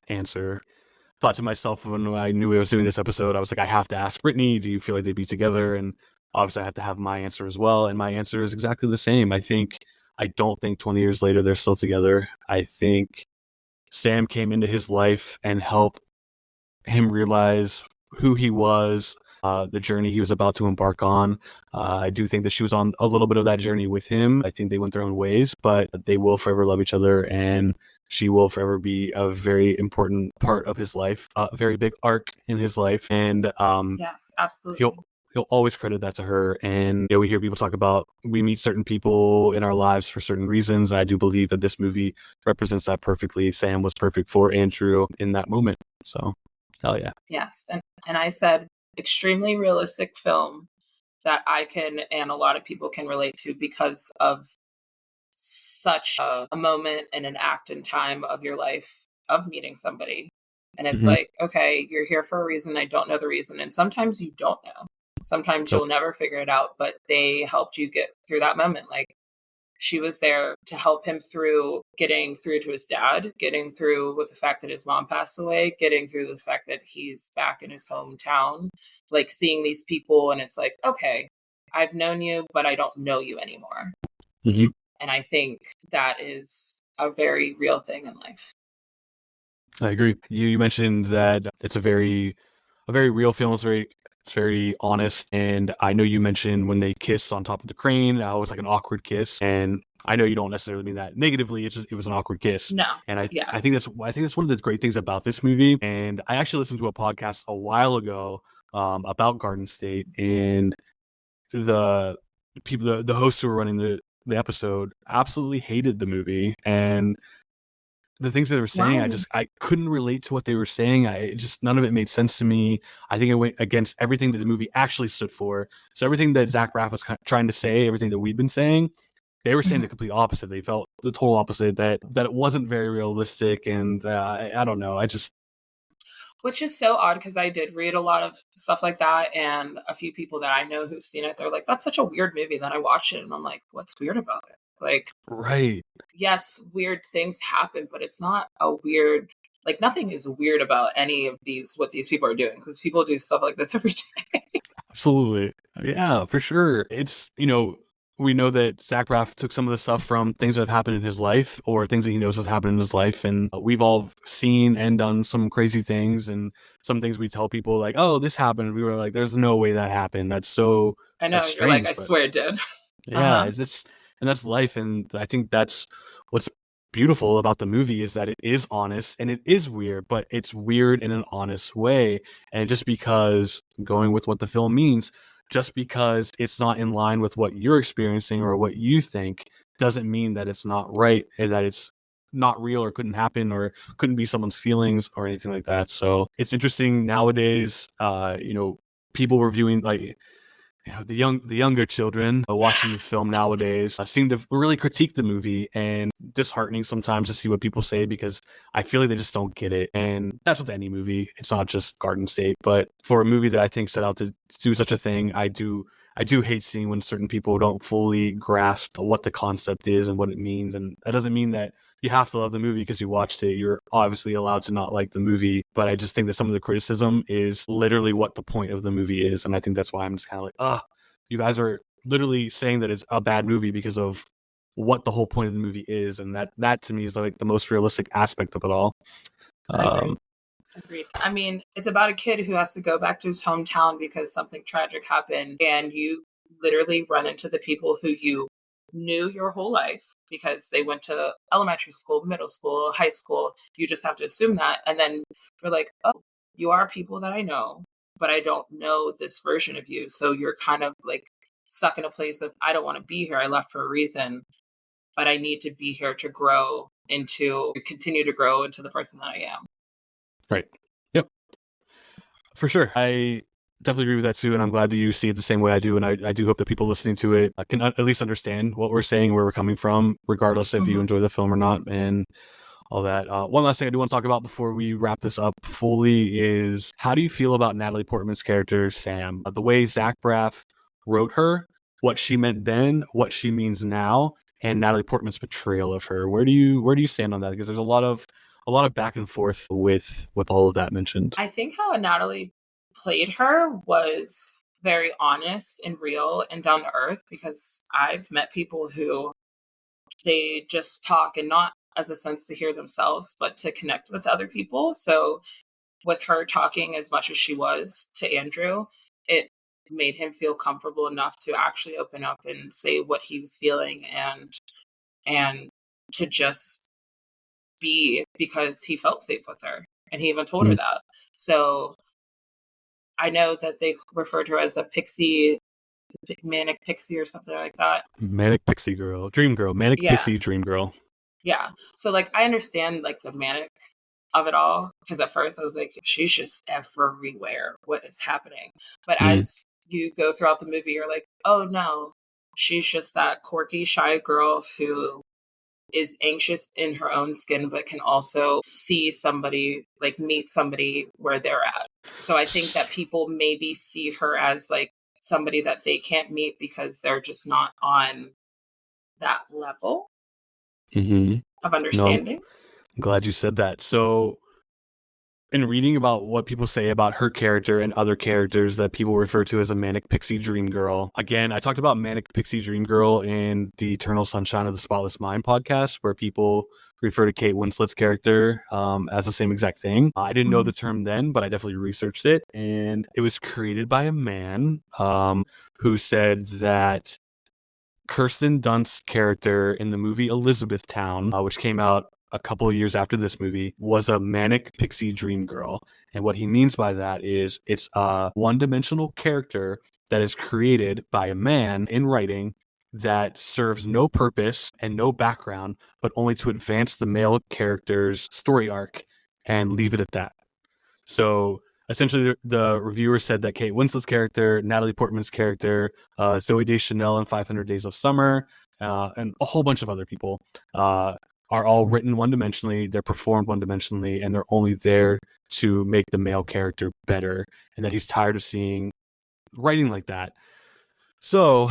answer. Thought to myself when I knew I was doing this episode, I was like, I have to ask Brittany, do you feel like they'd be together? And obviously I have to have my answer as well. And my answer is exactly the same. I don't think 20 years later they're still together. I think Sam came into his life and helped him realize who he was, the journey he was about to embark on. I do think that she was on a little bit of that journey with him. I think they went their own ways, but they will forever love each other, and she will forever be a very important part of his life, a very big arc in his life. And yes, absolutely. He'll always credit that to her. And we hear people talk about we meet certain people in our lives for certain reasons. I do believe that this movie represents that perfectly. Sam was perfect for Andrew in that moment. So, hell yeah. Yes. And I said extremely realistic film that I can and a lot of people can relate to because of such a moment and an act in time of your life of meeting somebody. And it's like, okay, you're here for a reason. I don't know the reason. And sometimes you don't know. Sometimes you'll never figure it out, but they helped you get through that moment. Like she was there to help him through getting through to his dad, getting through with the fact that his mom passed away, getting through the fact that he's back in his hometown, like seeing these people. And it's like, okay, I've known you, but I don't know you anymore. Mm-hmm. And I think that is a very real thing in life. I agree. You mentioned that it's a very real film. It's very honest. And I know you mentioned when they kissed on top of the crane, it was like an awkward kiss. And I know you don't necessarily mean that negatively. It was an awkward kiss. No. And I yes. think that's one of the great things about this movie. And I actually listened to a podcast a while ago about Garden State, and the people, the hosts who were running the episode absolutely hated the movie. And the things that they were saying, Wow. I couldn't relate to what they were saying. None of it made sense to me. I think it went against everything that the movie actually stood for. So everything that Zach Braff was trying to say, everything that we've been saying, they were saying the complete opposite. They felt the total opposite, that it wasn't very realistic. And I don't know. Which is so odd because I did read a lot of stuff like that, and a few people that I know who've seen it, they're like, that's such a weird movie. Then I watched it and I'm like, what's weird about it? Like, right. Yes, weird things happen, but it's not a weird, like nothing is weird about any of what these people are doing, because people do stuff like this every day. Absolutely. Yeah, for sure. It's, we know that Zach Braff took some of the stuff from things that have happened in his life or things that he knows has happened in his life. And we've all seen and done some crazy things, and some things we tell people like, oh, this happened. We were like, there's no way that happened. That's so I know, that's you're like, strange, I swear it did. yeah, and that's life. And I think that's what's beautiful about the movie, is that it is honest and it is weird, but it's weird in an honest way. And just because, going with what the film means, just because it's not in line with what you're experiencing or what you think, doesn't mean that it's not right, and that it's not real or couldn't happen or couldn't be someone's feelings or anything like that. So it's interesting nowadays, people reviewing, like, the younger children watching this film nowadays seem to really critique the movie, and disheartening sometimes to see what people say, because I feel like they just don't get it. And that's with any movie. It's not just Garden State, but for a movie that I think set out to do such a thing, I do I do hate seeing when certain people don't fully grasp what the concept is and what it means. And that doesn't mean that you have to love the movie because you watched it. You're obviously allowed to not like the movie. But I just think that some of the criticism is literally what the point of the movie is. And I think that's why I'm just kind of like, you guys are literally saying that it's a bad movie because of what the whole point of the movie is. And that to me is like the most realistic aspect of it all. Agreed. Agreed. I mean, it's about a kid who has to go back to his hometown because something tragic happened, and you literally run into the people who you knew your whole life because they went to elementary school, middle school, high school. You just have to assume that. And then you're like, oh, you are people that I know, but I don't know this version of you. So you're kind of like stuck in a place of, I don't want to be here. I left for a reason, but I need to be here to continue to grow into the person that I am. Right. Yep. For sure. I definitely agree with that too. And I'm glad that you see it the same way I do. And I do hope that people listening to it can at least understand what we're saying, where we're coming from, regardless if you enjoy the film or not. And all that. One last thing I do want to talk about before we wrap this up fully is, how do you feel about Natalie Portman's character, Sam? The way Zach Braff wrote her, what she meant then, what she means now, and Natalie Portman's portrayal of her. Where do you stand on that? Because there's a lot of back and forth with all of that mentioned. I think how Natalie played her was very honest and real and down to earth, because I've met people who they just talk, and not as a sense to hear themselves, but to connect with other people. So with her talking as much as she was to Andrew, it made him feel comfortable enough to actually open up and say what he was feeling, and to just be, because he felt safe with her. And he even told her Mhm. that. So I know that they refer to her as a pixie, manic pixie or something like that. Manic pixie girl, dream girl, manic Yeah. pixie dream girl. Yeah. So like I understand like the manic of it all, because at first I was like, she's just everywhere. What is happening? But Mm. as you go throughout the movie, you're like, oh no, she's just that quirky, shy girl who is anxious in her own skin, but can also see somebody, like meet somebody where they're at. So I think that people maybe see her as like somebody that they can't meet because they're just not on that level Mm-hmm. of No, I'm understanding. glad you said that. So, in reading about what people say about her character and other characters that people refer to as a manic pixie dream girl. Again, I talked about manic pixie dream girl in the Eternal Sunshine of the Spotless Mind podcast, where people refer to Kate Winslet's character as the same exact thing. I didn't know the term then, but I definitely researched it, and it was created by a man who said that Kirsten Dunst's character in the movie Elizabethtown, which came out a couple of years after this movie, was a manic pixie dream girl. And what he means by that is it's a one-dimensional character that is created by a man in writing that serves no purpose and no background, but only to advance the male character's story arc and leave it at that. So essentially, the reviewer said that Kate Winslet's character, Natalie Portman's character, Zoe Deschanel in 500 Days of Summer, and a whole bunch of other people are all written one-dimensionally, they're performed one-dimensionally, and they're only there to make the male character better, and that he's tired of seeing writing like that. So,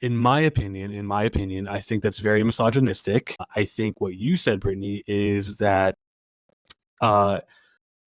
in my opinion, I think that's very misogynistic. I think what you said, Brittany, is that uh,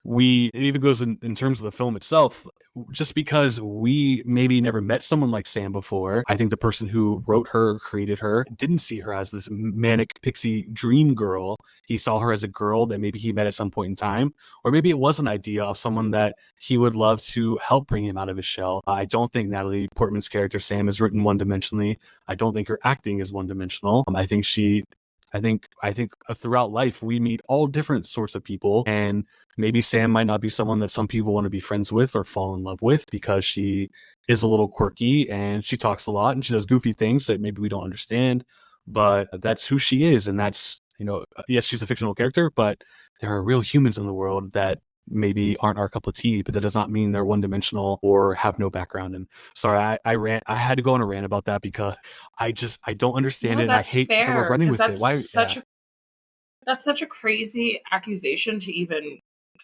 it even goes in terms of the film itself. Just because we maybe never met someone like Sam before, I think the person who wrote her, created her, didn't see her as this manic pixie dream girl. He saw her as a girl that maybe he met at some point in time, or maybe it was an idea of someone that he would love to help bring him out of his shell. I don't think Natalie Portman's character Sam is written one-dimensionally. I don't think her acting is one-dimensional. I think throughout life we meet all different sorts of people, and maybe Sam might not be someone that some people want to be friends with or fall in love with because she is a little quirky and she talks a lot and she does goofy things that maybe we don't understand, but that's who she is. And that's, yes, she's a fictional character, but there are real humans in the world that maybe aren't our cup of tea, but that does not mean they're one-dimensional or have no background. And sorry, I had to go on a rant about that because I don't understand No, it, and I that's hate that we're fair, running because with it. Why? Yeah. that's such a crazy accusation to even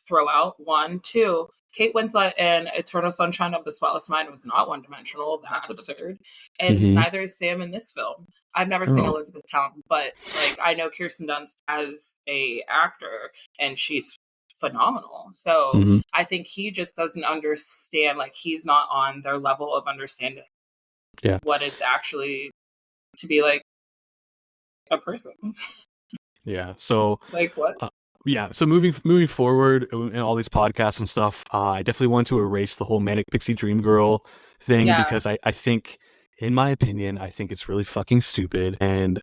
throw out. One, two. Kate Winslet in Eternal Sunshine of the Spotless Mind was not one-dimensional. That's absurd. And Mm-hmm. neither is Sam in this film. I've never seen Elizabeth Town, but like I know Kirsten Dunst as a actor, and she's phenomenal. So Mm-hmm. I think he just doesn't understand, like he's not on their level of understanding what it's actually to be like a person. Yeah. So like what? Yeah, so moving forward in all these podcasts and stuff, I definitely want to erase the whole Manic Pixie Dream Girl thing because I think, in my opinion, I think it's really fucking stupid, and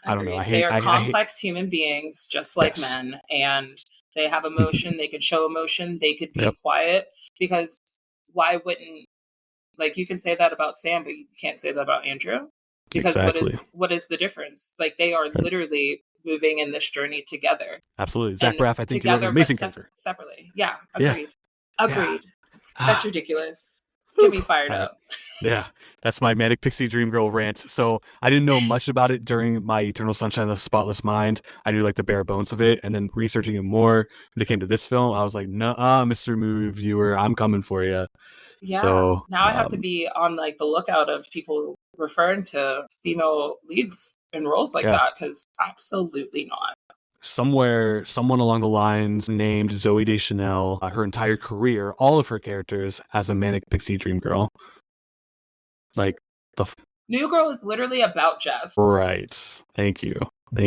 I don't know. They are complex human beings, just like men, and they have emotion. They can show emotion. They could be quiet, because why wouldn't, like, you can say that about Sam, but you can't say that about Andrew, because what is the difference? Like, they are literally moving in this journey together. Absolutely. Zach Braff, I think you're an amazing character. Separately. Yeah, agreed. Agreed. That's ridiculous. Get me fired up. Yeah, that's my Manic Pixie Dream Girl rant. So I didn't know much about it during my Eternal Sunshine of the Spotless Mind. I knew like the bare bones of it, and then researching it more when it came to this film, I was like, "Nuh-uh, Mr. Movie Reviewer, I'm coming for you." Yeah. So now I have to be on like the lookout of people referring to female leads in roles like that, because absolutely not. Someone along the lines named Zooey Deschanel her entire career, all of her characters, as a Manic Pixie Dream Girl. Like New Girl is literally about Jess. Right. Thank you. I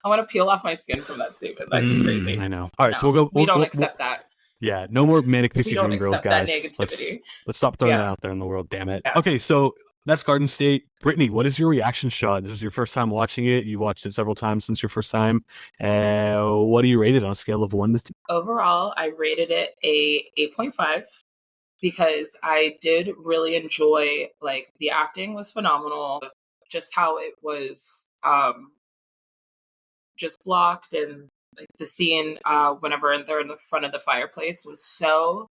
want to peel off my skin from that statement. That's crazy. I know. All right, so we'll go. We don't accept that. Yeah, no more Manic Pixie Dream Girls, guys. Negativity. Let's stop throwing that out there in the world, damn it. Yeah. Okay, so that's Garden State. Brittany, what is your reaction shot? This is your first time watching it. You watched it several times since your first time. What do you rate it on a scale of 1 to 10? Overall, I rated it a 8.5 because I did really enjoy, like, the acting was phenomenal. Just how it was just blocked, and like the scene whenever they're in the front of the fireplace was so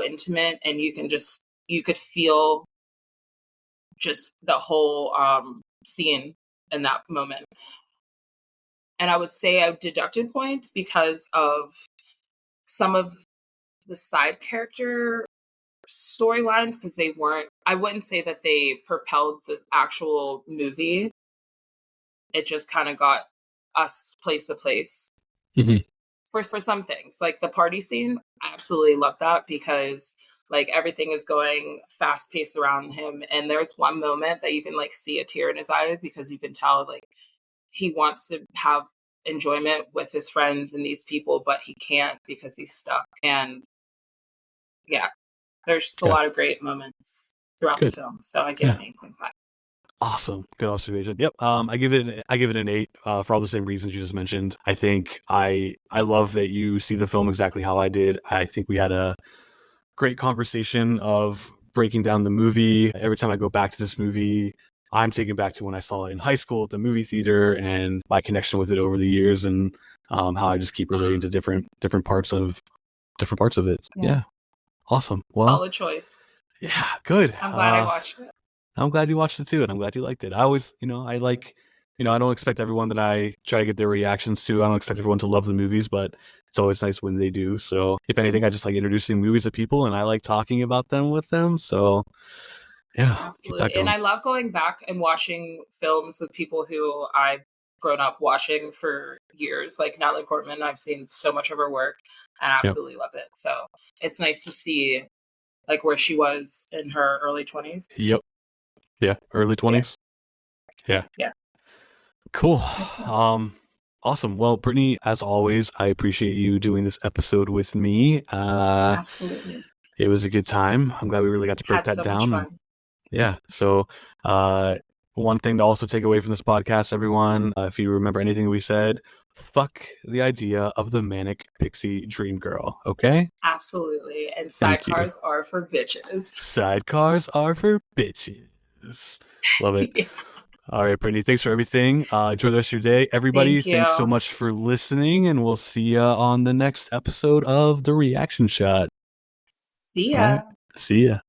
intimate, and you could feel just the whole scene in that moment. And I would say I've deducted points because of some of the side character storylines, because I wouldn't say that they propelled the actual movie. It just kind of got us place to place. Mm-hmm. For some things, like the party scene, I absolutely love that, because like everything is going fast paced around him, and there's one moment that you can like see a tear in his eye, because you can tell like he wants to have enjoyment with his friends and these people, but he can't because he's stuck. And yeah, there's just a lot of great moments throughout the film, so I give it an 8.5. Awesome. Good observation. Yep. I give it an 8 for all the same reasons you just mentioned. I think I love that you see the film exactly how I did. I think we had a great conversation of breaking down the movie. Every time I go back to this movie, I'm taken back to when I saw it in high school at the movie theater, and my connection with it over the years, and how I just keep relating to different parts of it. Yeah. Awesome. Well, solid choice. Yeah, good. I'm glad I watched it. I'm glad you watched it too, and I'm glad you liked it. I always, I don't expect everyone that I try to get their reactions to. I don't expect everyone to love the movies, but it's always nice when they do. So if anything, I just like introducing movies to people, and I like talking about them with them. So yeah, absolutely. And I love going back and watching films with people who I've grown up watching for years, like Natalie Portman. I've seen so much of her work and I absolutely love it. So it's nice to see like where she was in her early 20s. Yep. Yeah, early 20s. Yeah. Cool. Awesome. Well, Brittany, as always, I appreciate you doing this episode with me. Absolutely. It was a good time. I'm glad we really got to break that down. Much fun. Yeah. So, one thing to also take away from this podcast, everyone, if you remember anything we said, fuck the idea of the Manic Pixie Dream Girl, okay? Absolutely. And sidecars are for bitches. Sidecars are for bitches. Love it. Yeah. All right, Brittany, thanks for everything. Enjoy the rest of your day. Everybody, thanks so much for listening, and we'll see you on the next episode of The Reaction Shot. See ya. Right. See ya.